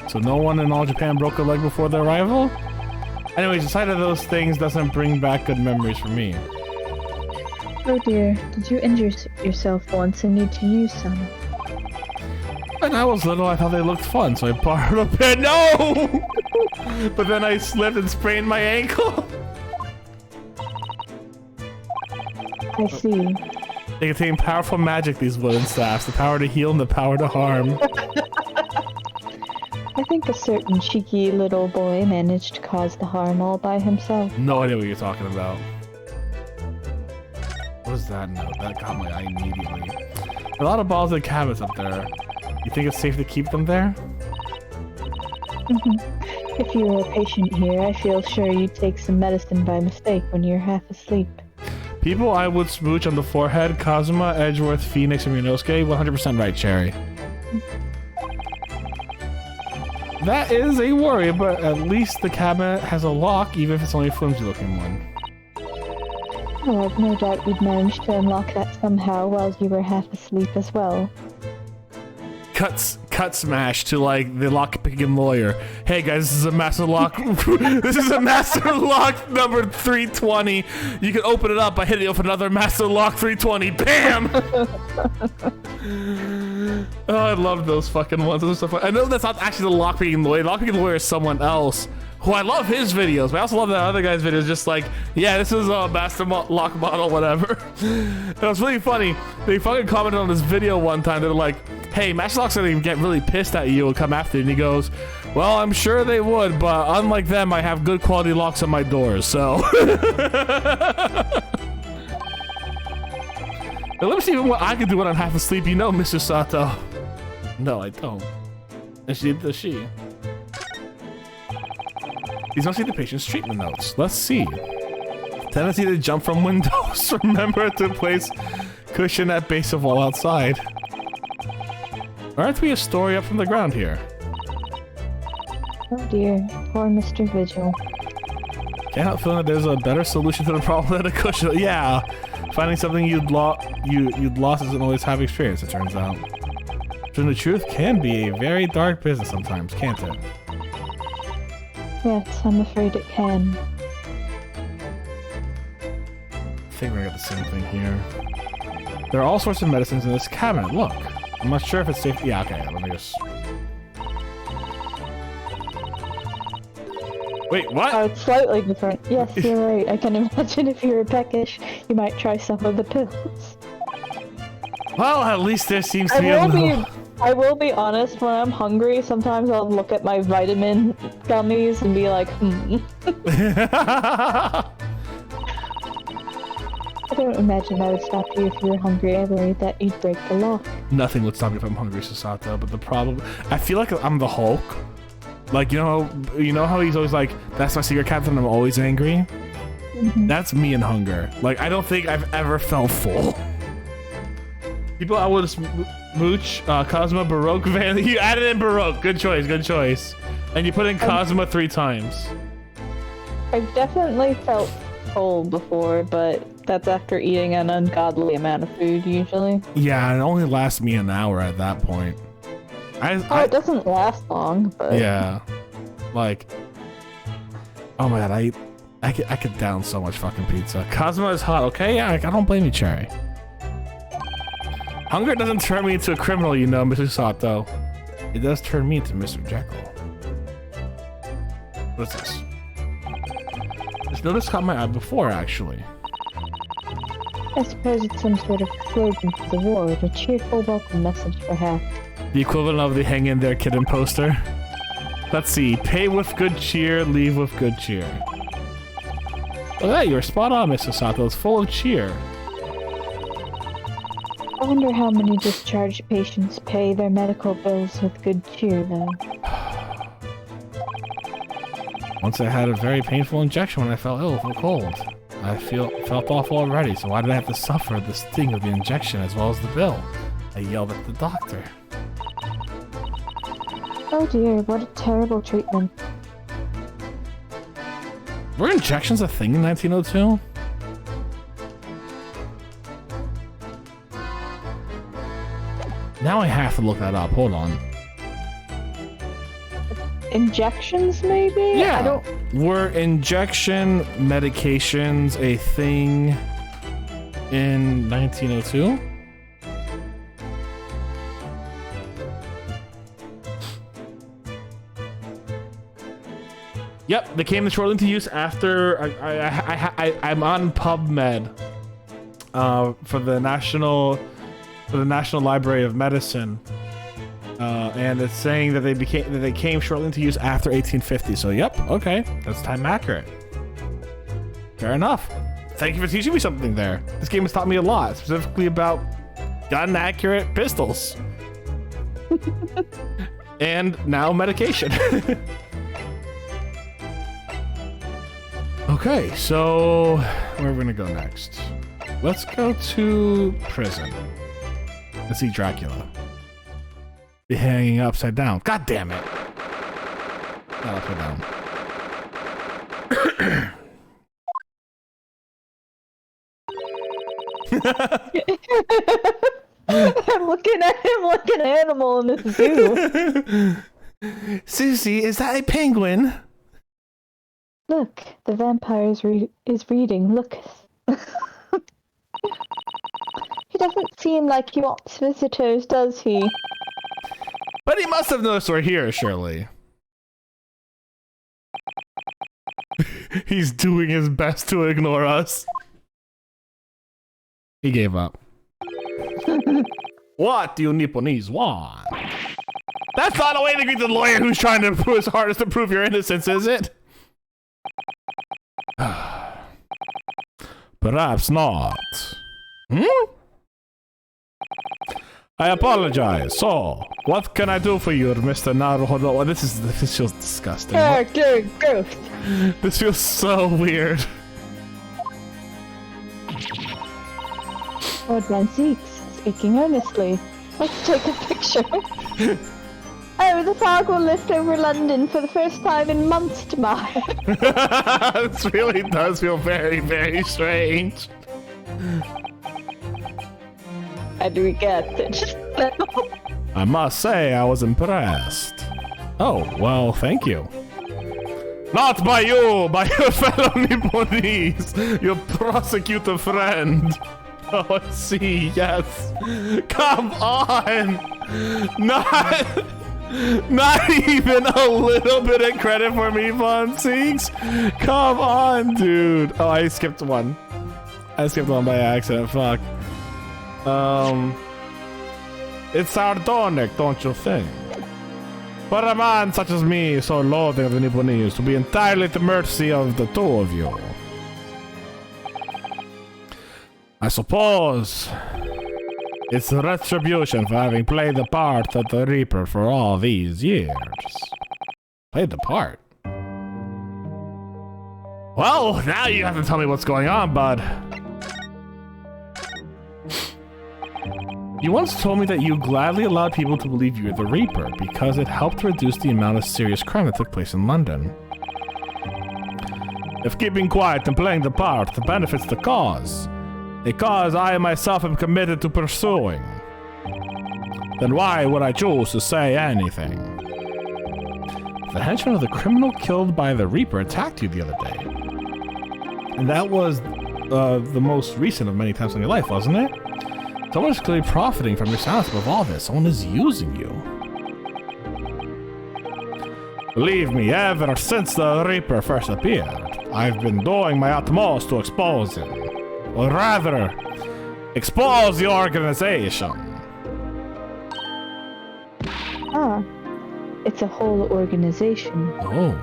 So no one in all Japan broke a leg before their arrival? Anyways, the sight of those things doesn't bring back good memories for me. Oh dear, did you injure yourself once and need to use some? When I was little, I thought they looked fun, so I borrowed a pair. No! But then I slipped and sprained my ankle. I see. They contain powerful magic, these wooden staffs. The power to heal and the power to harm. I think a certain cheeky little boy managed to cause the harm all by himself. No idea what you're talking about. What was that note? That caught my eye immediately. A lot of balls and cabinets up there. You think it's safe to keep them there? If you were a patient here, I feel sure you'd take some medicine by mistake when you're half asleep. People I would smooch on the forehead, Kazuma, Edgeworth, Phoenix, and Ryunosuke, 100% right, Cherry. That is a worry, but at least the cabinet has a lock, even if it's only a flimsy looking one. Oh, I've no doubt you'd manage to unlock that somehow while you were half asleep as well. Cut smash to like the lockpicking lawyer. Hey guys, this is a master lock. This is a master lock number 320. You can open it up by hitting it with another master lock 320. Bam! Oh, I love those fucking ones. Those are so fun. I know that's not actually the lockpicking lawyer. The lockpicking lawyer is someone else. Who I love his videos, but I also love that other guy's videos. Just like, yeah, this is a master lock model, whatever. It was really funny. They fucking commented on this video one time. They're like, hey, master locks are gonna get really pissed at you and come after you. And he goes, well, I'm sure they would, but unlike them, I have good quality locks on my doors, so. Now, let me see what I can do when I'm half asleep. You know, Mr. Sato. No, I don't. And she does she. These must be the patient's treatment notes. Let's see. Tendency to jump from windows. Remember to place cushion at base of wall outside. Aren't we a story up from the ground here? Oh dear, poor Mr. Vigil. Can't help feeling that there's a better solution to the problem than a cushion. Yeah, finding something you'd lost isn't always have experience, it turns out. So the truth can be a very dark business sometimes, can't it? Yes, I'm afraid it can. I think we're gonna get the same thing here. There are all sorts of medicines in this cabinet. Look, I'm not sure if it's safe. Yeah, okay. Let me just. Wait, what? Oh, it's slightly different. Yes, you're right. I can imagine if you were peckish, you might try some of the pills. Well, at least there seems to be a little. I will be honest, when I'm hungry, sometimes I'll look at my vitamin gummies and be like, I don't imagine that would stop you if you were hungry. I worried that you'd break the lock. Nothing would stop me if I'm hungry, Sasato, but the problem... I feel like I'm the Hulk. Like, you know how he's always like, that's my secret captain, I'm always angry? That's me in hunger. Like, I don't think I've ever felt full. People I would smooch, Cosmo, Baroque, Van... You added in Baroque. Good choice, good choice. And you put in Cosmo 3 times. I've definitely felt full before, but that's after eating an ungodly amount of food, usually. Yeah, it only lasts me an hour at that point. It doesn't last long, but... Yeah. Like... Oh my god, I could down so much fucking pizza. Cosmo is hot, okay? Yeah, I don't blame you, Cherry. Hunger doesn't turn me into a criminal, you know, Mr. Sato. It does turn me into Mr. Jekyll. What's this? This notice caught my eye before, actually. I suppose it's some sort of slogan for the ward, a cheerful welcome message perhaps. The equivalent of the hang in there kitten poster. Let's see. Pay with good cheer, leave with good cheer. Look at that, you were spot on, Mr. Sato. It's full of cheer. I wonder how many discharged patients pay their medical bills with good cheer, though. Once I had a very painful injection when I fell ill with a cold. I felt awful already, so why did I have to suffer the sting of the injection as well as the bill? I yelled at the doctor. Oh dear, what a terrible treatment. Were injections a thing in 1902? Now I have to look that up. Hold on. Injections, maybe? Yeah. I don't... Were injection medications a thing in 1902? Yep, they came shortly into use after I'm on PubMed for the National Library of Medicine. And it's saying that they came shortly into use after 1850. So, yep, okay, that's time accurate. Fair enough. Thank you for teaching me something there. This game has taught me a lot, specifically about gun-accurate pistols. And now medication. Okay, so where are we gonna go next? Let's go to prison. Let's see Dracula. Be hanging upside down. God damn it. Not upside down. I'm looking at him like an animal in the zoo. Susie, is that a penguin? Look, the vampire is reading. Look. He doesn't seem like he wants visitors, does he? But he must have noticed we're here, surely. He's doing his best to ignore us. He gave up. What do you Nipponese want? That's not a way to greet the lawyer who's trying to do his hardest to prove your innocence, is it? Perhaps not. Hmm? I apologize. So, what can I do for you, Mr. Naruhodo? This feels disgusting. Character growth. This feels so weird. Lord Van Seeks, speaking earnestly. Let's take a picture. Oh, the fog will lift over London for the first time in months tomorrow. This really does feel very, very strange. How do we get it? I must say, I was impressed. Oh, well, thank you. Not by you, by your fellow Nipponese, your prosecutor friend. Oh, let's see, yes. Come on! Not even a little bit of credit for me, Von Seeks. Come on, dude. Oh, I skipped one. I skipped one by accident, fuck. It's sardonic, don't you think? For a man such as me, so loathing of the Nipponese, to be entirely at the mercy of the two of you. I suppose it's retribution for having played the part of the Reaper for all these years. Played the part? Well, now you have to tell me what's going on, bud. You once told me that you gladly allowed people to believe you were the Reaper because it helped reduce the amount of serious crime that took place in London. If keeping quiet and playing the part benefits the cause, a cause I myself am committed to pursuing, then why would I choose to say anything? The henchman of the criminal killed by the Reaper attacked you the other day. And that was the most recent of many times in your life, wasn't it? Someone is clearly profiting from your silence above all this. Someone is using you. Believe me, ever since the Reaper first appeared, I've been doing my utmost to expose him. Or rather, expose the organization. Ah, it's a whole organization. Oh.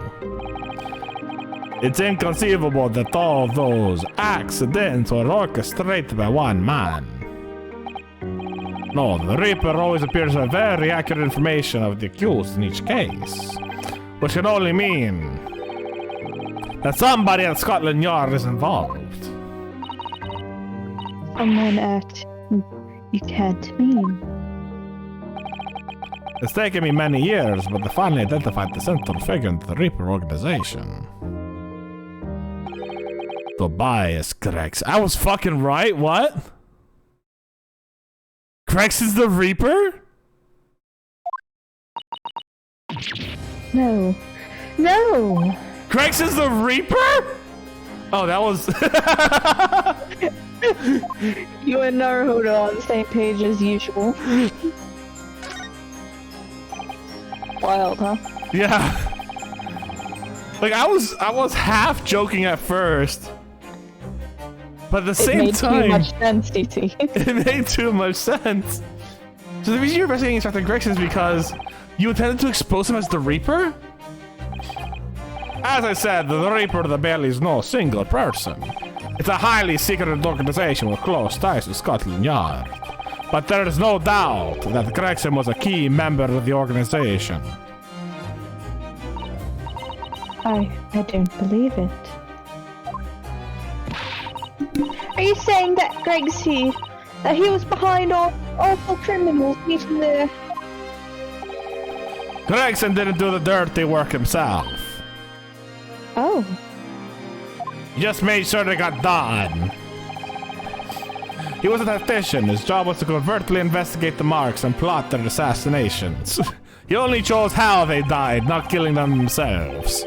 It's inconceivable that all those accidents were orchestrated by one man. No, the Reaper always appears with very accurate information of the accused in each case, which can only mean that somebody at Scotland Yard is involved. Someone at... you can't mean. It's taken me many years, but I finally identified the central figure in the Reaper organization. Tobias Grex. I was fucking right, what? Grex is the Reaper? No. No! Grex is the Reaper? Oh, that was... You and Naruhodo on the same page as usual. Wild, huh? Yeah. Like, I was half joking at first. But at the same time... It made too much sense, DT. It made too much sense. So the reason you're investigating Inspector Grex is because you intended to expose him as the Reaper? As I said, the Reaper of the Bailey is no single person. It's a highly secret organization with close ties to Scotland Yard. But there is no doubt that Gregson was a key member of the organization. I don't believe it. Are you saying that that he was behind all awful criminals meeting there? Gregson didn't do the dirty work himself. Oh. He just made sure they got done. He was a tactician. His job was to covertly investigate the marks and plot their assassinations. He only chose how they died, not killing them themselves.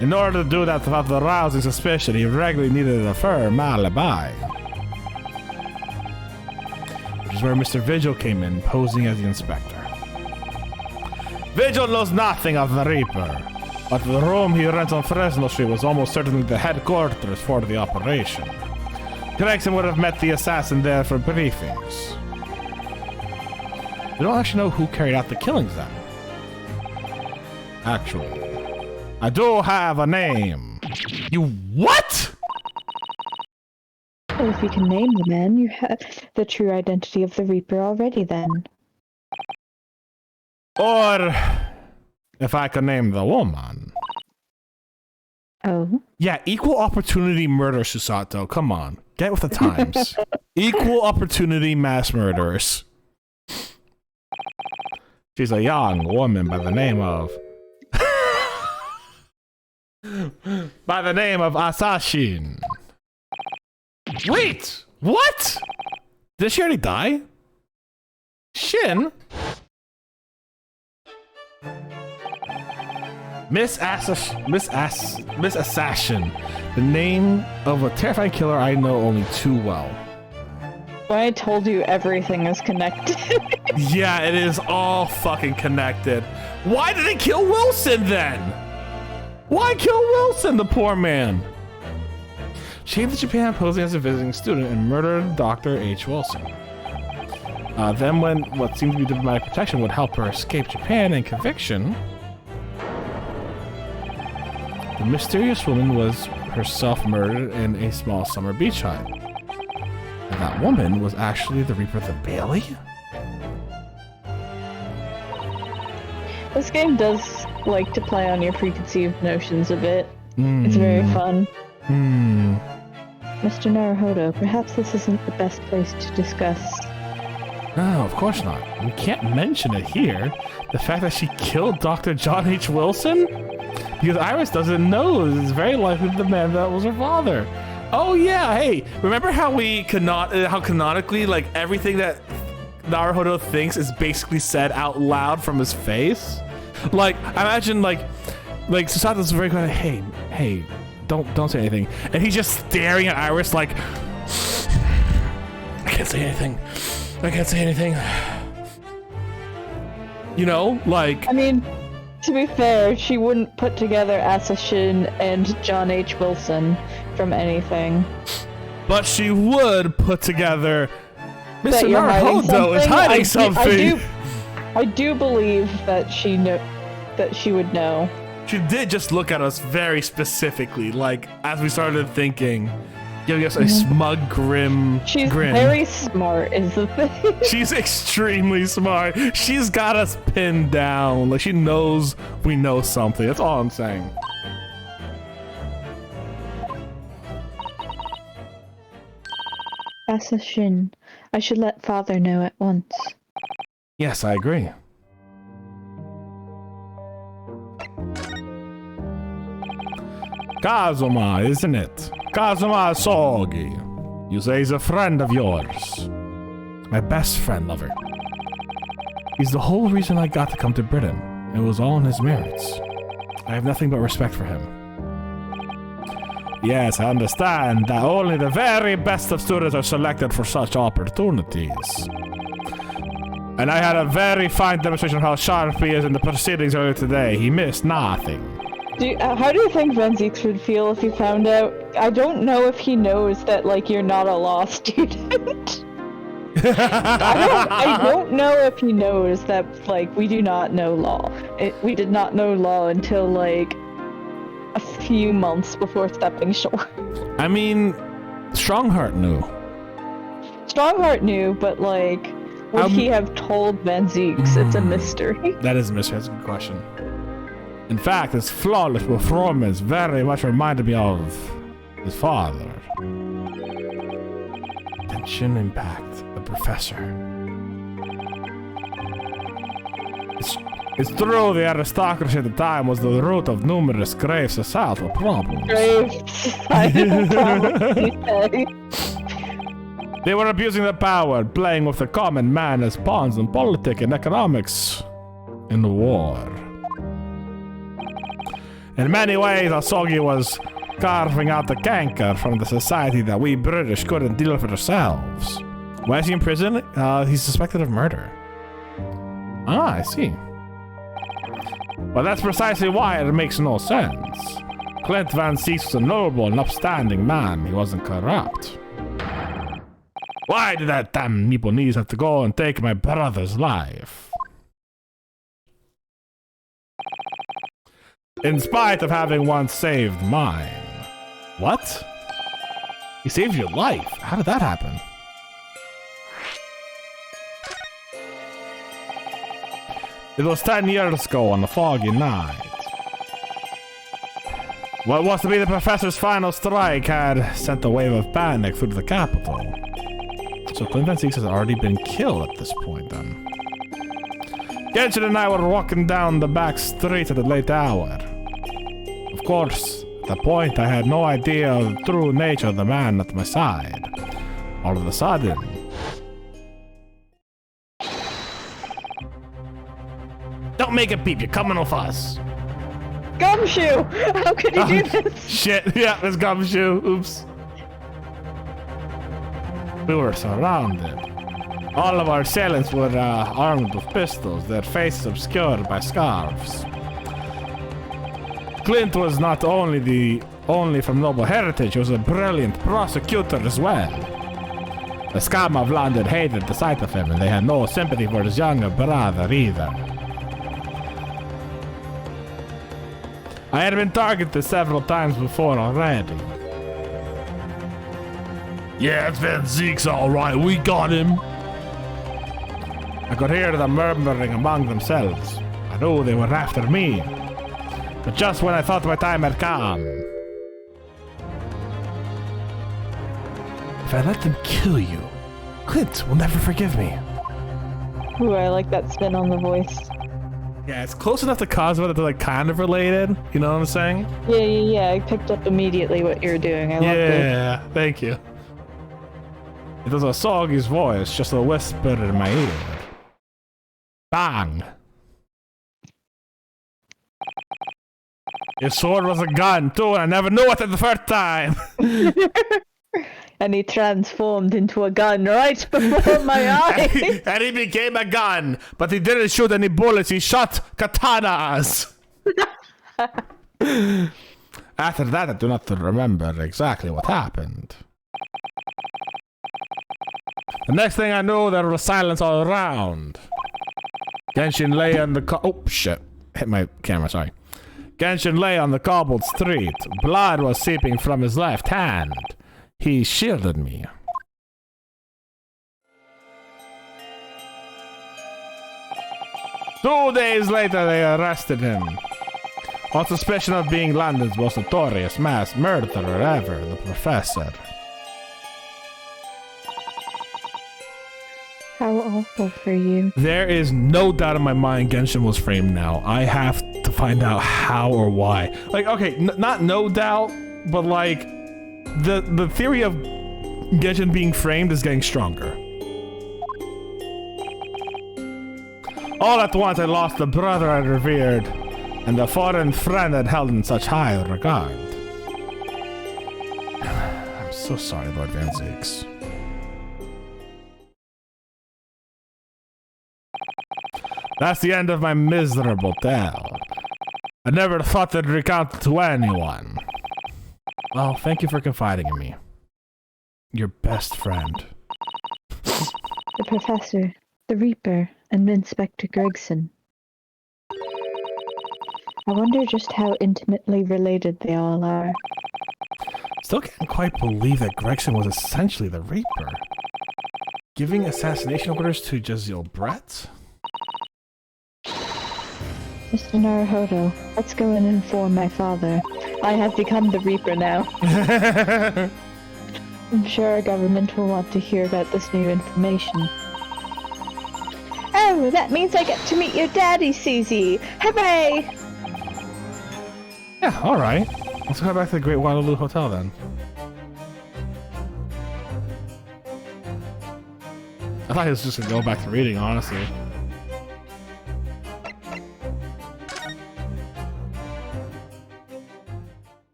In order to do that without arousing suspicion, he regularly needed a firm alibi. Which is where Mr. Vigil came in, posing as the inspector. Vigil knows nothing of the Reaper, but the room he rents on Fresno Street was almost certainly the headquarters for the operation. Gregson would have met the assassin there for briefings. We don't actually know who carried out the killings then. Actually, I do have a name. You what? Well, if you can name the man, you have the true identity of the Reaper already then. Or if I could name the woman. Oh? Yeah, equal opportunity murder, Susato. Come on. Get with the times. Equal opportunity mass murderers. She's a young woman by the name of... by the name of Asashin. Wait! What? Did she already die? Shin? Miss Assassin. The name of a terrifying killer I know only too well. When I told you everything is connected. Yeah, it is all fucking connected. Why did they kill Wilson then? Why kill Wilson, the poor man? She came to Japan posing as a visiting student and murdered Dr. H. Wilson. Then when what seemed to be diplomatic protection would help her escape Japan and conviction, the mysterious woman was herself murdered in a small summer beach hut. And that woman was actually the Reaper of the Bailey? This game does like to play on your preconceived notions a bit. It's very fun. Mr. Naruhodo, perhaps this isn't the best place to discuss. No, of course not. We can't mention it here. The fact that she killed Dr. John H. Wilson? Because Iris doesn't know. It's very likely the man that was her father. Oh yeah, hey, remember how we how canonically, like, everything that Naruhodo thinks is basically said out loud from his face? Like, I imagine, like Susato's very kind of, hey, don't say anything. And he's just staring at Iris like, I can't say anything. You know, like... I mean, To be fair, she wouldn't put together Assassin and John H. Wilson from anything. But she would put together Mr. That you're hiding Naruhodo is something? hiding something. I do believe that she would know. She did just look at us very specifically, like as we started thinking, giving us a smug, grim She's grin. very smart, is the thing. She's extremely smart. She's got us pinned down. Like she knows we know something. That's all I'm saying. Assassin. I should let father know at once. Yes, I agree. Kazuma, isn't it? Kazuma Sogi. You say he's a friend of yours. My best friend, lover. He's the whole reason I got to come to Britain. It was all on his merits. I have nothing but respect for him. Yes, I understand that only the very best of students are selected for such opportunities. And I had a very fine demonstration of how sharp he is in the proceedings earlier today. He missed nothing. How do you think Van Zieks would feel if he found out? I don't know if he knows that, like, you're not a law student. I don't know if he knows that, like, we do not know law. We did not know law until, like, a few months before stepping shore. I mean, Strongheart knew. Strongheart knew, but, like, would he have told Van Zieks? It's a mystery. That is a mystery. That's a good question. In fact, his flawless performance very much reminded me of his father. Tension, impact, the professor. It's true the aristocracy at the time was the root of numerous grave societal problems. Grave societal problems. They were abusing their power, playing with the common man as pawns in politics and economics in the war. In many ways, Asogi was carving out the canker from the society that we British couldn't deal with ourselves. Why is he in prison? He's suspected of murder. Ah, I see. Well, that's precisely why it makes no sense. Clint Van Zieks was a noble and upstanding man. He wasn't corrupt. Why did that damn Nipponese have to go and take my brother's life? In spite of having once saved mine. What? He saved your life? How did that happen? It was 10 years ago on a foggy night. What was to be the professor's final strike had sent a wave of panic through the capital. So Clint Van Zieks has already been killed at this point then. Genshin and I were walking down the back street at a late hour. Of course, at that point I had no idea of the true nature of the man at my side. All of a sudden... Don't make a peep, you're coming with us! Gumshoe! How could you do this? Shit, yeah, it's Gumshoe, oops. We were surrounded. All of our assailants were armed with pistols, their faces obscured by scarves. Clint was not only from noble heritage, he was a brilliant prosecutor as well. The scum of London hated the sight of him, and they had no sympathy for his younger brother either. I had been targeted several times before already. Yeah, it's Van Zieks, alright, we got him. I could hear them murmuring among themselves. I knew they were after me. But just when I thought my time had come... If I let them kill you, Clint will never forgive me. Ooh, I like that spin on the voice. Yeah, it's close enough to Cosmo that they're like kind of related. You know what I'm saying? Yeah. I picked up immediately what you were doing. I loved it. Yeah, thank you. It was Asogi's voice, just a whisper in my ear. Bang! His sword was a gun too, and I never knew it at the first time. and he transformed into a gun right before my eyes. And he became a gun, but he didn't shoot any bullets. He shot katanas. After that, I do not remember exactly what happened. The next thing I know, there was silence all around. Genshin lay on the oh shit! Hit my camera. Sorry. Genshin lay on the cobbled street. Blood was seeping from his left hand. He shielded me. Two days later, they arrested him on suspicion of being London's most notorious mass murderer ever, the Professor. How awful for you. There is no doubt in my mind Genshin was framed now. I have to find out how or why. Like, okay, not no doubt, but like, the theory of Genshin being framed is getting stronger. All at once I lost the brother I revered, and the foreign friend I'd held in such high regard. I'm so sorry, Lord Van Zix. That's the end of my miserable tale. I never thought to recount it to anyone. Well, thank you for confiding in me. Your best friend. The Professor, the Reaper, and Inspector Gregson. I wonder just how intimately related they all are. Still can't quite believe that Gregson was essentially the Reaper. Giving assassination orders to Jaziel Brett? Mr. Naruhodo, let's go and inform my father. I have become the Reaper now. I'm sure our government will want to hear about this new information. Oh, that means I get to meet your daddy, Susie! Hooray! Yeah, alright. Let's go back to the Great Waterloo Hotel then. I thought he was just gonna go back to reading, honestly.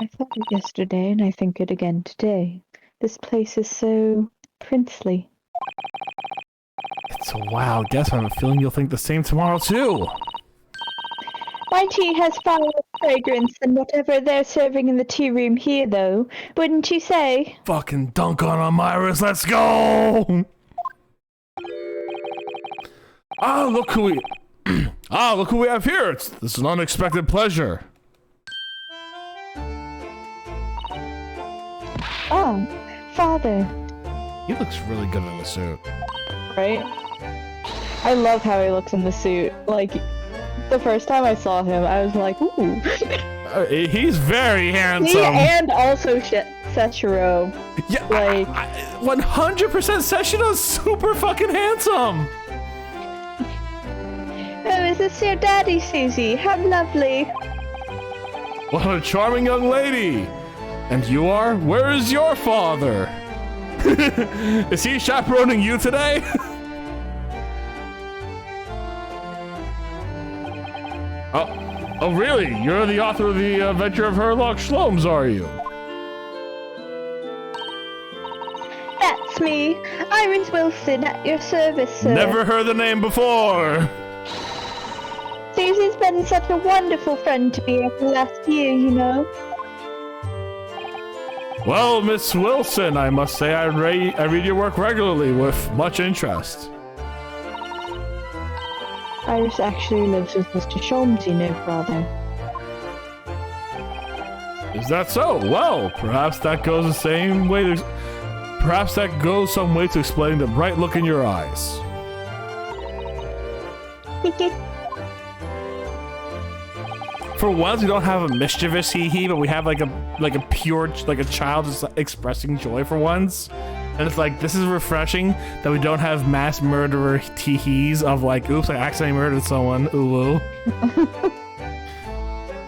I thought it yesterday, and I think it again today. This place is so princely. It's a wild guess. I have a feeling you'll think the same tomorrow, too. My tea has far more fragrance than whatever they're serving in the tea room here, though. Wouldn't you say? Fucking dunk on Amiris, let's go! Look who we... look who we have here. This is an unexpected pleasure. Oh, Father. He looks really good in the suit. Right? I love how he looks in the suit. Like, the first time I saw him, I was like, ooh. He's very handsome. And also Seshiro. Yeah, like 100% Seshiro's super fucking handsome. Oh, is this your daddy, Susie? How lovely. What a charming young lady. And you are? Where is your father? Is he chaperoning you today? Oh, really? You're the author of the Adventure of Herlock Sholmes, are you? That's me, Iris Wilson, at your service, sir. Never heard the name before. Susie's been such a wonderful friend to me over the last year, you know. Well, Miss Wilson, I must say I read your work regularly with much interest. Iris actually lives with Mr. Sholmes, you know, Father. Is that so? Well, perhaps that goes the same way to... Perhaps that goes some way to explain the bright look in your eyes. For once, we don't have a mischievous hee-hee, but we have like a pure, like a child just expressing joy for once. And it's like, this is refreshing that we don't have mass murderer tee-hees of like, oops, I accidentally murdered someone, ooh.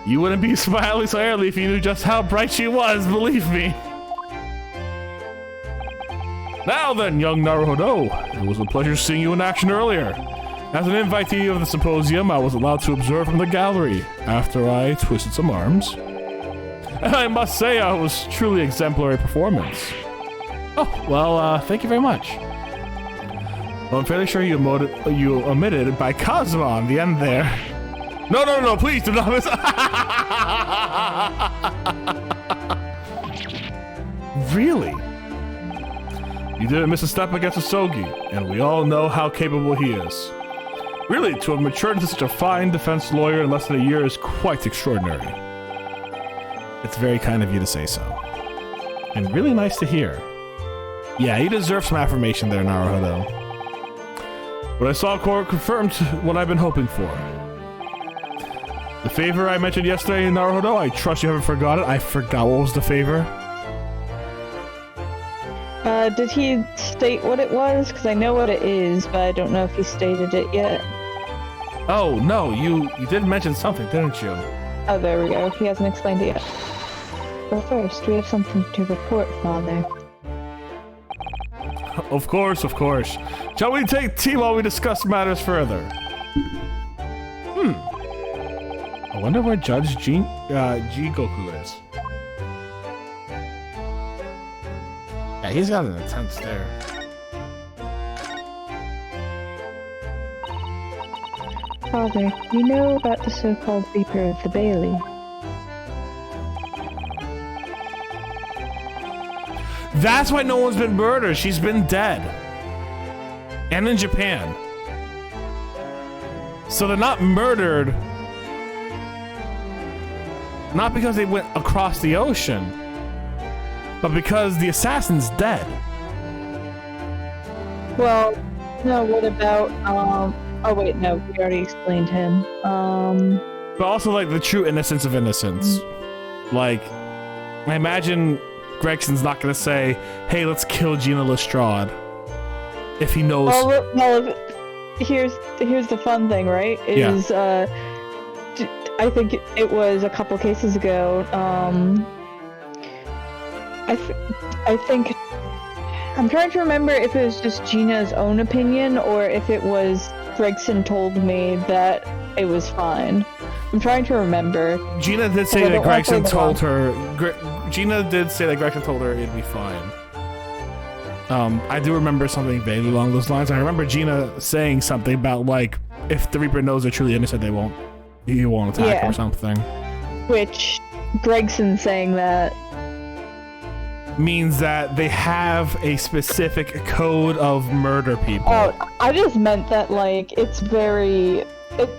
You wouldn't be smiling so early if you knew just how bright she was, believe me. Now then, young Naruhodo, it was a pleasure seeing you in action earlier. As an invitee of the symposium, I was allowed to observe from the gallery after I twisted some arms. And I must say, I was truly exemplary performance. Oh, well, thank you very much. Well, I'm fairly sure you omitted by Cosmo on the end there. No, please do not miss. Really? You didn't miss a step against Asogi, and we all know how capable he is. Really, to have matured into such a fine defense lawyer in less than a year is quite extraordinary. It's very kind of you to say so. And really nice to hear. Yeah, you deserve some affirmation there, Naruhodo. What I saw confirmed what I've been hoping for. The favor I mentioned yesterday, Naruhodo, I trust you haven't forgotten. I forgot what was the favor. Did he state what it was? Because I know what it is, but I don't know if he stated it yet. Oh, no, you did mention something, didn't you? Oh, there we go. He hasn't explained it yet. Well, first, we have something to report, Father. Of course. Shall we take tea while we discuss matters further? I wonder where Judge Jigoku is. Yeah, he's got an intense stare. Father, you know about the so-called Reaper of the Bailey? That's why no one's been murdered. She's been dead. And in Japan. So they're not murdered. Not because they went across the ocean, but because the assassin's dead. Well, no, what about, oh wait, no, we already explained him. But also, like, the true innocence of innocence. Like, I imagine Gregson's not gonna say, hey, let's kill Gina Lestrade. If he knows... Well, here's the fun thing, right? Is, I think it was a couple cases ago, I think... I'm trying to remember if it was just Gina's own opinion, or if it was Gregson told me that it was fine. I'm trying to remember. Gina did say that Gregson told her... Gina did say that Gregson told her it'd be fine. I do remember something vaguely along those lines. I remember Gina saying something about, like, if the Reaper knows they're truly innocent, he won't attack or something. Which, Gregson saying that means that they have a specific code of murder people. Oh, I just meant that, like, it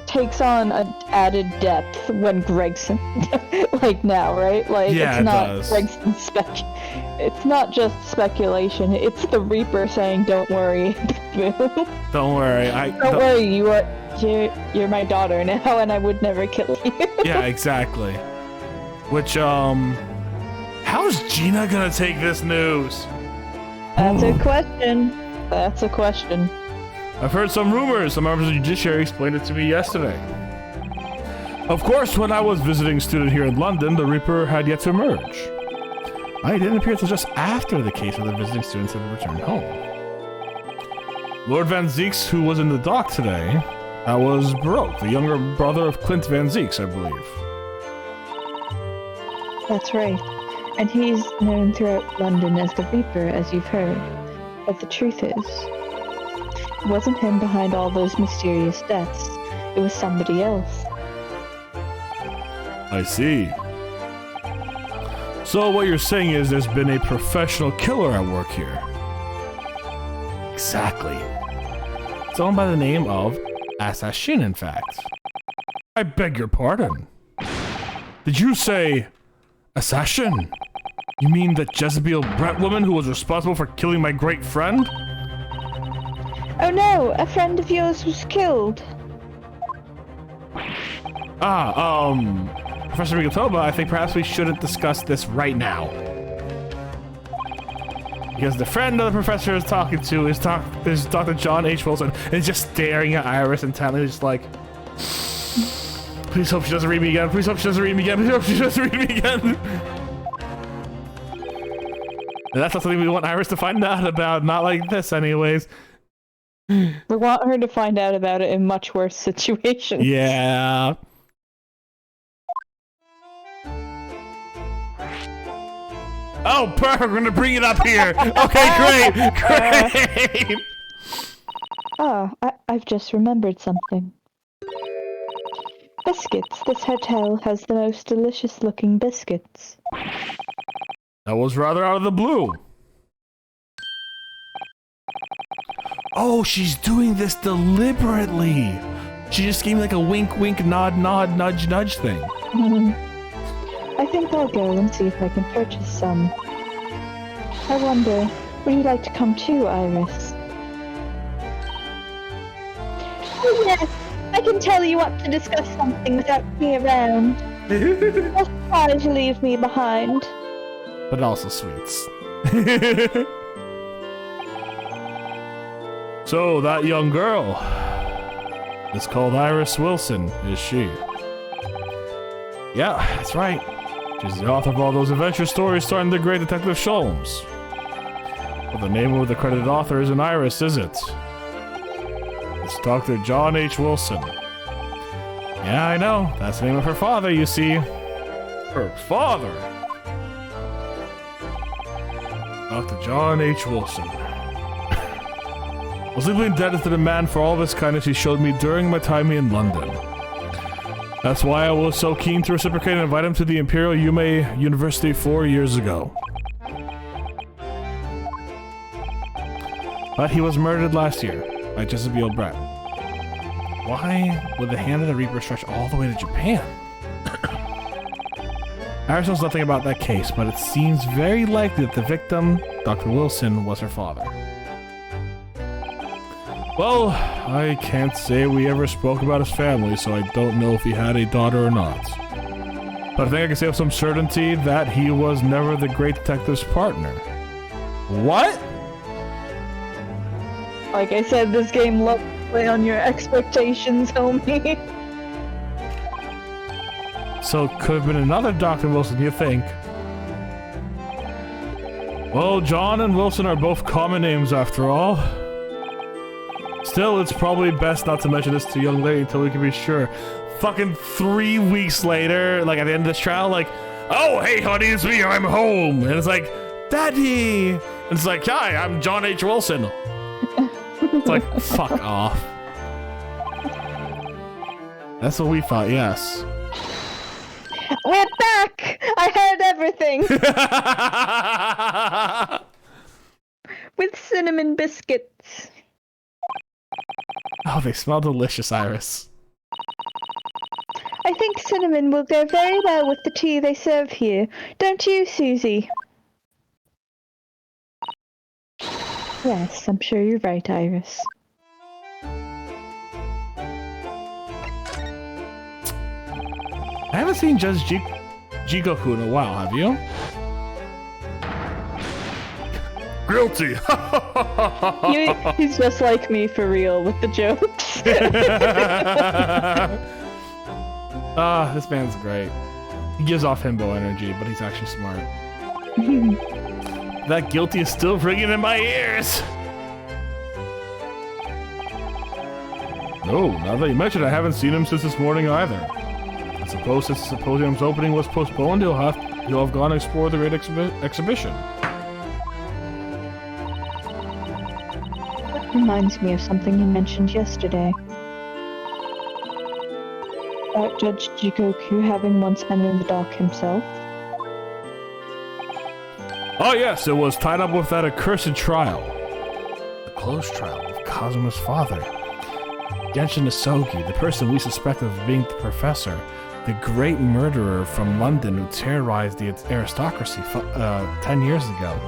takes on an added depth when Gregson, like now, right? Like, yeah, it's not does. Gregson's it's not just speculation, it's the Reaper saying, don't worry, Don't worry, Don't worry, you're my daughter now, and I would never kill you. Yeah, exactly. Which, how's Gina gonna take this news? That's a question. I've heard some rumors. Some members of the judiciary explained it to me yesterday. Of course, when I was visiting student here in London, the Reaper had yet to emerge. I didn't appear until just after the case of the visiting students had returned home. Lord Van Zeeks, who was in the dock today, that was Baroque, the younger brother of Clint Van Zeeks, I believe. That's right. And he's known throughout London as the Reaper, as you've heard. But the truth is, it wasn't him behind all those mysterious deaths. It was somebody else. I see. So what you're saying is there's been a professional killer at work here. Exactly. Someone by the name of Assassin, in fact. I beg your pardon. Did you say assassin? You mean the Jezebel Brett woman who was responsible for killing my great friend? Oh no, a friend of yours was killed. Professor Rigatoba, I think perhaps we shouldn't discuss this right now. Because the friend of the professor is talking to is Dr. John H. Wilson, and he's just staring at Iris intently, just like, please hope she doesn't read me again, please hope she doesn't read me again, please hope she doesn't read me again. That's not something we want Iris to find out about. Not like this, anyways. We want her to find out about it in much worse situations. Yeah. Oh, perfect. We're going to bring it up here. Okay, great. Ah, I've just remembered something. Biscuits. This hotel has the most delicious-looking biscuits. That was rather out of the blue. Oh, she's doing this deliberately. She just gave me like a wink, wink, nod, nod, nudge, nudge thing. I think I'll go and see if I can purchase some. I wonder, would you like to come too, Iris? Oh, yes, I can tell you what to discuss something without me around. Just try to leave me behind. But also sweets. So, that young girl is called Iris Wilson, is she? Yeah, that's right. She's the author of all those adventure stories starring the great Detective Sholmes. But the name of the credited author isn't Iris, is it? It's Dr. John H. Wilson. Yeah, I know. That's the name of her father, you see. Her father? Dr. John H. Wilson. I was deeply indebted to the man for all this kindness he showed me during my time in London. That's why I was so keen to reciprocate and invite him to the Imperial Yume University 4 years ago. But he was murdered last year by Jezebel Brett. Why would the hand of the Reaper stretch all the way to Japan? Iris knows nothing about that case, but it seems very likely that the victim, Dr. Wilson, was her father. Well, I can't say we ever spoke about his family, so I don't know if he had a daughter or not. But I think I can say with some certainty that he was never the great detective's partner. What? Like I said, this game loves to play on your expectations, homie. So it could have been another Dr. Wilson, you think? Well, John and Wilson are both common names after all. Still, it's probably best not to mention this to young lady until we can be sure. Fucking 3 weeks later, like at the end of this trial, like, oh, hey, honey, it's me, I'm home. And it's like, Daddy. And it's like, hi, I'm John H. Wilson. It's like, fuck off. That's what we thought, yes. We're back! I heard everything! With cinnamon biscuits. Oh, they smell delicious, Iris. I think cinnamon will go very well with the tea they serve here. Don't you, Susie? Yes, I'm sure you're right, Iris. I haven't seen Judge Jigoku in a while, have you? Guilty! He's just like me for real with the jokes. This man's great. He gives off himbo energy, but he's actually smart. That guilty is still ringing in my ears! No, now that you mention it, I haven't seen him since this morning either. I suppose since the symposium's opening was postponed, he'll have gone to explore the great exhibition. Reminds me of something you mentioned yesterday. About Judge Jigoku having once been in the dock himself. Oh yes, it was tied up with that accursed trial. The closed trial of Kazuma's father. Genshin Isogi, the person we suspect of being the professor, the great murderer from London who terrorized the aristocracy 10 years ago,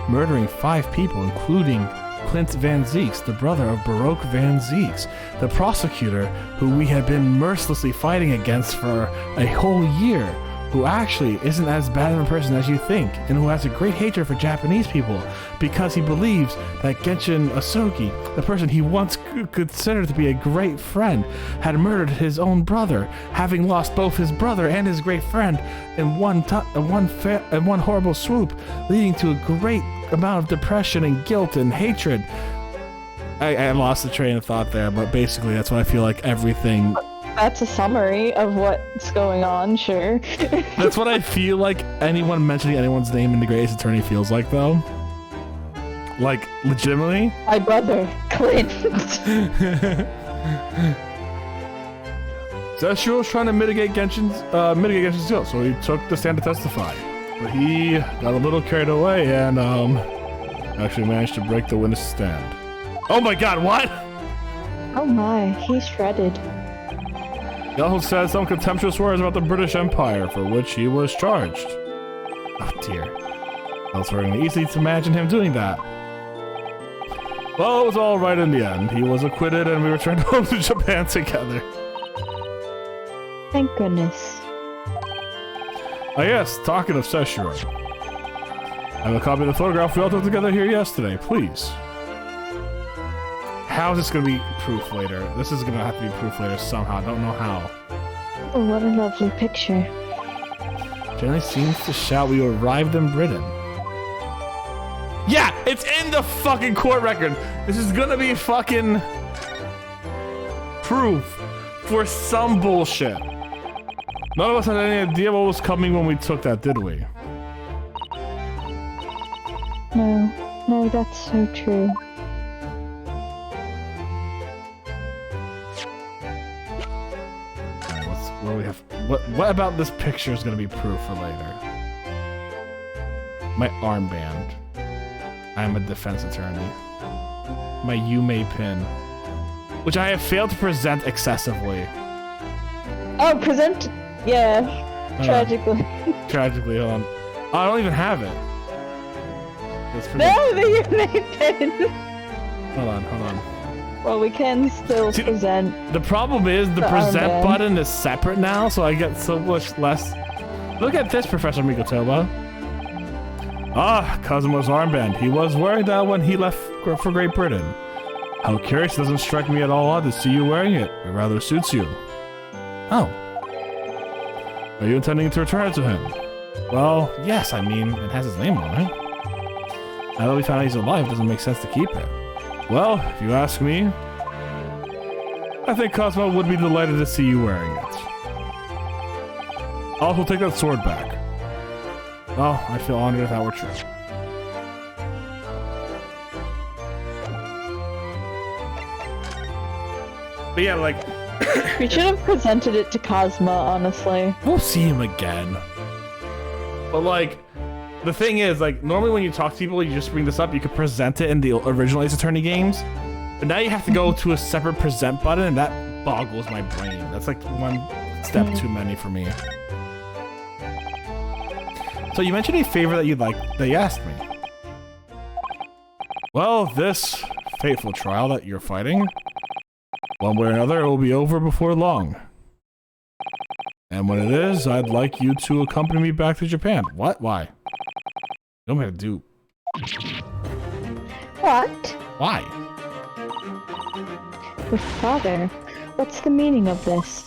murdering 5 people, including Clint Van Zieks, the brother of Baroque Van Zieks, the prosecutor who we had been mercilessly fighting against for a whole year, who actually isn't as bad of a person as you think, and who has a great hatred for Japanese people because he believes that Genshin Asogi, the person he once considered to be a great friend, had murdered his own brother, having lost both his brother and his great friend in one horrible swoop, leading to a great amount of depression and guilt and hatred. I lost the train of thought there, but basically that's what I feel like everything... That's a summary of what's going on, sure. That's what I feel like anyone mentioning anyone's name in the Great Ace Attorney feels like, though. Like, legitimately. My brother, Clint. Sessho was trying to mitigate Genshin's guilt, so he took the stand to testify. But he got a little carried away and actually managed to break the witness stand. Oh my god, what? Oh my, he's shredded. He also said some contemptuous words about the British Empire, for which he was charged. Oh dear. It's very easy to imagine him doing that. Well, it was all right in the end. He was acquitted and we returned home to Japan together. Thank goodness. Ah yes, talking of Sessho. I have a copy of the photograph we all took together here yesterday, please. How is this going to be proof later? This is going to have to be proof later somehow. I don't know how. Oh, what a lovely picture. Generally seems to shout we arrived in Britain. Yeah, it's in the fucking court record. This is going to be fucking proof for some bullshit. None of us had any idea what was coming when we took that, did we? No, that's so true. What do we have? What about this picture is gonna be proof for later? My armband. I am a defense attorney. My Yume pin, which I have failed to present excessively. Oh, present? Yeah. Tragically. Tragically, hold on. Oh, I don't even have it. No, the Yume pin. Hold on. Well, we can still present. The problem is the present armband button is separate now, so I get so much less. Look at this, Professor Mikotoba. Ah, Kazuma's armband. He was wearing that when he left for Great Britain. How curious, doesn't strike me at all odd to see you wearing it. It rather suits you. Oh. Are you intending to return it to him? Well, yes, I mean, it has his name on it. Now that we found out he's alive, it doesn't make sense to keep it. Well, if you ask me, I think Cosmo would be delighted to see you wearing it. I'll also take that sword back. Oh, I'd feel honored if that were true. But yeah, like... We should have presented it to Cosmo, honestly. We'll see him again. But like... The thing is, like, normally when you talk to people, you just bring this up, you could present it in the original Ace Attorney games. But now you have to go to a separate present button, and that boggles my brain. That's like one step too many for me. So you mentioned a favor that you'd like, that you asked me. Well, this fateful trial that you're fighting, one way or another, it will be over before long. And when it is, I'd like you to accompany me back to Japan. What? Why? You don't have to do. What? Why? Your father. What's the meaning of this?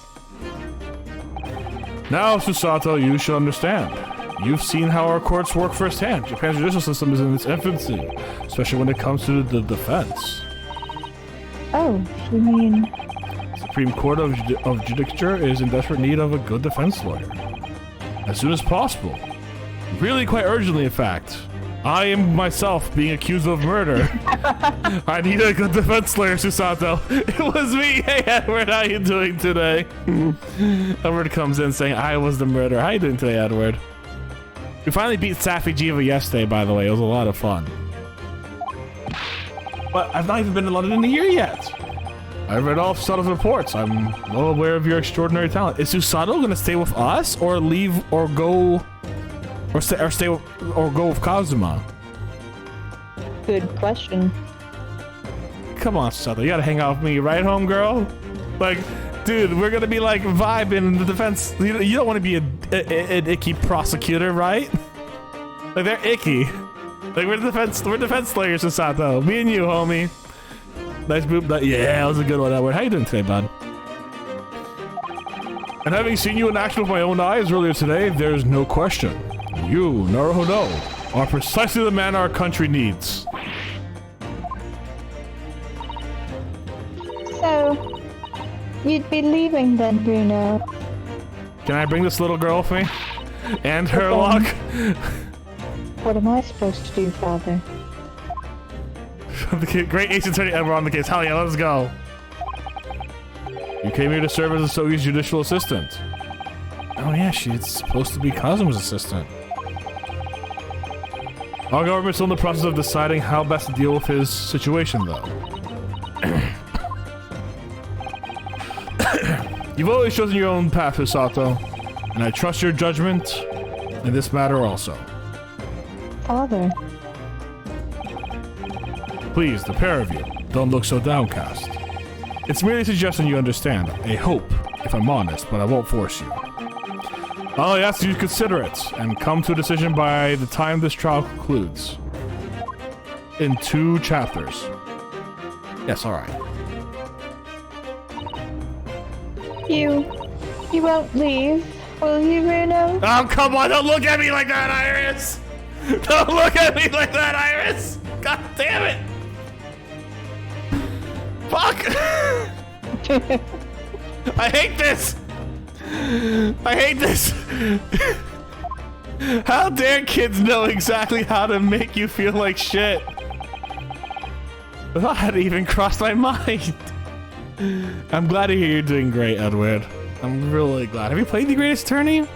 Now, Susato, you should understand. You've seen how our courts work firsthand. Japan's judicial system is in its infancy, especially when it comes to the defense. Oh, you mean... Supreme Court of Judicature is in desperate need of a good defense lawyer. As soon as possible. Really quite urgently, in fact. I am myself being accused of murder. I need a good defense lawyer, Susato. It was me. Hey, Edward, how you doing today? Edward comes in saying, I was the murderer. How you doing today, Edward? We finally beat Safi Jiva yesterday, by the way. It was a lot of fun. But I've not even been in London in a year yet. I've read all Susato's reports. I'm well aware of your extraordinary talent. Is Susato gonna stay with us, or leave, or go, or go with Kazuma? Good question. Come on, Susato. You gotta hang out with me, right, homegirl? Like, Dude, we're gonna be like vibing in the defense. You don't want to be an icky prosecutor, right? Like they're icky. Like we're defense slayers, Sasato. Me and you, homie. Nice boop. Yeah, that was a good one, Edward. How you doing today, bud? And having seen you in action with my own eyes earlier today, there's no question. You, Naruhodo, are precisely the man our country needs. So, you'd be leaving then, Bruno? Can I bring this little girl with me? And her luck? What am I supposed to do, Father? The great ace attorney ever on the case. Hell yeah, let's go. You came here to serve as Asogi's judicial assistant. Oh yeah, she's supposed to be Kazuma's assistant. Our government's still in the process of deciding how best to deal with his situation, though. You've always chosen your own path, Hisato, and I trust your judgment in this matter also. Father. Please, the pair of you, don't look so downcast. It's merely suggesting you understand. A hope, if I'm honest, but I won't force you. I'll ask you to consider it, and come to a decision by the time this trial concludes. In 2 chapters. Yes, alright. You won't leave, will you, Bruno? Oh, come on, don't look at me like that, Iris! Don't look at me like that, Iris! God damn it! Fuck! I hate this! I hate this! How dare kids know exactly how to make you feel like shit? That hadn't even crossed my mind. I'm glad to hear you're doing great, Edward. I'm really glad. Have you played The Greatest Attorney?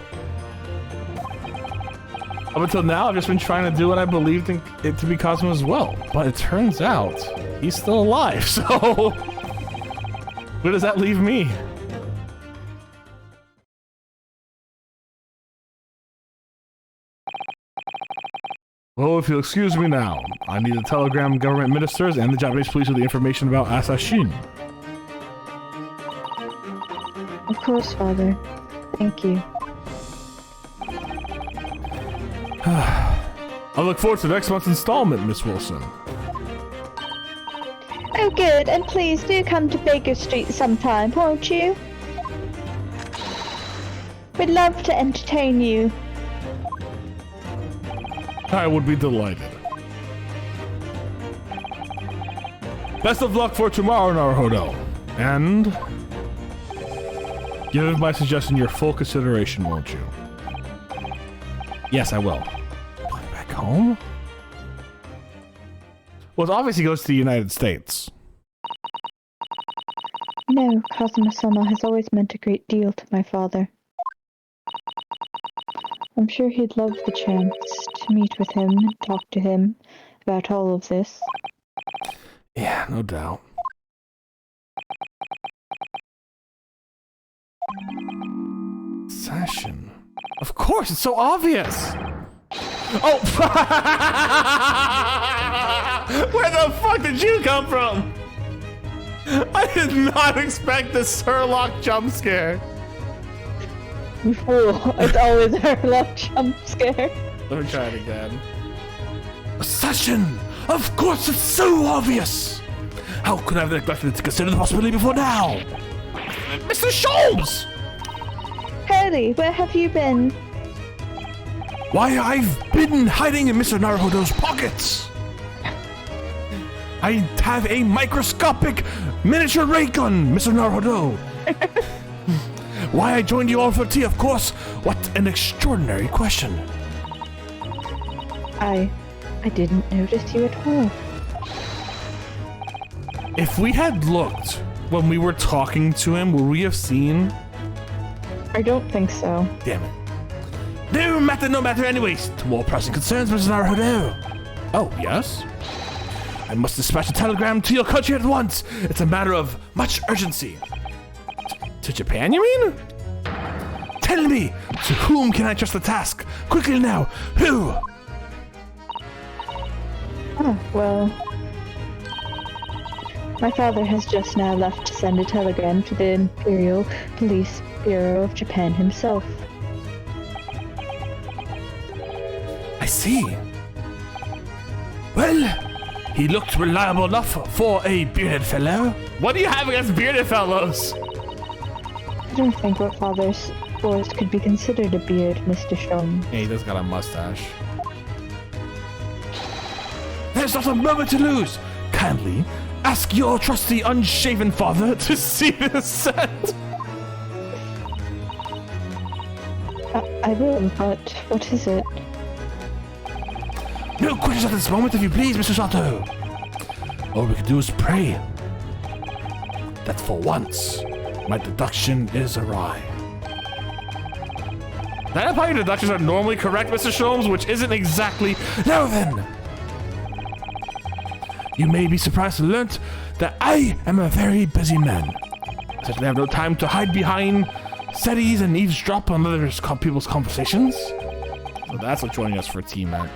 Up until now, I've just been trying to do what I believed in it to be Cosmo as well. But it turns out, he's still alive, so... where does that leave me? Well, if you'll excuse me now, I need to telegram government ministers and the Japanese police with the information about Asashin. Of course, Father. Thank you. I look forward to next month's installment, Miss Wilson. Oh, good. And please do come to Baker Street sometime, won't you? We'd love to entertain you. I would be delighted. Best of luck for tomorrow, Naruhodo. And... give my suggestion your full consideration, won't you? Yes, I will. Going back home? Well, it obviously goes to the United States. No, Kazuma-sama has always meant a great deal to my father. I'm sure he'd love the chance to meet with him and talk to him about all of this. Yeah, no doubt. Session. Of course, it's so obvious! Oh! Where the fuck did you come from? I did not expect the Sherlock jump scare. You fool, it's always a Sherlock jump scare. Let me try it again. A session! Of course, it's so obvious! How could I have neglected to consider the possibility before now? Mr. Sholmes! Hurley, where have you been? Why, I've been hiding in Mr. Naruhodo's pockets! I have a microscopic miniature ray gun, Mr. Naruhodo! Why I joined you all for tea, of course! What an extraordinary question! I didn't notice you at all. If we had looked when we were talking to him, would we have seen? I don't think so. Damn it. No matter anyways. To more pressing concerns, Mr. Naruhodo. Oh, yes? I must dispatch a telegram to your country at once. It's a matter of much urgency. To Japan, you mean? Tell me, to whom can I trust the task? Quickly now, who? Oh, well... My father has just now left to send a telegram to the Imperial Police Bureau of Japan himself. I see. Well, he looked reliable enough for a bearded fellow. What do you have against bearded fellows? I don't think what father's sports could be considered a beard, Mr. Sholmes. Yeah, he does got a mustache. There's not a moment to lose. Kindly ask your trusty unshaven father to see this set. I will, but what is it? No questions at this moment, if you please, Mr. Sato. All we can do is pray that for once, my deduction is awry. That how your deductions are normally correct, Mr. Sholmes, which isn't exactly... Now then! You may be surprised to learn that I am a very busy man. I certainly have no time to hide behind settees and eavesdrop on other people's conversations. So that's what joining us for tea meant.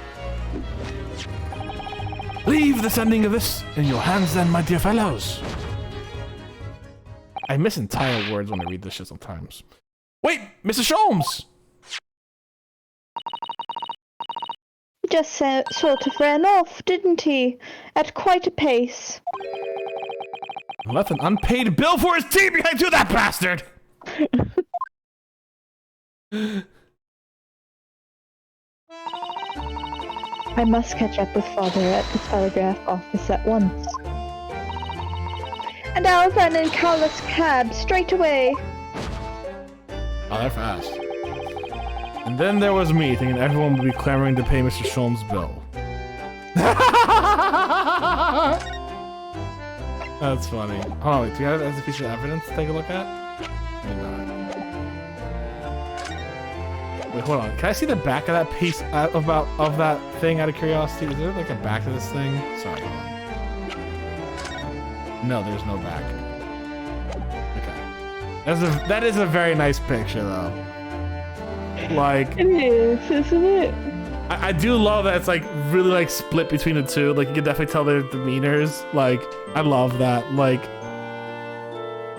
Leave the sending of this in your hands then, my dear fellows. I miss entire words when I read this shit sometimes. Wait, Mr. Sholmes! He just sort of ran off, didn't he? At quite a pace. Left an unpaid bill for his tea behind to that bastard! I must catch up with father at the telegraph office at once. And I'll run in Carlos' cab straight away. Oh, they're fast. And then there was me, thinking everyone would be clamoring to pay Mr. Sholmes' bill. That's funny. Hold on, wait, do you have it as a piece of evidence to take a look at? Maybe not. Wait, hold on. Can I see the back of that piece of that thing out of curiosity? Is there like a back to this thing? Sorry. No, there's no back. Okay. That is a very nice picture though. Like It is, isn't it? I do love that it's like really like split between the two. Like you can definitely tell their demeanors. Like I love that. Like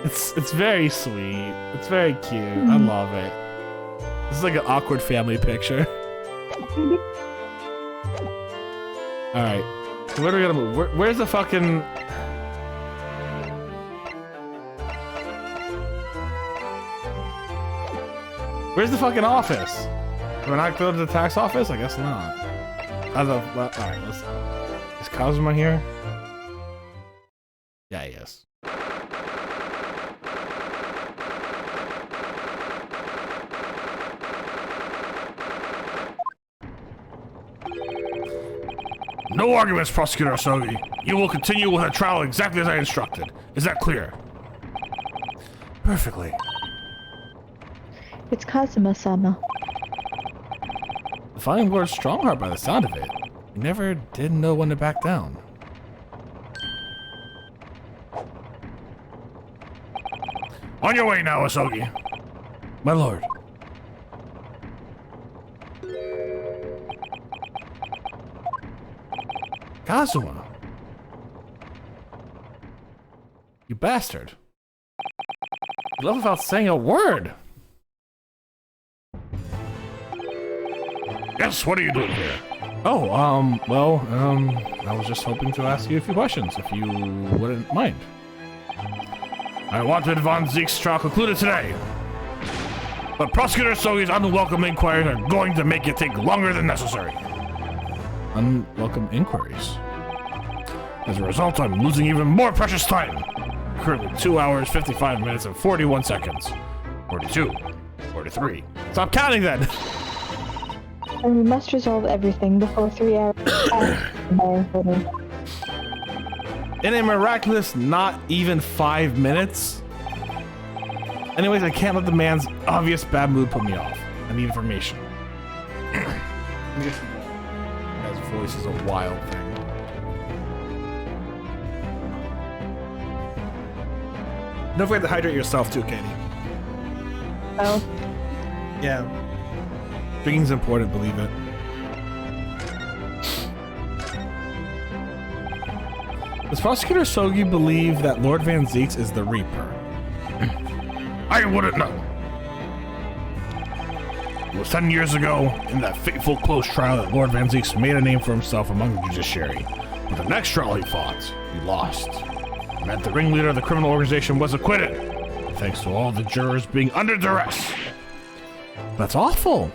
it's very sweet. It's very cute. I love it. This is like an awkward family picture. All right, so where are we gonna move? Where's the fucking? Where's the fucking office? Do I not go to the tax office? I guess not. All right, let's. Is Kazuma here? Yeah, he is. No arguments, Prosecutor Asogi. You will continue with our trial exactly as I instructed. Is that clear? Perfectly. It's Kazuma-sama. The fine Lord Strongheart by the sound of it. He never did know when to back down. On your way now, Asogi. My lord. Kazuma. You bastard. You left without saying a word. Yes, what are you doing here? Oh, I was just hoping to ask you a few questions, if you wouldn't mind. I wanted Von Zeke's trial concluded today. But Prosecutor Sogi's unwelcome inquiries are going to make it take longer than necessary. Unwelcome inquiries? As a result, I'm losing even more precious time. Currently 2 hours, 55 minutes, and 41 seconds. 42. 43. Stop counting then! And we must resolve everything before 3 hours In a miraculous not even 5 minutes? Anyways, I can't let the man's obvious bad mood put me off. I need information. His voice is a wild thing. Don't forget to hydrate yourself too, Katie. Oh. Yeah. Drinking's important, believe it. Does Prosecutor Sogi believe that Lord Van Zeeks is the Reaper? I wouldn't know. It was 10 years ago, in that fateful close trial, that Lord Van Zeeks made a name for himself among the judiciary. But the next trial he fought, he lost. It meant the ringleader of the criminal organization was acquitted, thanks to all the jurors being under duress. That's awful.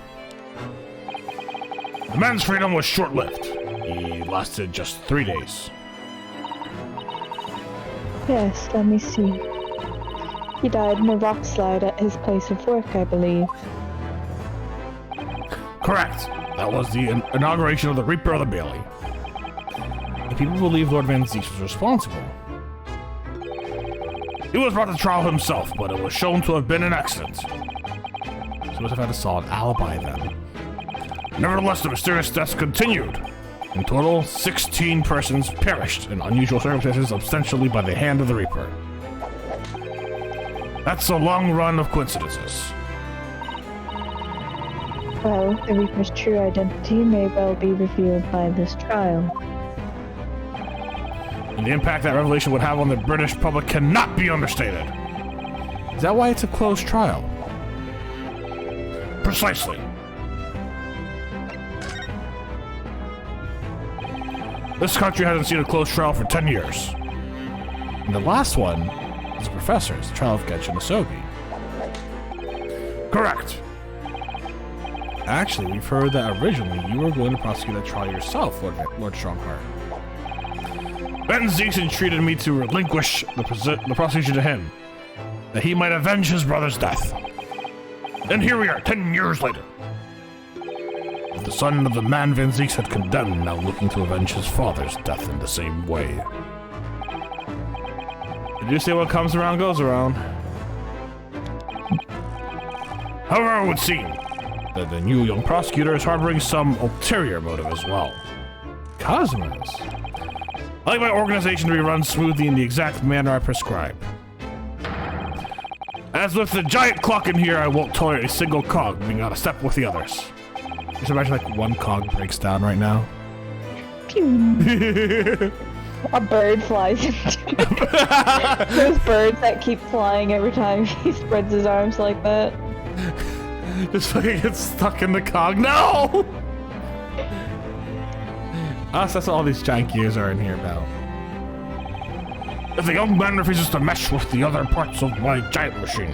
The man's freedom was short-lived. He lasted just 3 days. Yes, let me see. He died in a rock slide at his place of work, I believe. Correct. That was the inauguration of the Reaper of the Bailey. The people believe Lord Van Zeeks was responsible. He was brought to trial himself, but it was shown to have been an accident. So he must have had a solid alibi then. Nevertheless, the mysterious deaths continued. In total, 16 persons perished in unusual circumstances, ostensibly by the hand of the Reaper. That's a long run of coincidences. Well, the Reaper's true identity may well be revealed by this trial. And the impact that revelation would have on the British public cannot be understated. Is that why it's a closed trial? Precisely. This country hasn't seen a closed trial for 10 years. And the last one was the Professor's, the trial of Genshin Asogi. Correct. Actually, we've heard that originally you were going to prosecute that trial yourself, Lord Strongheart. Van Zeeks entreated me to relinquish the prosecution to him, that he might avenge his brother's death. And here we are, 10 years later. The son of the man Van Zeeks had condemned, now looking to avenge his father's death in the same way. Did you say what comes around goes around? However, it would seem that the new young prosecutor is harboring some ulterior motive as well. Cosmos? I'd like my organization to be run smoothly in the exact manner I prescribe. As with the giant clock in here, I won't tolerate a single cog being out of step with the others. Just imagine like one cog breaks down right now. A bird flies into it. Those birds that keep flying every time he spreads his arms like that. Just fucking gets stuck in the cog. No! That's what all these giant gears are in here about. If the young man refuses to mesh with the other parts of my giant machine,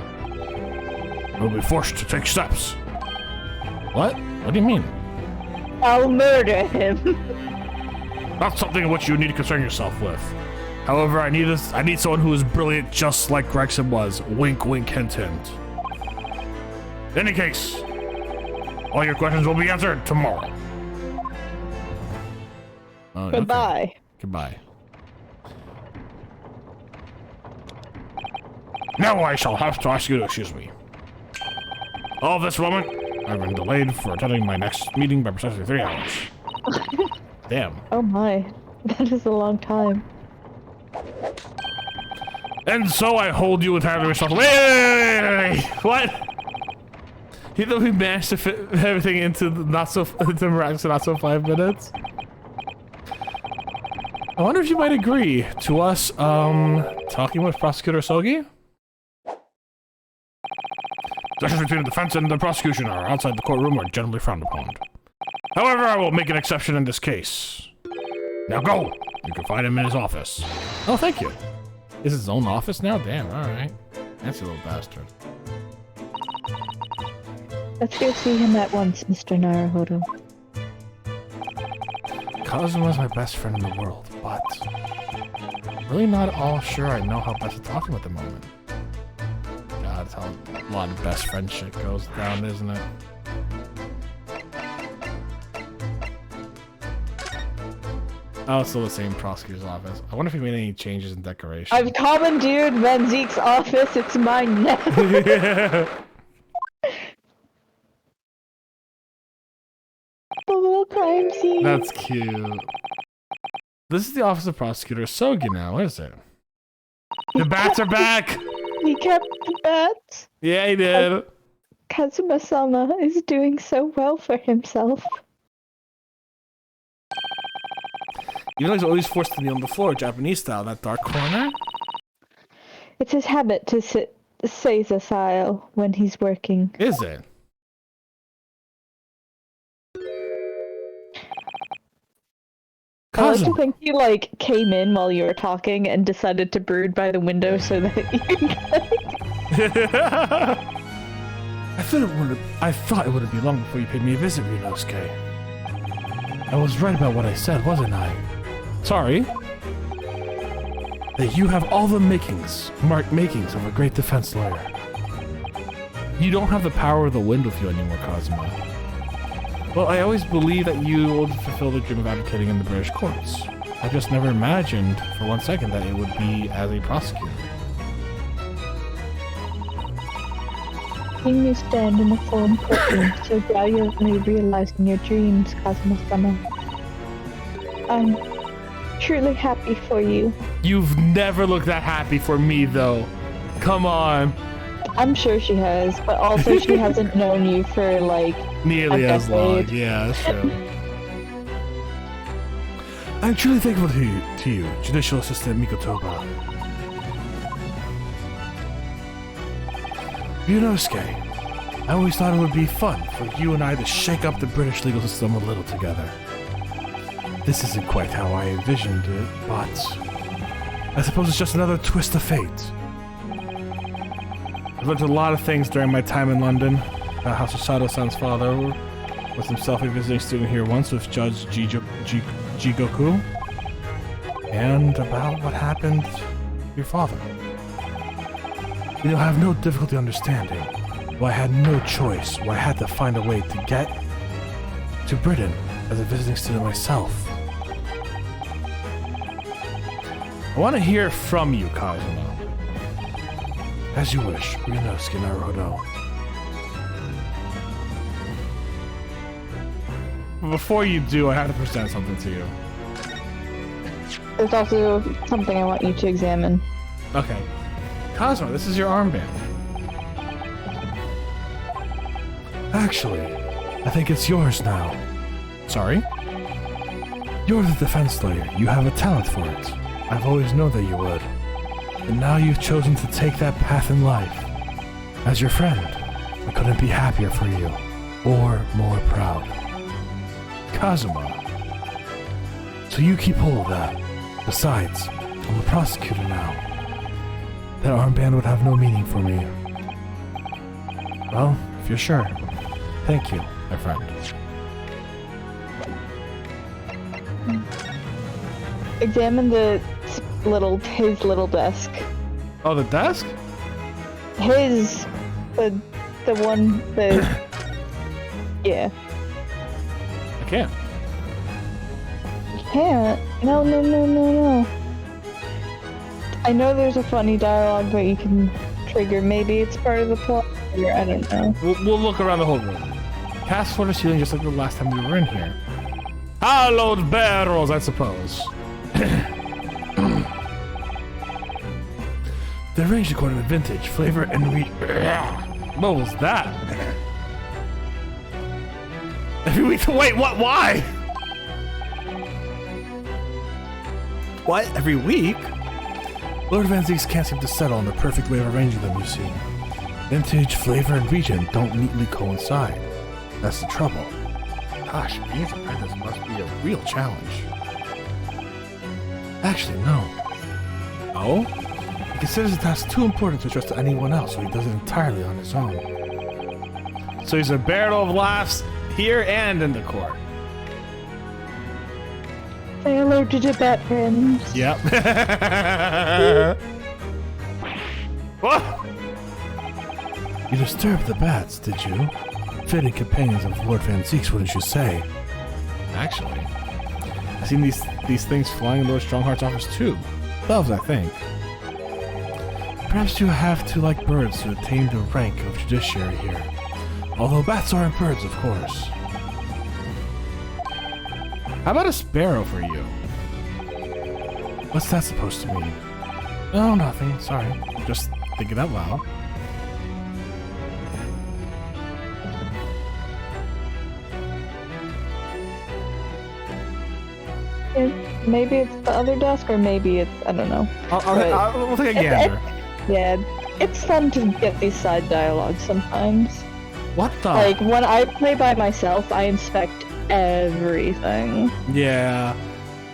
he'll be forced to take steps. What? What do you mean? I'll murder him. Not something in which you need to concern yourself with. However, I need someone who is brilliant just like Gregson was. Wink, wink, hint, hint. In any case, all your questions will be answered tomorrow. Oh, Goodbye. Okay. Goodbye. Now I shall have to ask you to excuse me. All this moment, I've been delayed for attending my next meeting by precisely 3 hours. Damn. Oh my, that is a long time. And so I hold you entirely responsible. Wait! What? He thought we managed to fit everything into the not so 5 minutes. I wonder if you might agree to us talking with Prosecutor Sogi. Discussions between the defense and the prosecution are outside the courtroom are generally frowned upon. However, I will make an exception in this case. Now go! You can find him in his office. Oh, thank you. Is his own office now? Damn, alright. That's a little bastard. Let's go see him at once, Mr. Naruhodo. Kazuma's my best friend in the world, but really not all sure I know how best to talk to him at the moment. God, that's how a lot of best friend shit goes down, isn't it? Oh, it's still the same prosecutor's office. I wonder if he made any changes in decoration. I've commandeered Van Zeek's office, it's mine now. The little crime scene. That's cute. This is the office of Prosecutor Sogi now, is it? The bats are back! He kept the bats. Yeah, he did. Kazuma-sama is doing so well for himself. You know he's always forced to kneel on the floor, Japanese style, in that dark corner? It's his habit to sit seiza-style when he's working. Is it? I like to think he, like, came in while you were talking and decided to brood by the window so that you I thought it wouldn't be long before you paid me a visit, Ryunosuke. I was right about what I said, wasn't I? Sorry? That you have all the makings of a great defense lawyer. You don't have the power of the wind with you anymore, Kazuma. Well, I always believed that you would fulfill the dream of advocating in the British courts. I just never imagined for 1 second that it would be as a prosecutor. Seeing you stand in a foreign courtroom so valiantly realizing your dreams, Kazuma-sama. I'm truly happy for you. You've never looked that happy for me, though. Come on. I'm sure she has, but also she hasn't known you for, like, nearly as long. Yeah, that's true. I'm truly thankful to you, Judicial Assistant Mikotoba. Ryunosuke, I always thought it would be fun for you and I to shake up the British legal system a little together. This isn't quite how I envisioned it, but I suppose it's just another twist of fate. I've learned a lot of things during my time in London about how Susato-san's father was himself a visiting student here once with Judge Jigoku, and about what happened to your father. You know, I have no difficulty understanding why I had no choice, why I had to find a way to get to Britain as a visiting student myself. I want to hear from you, Kazuma. As you wish, Ryunosuke Naruhodo. Before you do, I have to present something to you. There's also something I want you to examine. Okay. Kazuma, this is your armband. Actually, I think it's yours now. Sorry? You're the defense lawyer. You have a talent for it. I've always known that you would. And now you've chosen to take that path in life. As your friend, I couldn't be happier for you, or more proud. Kazuma. So you keep hold of that. Besides, I'm a prosecutor now. That armband would have no meaning for me. Well, if you're sure. Thank you, my friend. Examine his little desk. Oh, the desk? The one that... yeah. I can't. You can't? No. I know there's a funny dialogue that you can trigger. Maybe it's part of the plot. Or I don't know. We'll look around the whole room. Cast floor to ceiling just like the last time we were in here. Hallowed barrels, I suppose. They're arranged according to vintage, flavor, and What was that? Every week. Wait, what? Why? What? Every week? Lord Van Zeeks can't seem to settle on the perfect way of arranging them, you see. Vintage, flavor, and region don't neatly coincide. That's the trouble. Gosh, being an apprentice must be a real challenge. Actually, no. Oh? He considers the task too important to trust to anyone else, so he does it entirely on his own. So he's a barrel of laughs here and in the court. Say hello to Tibet, friends. Yep. What? You disturbed the bats, did you? Fitting companions of Lord Van Zeeks, wouldn't you say? Actually, I've seen these things flying in Lord Strongheart's office too. Doves, I think. Perhaps you have to like birds to attain the rank of judiciary here. Although bats aren't birds, of course. How about a sparrow for you? What's that supposed to mean? Oh, nothing. Sorry. Just thinking out loud. Maybe it's the other desk, or maybe it's, I don't know. We'll take a gander. Yeah, it's fun to get these side dialogues sometimes. What the? Like, when I play by myself, I inspect everything. Yeah.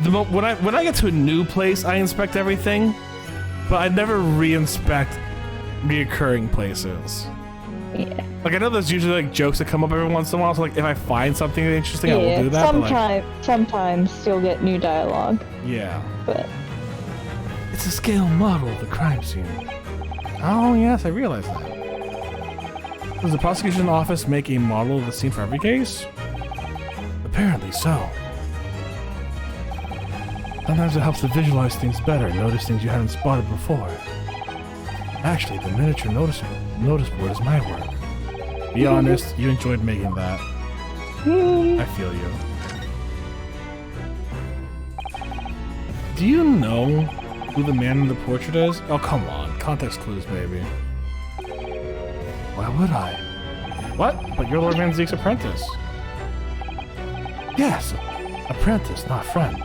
When I get to a new place, I inspect everything, but I never re-inspect reoccurring places. Yeah. Like, I know there's usually like jokes that come up every once in a while, so like if I find something interesting, I will do that. Sometimes you'll get new dialogue. Yeah. But it's a scale model of the crime scene. Oh yes, I realize that. Does the prosecution office make a model of the scene for every case? Apparently so. Sometimes it helps to visualize things better, notice things you haven't spotted before. Actually, the miniature notice board is my work. Be honest, you enjoyed making that. I feel you. Do you know who the man in the portrait is? Oh, come on. Context clues, baby. Why would I? What? But you're Lord Van Zeek's apprentice. Yes, apprentice, not friend.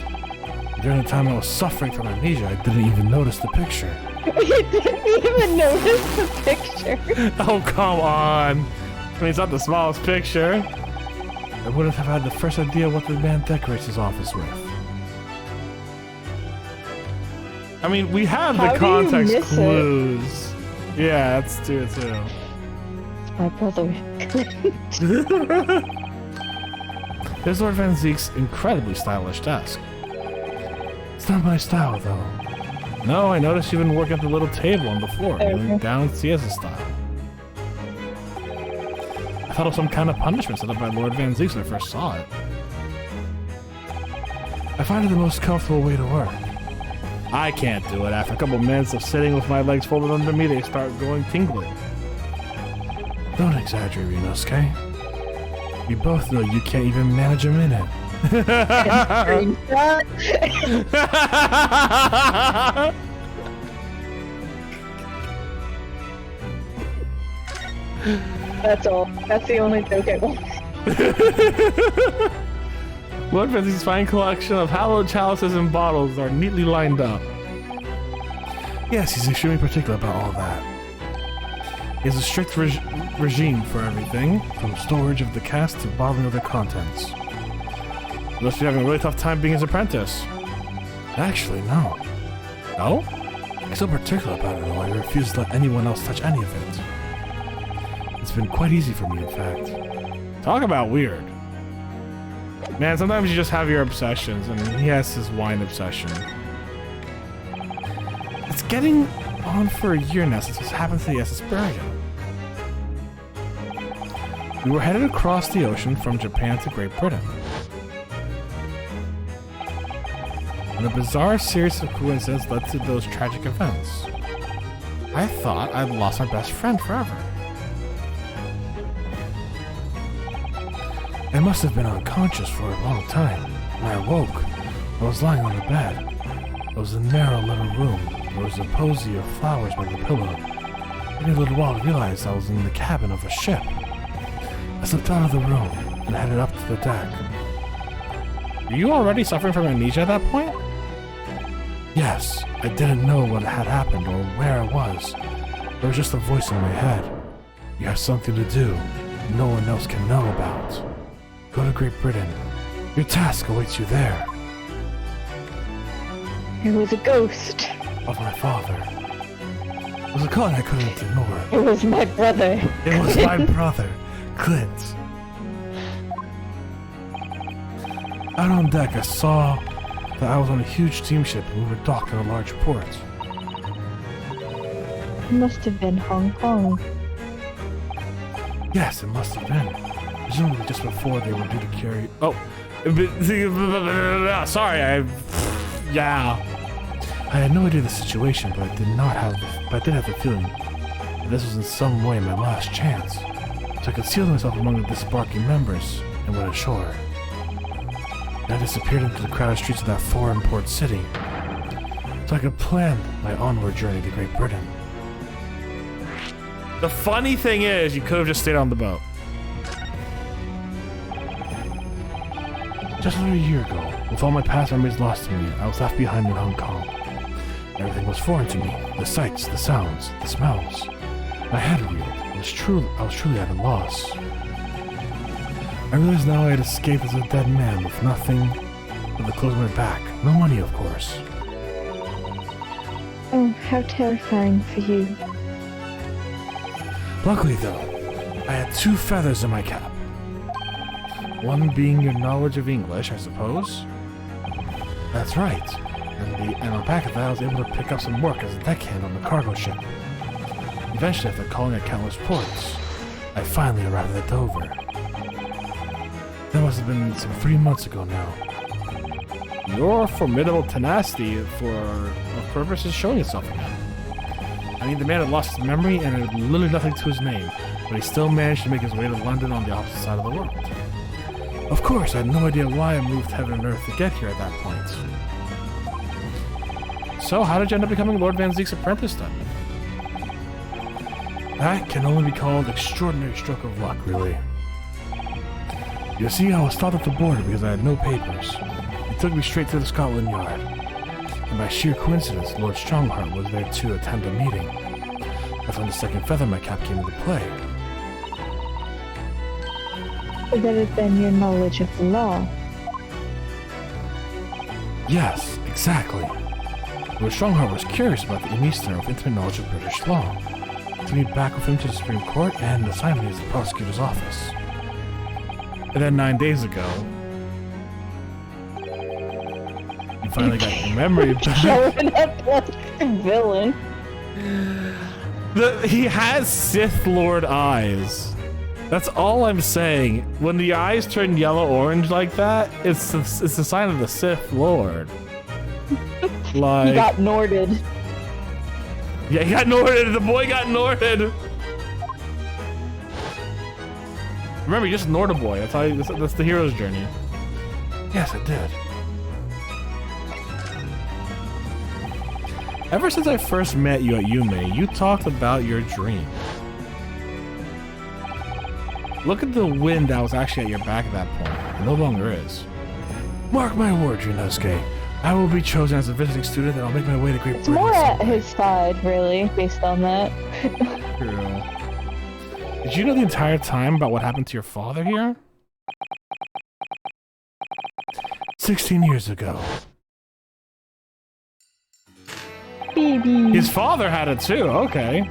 During the time I was suffering from amnesia, I didn't even notice the picture. you didn't even notice the picture. Oh, come on. I mean, it's not the smallest picture. I wouldn't have had the first idea what the man decorates his office with. I mean, we have the context clues. Yeah, that's true too. My brother. There's Lord Van Zeek's incredibly stylish desk. It's not my style, though. No, I noticed you've been working at the little table on the floor, kneeling down Siesta style. I thought it was some kind of punishment set up by Lord Van Zeek when I first saw it. I find it the most comfortable way to work. I can't do it. After a couple minutes of sitting with my legs folded under me, they start going tingling. Don't exaggerate, Ryunosuke. We both know you can't even manage a minute. That's all. That's the only joke I want. Lord Van Zeek's fine collection of hallowed chalices and bottles are neatly lined up. Yes, he's extremely particular about all that. He has a strict regime for everything, from storage of the cask to bottling of their contents. You must be having a really tough time being his apprentice. Actually, no. No? He's so particular about it all, I refuse to let anyone else touch any of it. It's been quite easy for me, in fact. Talk about weird. Man, sometimes you just have your obsessions, and he has his wine obsession. It's getting on for a year now since this happened to the SS Burial. We were headed across the ocean from Japan to Great Britain. And a bizarre series of coincidences led to those tragic events. I thought I'd lost my best friend forever. I must have been unconscious for a long time. When I awoke, I was lying on the bed. It was a narrow little room. There was a posy of flowers by the pillow. It took me a little while to realize I was in the cabin of a ship. I slipped out of the room and headed up to the deck. Were you already suffering from amnesia at that point? Yes, I didn't know what had happened or where I was. There was just a voice in my head. You have something to do no one else can know about. Go to Great Britain. Your task awaits you there. It was a ghost. Of my father. It was a call I couldn't ignore. It was my brother. It was my brother, Clint. Out on deck, I saw that I was on a huge steamship and we were docked in a large port. It must have been Hong Kong. Yes, it must have been. Presumably just before they were due to carry... Oh! Sorry, yeah. I had no idea of the situation, but I did have the feeling that this was in some way my last chance. So I concealed myself among the disembarking members and went ashore. And I disappeared into the crowded streets of that foreign port city, so I could plan my onward journey to Great Britain. The funny thing is, you could have just stayed on the boat. Just over a year ago, With all my past memories lost to me, I was left behind in Hong Kong. Everything was foreign to me. The sights, the sounds, the smells. My head reeled. I was truly at a loss. I realized now I had escaped as a dead man with nothing but the clothes on my back. No money, of course. Oh, how terrifying for you. Luckily, though, I had 2 feathers in my cap. One being your knowledge of English, I suppose. That's right. And on the back of that, I was able to pick up some work as a deckhand on the cargo ship. Eventually, after calling at countless ports, I finally arrived at Dover. That must have been some 3 months ago now. Your formidable tenacity for a purpose is showing itself again. I mean, the man had lost his memory and had literally nothing to his name, but he still managed to make his way to London on the opposite side of the world. Of course, I had no idea why I moved heaven and earth to get here at that point. So, how did you end up becoming Lord Van Zeek's apprentice then? That can only be called extraordinary stroke of luck, really. You see, I was stopped at the border because I had no papers. It took me straight to the Scotland Yard. And by sheer coincidence, Lord Strongheart was there to attend a meeting. That's when the second feather in my cap came into play. Would that have been your knowledge of the law? Yes, exactly. Lord Strongheart was curious about the Eastern of intimate knowledge of British law. Took me back with him to the Supreme Court and assigned me as the prosecutor's office. And then 9 days ago, you finally got your memory back. Showing up like a villain. He has Sith Lord eyes. That's all I'm saying. When the eyes turn yellow-orange like that, it's a sign of the Sith Lord. Like, He got Norded. yeah, he got Norded. The boy got Norded. Remember, you're just Nord a boy. That's how. That's the hero's journey. Yes, I did. Ever since I first met you at Yume, you talked about your dream. Look at the wind that was actually at your back at that point. It no longer is. Mark my words, Ryunosuke. I will be chosen as a visiting student and I'll make my way to Great It's Britain. more at his side, really, based on that. True. Did you know the entire time about what happened to your father here? 16 years ago. Baby. His father had it too, okay.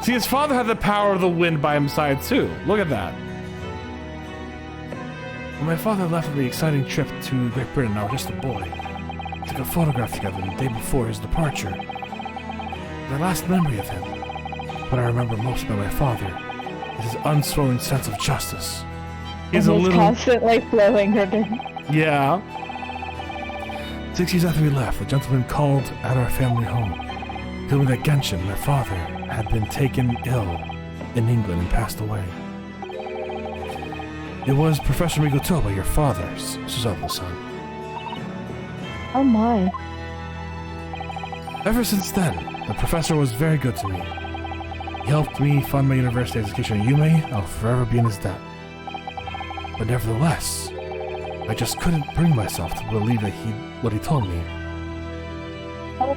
See, his father had the power of the wind by his side too. Look at that. When my father left on the exciting trip to Great Britain, I was just a boy. We took a photograph together the day before his departure. My last memory of him, what I remember most about my father, is his unswelling sense of justice. He's a little... constantly flowing her. Yeah. 6 years after we left, a gentleman called at our family home. He told me that Genshin, my father, had been taken ill in England and passed away. It was Professor Migotoba, your father's son. Oh my. Ever since then, the professor was very good to me. He helped me fund my university education at Yume. I'll forever be in his debt. But nevertheless, I just couldn't bring myself to believe that what he told me. Oh.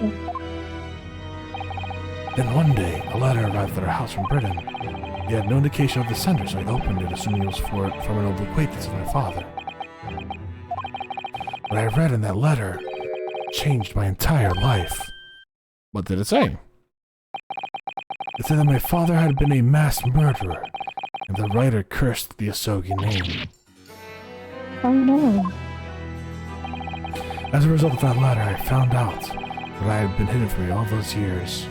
Then one day, a letter arrived at our house from Britain. He had no indication of the sender, so I opened it, assuming it was from an old acquaintance of my father. What I read in that letter changed my entire life. What did it say? It said that my father had been a mass murderer, and the writer cursed the Asogi name. Oh no. As a result of that letter, I found out that I had been hidden from me all those years.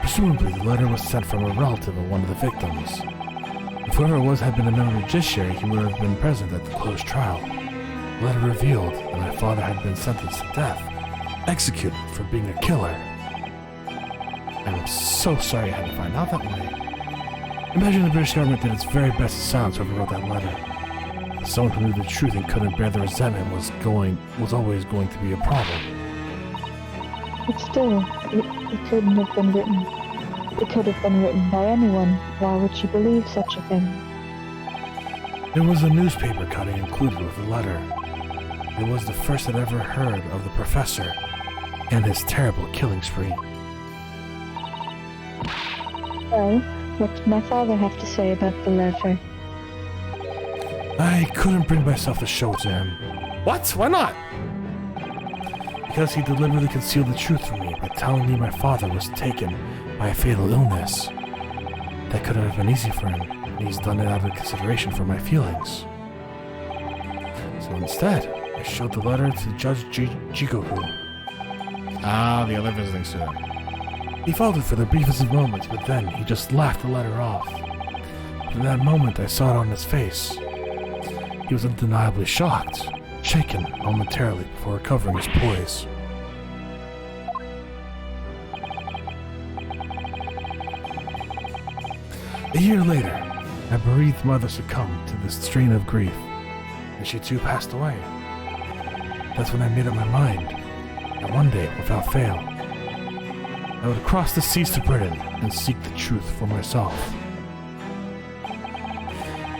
Presumably, the letter was sent from a relative of one of the victims. If whoever it was had been a member of Judiciary, he would have been present at the closed trial. The letter revealed that my father had been sentenced to death, executed for being a killer. I'm so sorry I had to find out that way. Imagine the British government did its very best to silence whoever wrote that letter. Someone who knew the truth and couldn't bear the resentment was always going to be a problem. But still, it couldn't have been written. It could have been written by anyone. Why would you believe such a thing? There was a newspaper cutting included with the letter. It was the first I'd ever heard of the professor and his terrible killing spree. Well, what did my father have to say about the letter? I couldn't bring myself to show it to him. What? Why not? Because he deliberately concealed the truth from me by telling me my father was taken by a fatal illness. That couldn't have been easy for him, and he's done it out of consideration for my feelings. So instead, I showed the letter to Judge Jigoku. Ah, the other visiting student. He followed for the briefest of moments, but then he just laughed the letter off. From that moment, I saw it on his face. He was undeniably shocked, shaken momentarily before recovering his poise. A year later, my bereaved mother succumbed to this strain of grief, and she too passed away. That's when I made up my mind that one day, without fail, I would cross the seas to Britain and seek the truth for myself.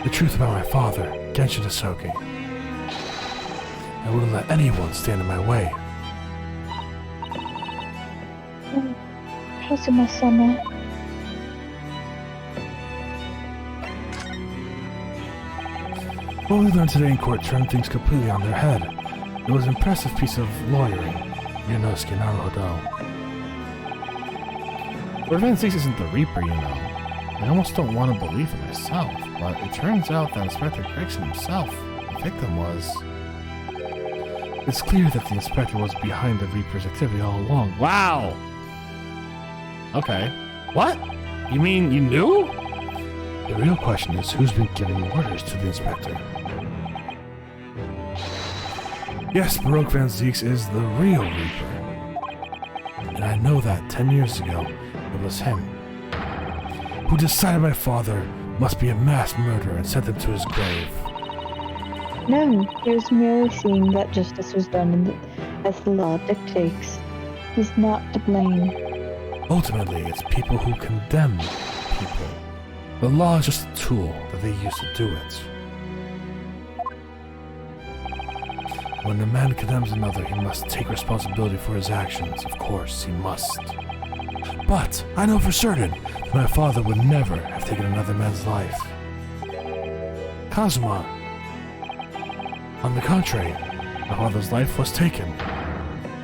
The truth about my father, Genshin Hisoki. I wouldn't let anyone stand in my way. Hasuma-sama. What we learned today in court turned things completely on their head. It was an impressive piece of lawyering, Ryunosuke Naruhodo. But Van Zix isn't the Reaper, you know. I almost don't want to believe it myself, but it turns out that Inspector Gregson himself, the victim, was... It's clear that the inspector was behind the Reaper's activity all along. Wow! Okay. What? You mean you knew? The real question is who's been giving orders to the inspector. Yes, Baroque Van Zix is the real Reaper. And I know that 10 years ago, it was him who decided my father must be a mass murderer and sent him to his grave. No, he was merely seeing that justice was done as the law dictates. He's not to blame. Ultimately, it's people who condemn people. The law is just a tool that they use to do it. When a man condemns another, he must take responsibility for his actions. Of course, he must. But I know for certain that my father would never have taken another man's life. Kazuma. On the contrary, my father's life was taken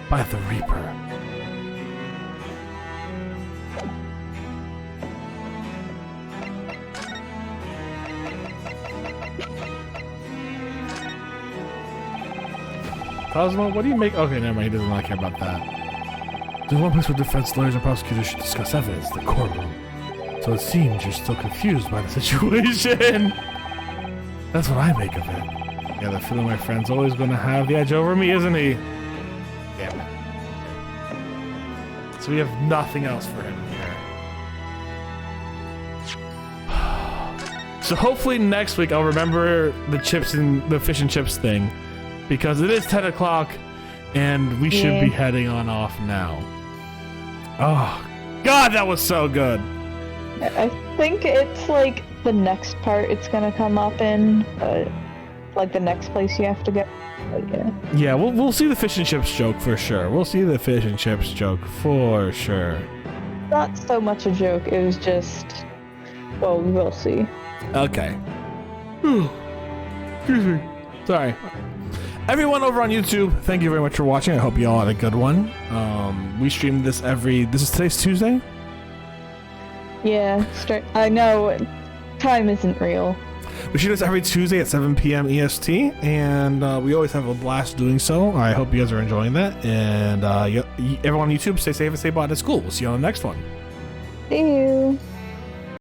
by the Reaper. Cosmo, what do you make? Okay, never mind. He doesn't really care about that. There's one place where defense lawyers and prosecutors should discuss evidence, the courtroom. So it seems you're still confused by the situation. That's what I make of it. Yeah, the feeling my friend's always going to have the edge over me, isn't he? Damn it. So we have nothing else for him here. So hopefully next week I'll remember the chips and the fish and chips thing. Because it is 10 o'clock, and we should be heading on off now. Oh, God, that was so good. I think it's like the next part it's gonna come up in, like the next place you have to go. But yeah. Yeah, we'll see the fish and chips joke for sure. We'll see the fish and chips joke for sure. Not so much a joke, it was just, well, we'll see. Okay. Excuse me. Sorry. Everyone over on YouTube, thank you very much for watching. I hope you all had a good one. We stream this today's Tuesday? Yeah, I know, time isn't real. We shoot this every Tuesday at 7 p.m. EST, and we always have a blast doing so. I hope you guys are enjoying that, and everyone on YouTube, stay safe and stay Botanist Cool. We'll see you on the next one. See you.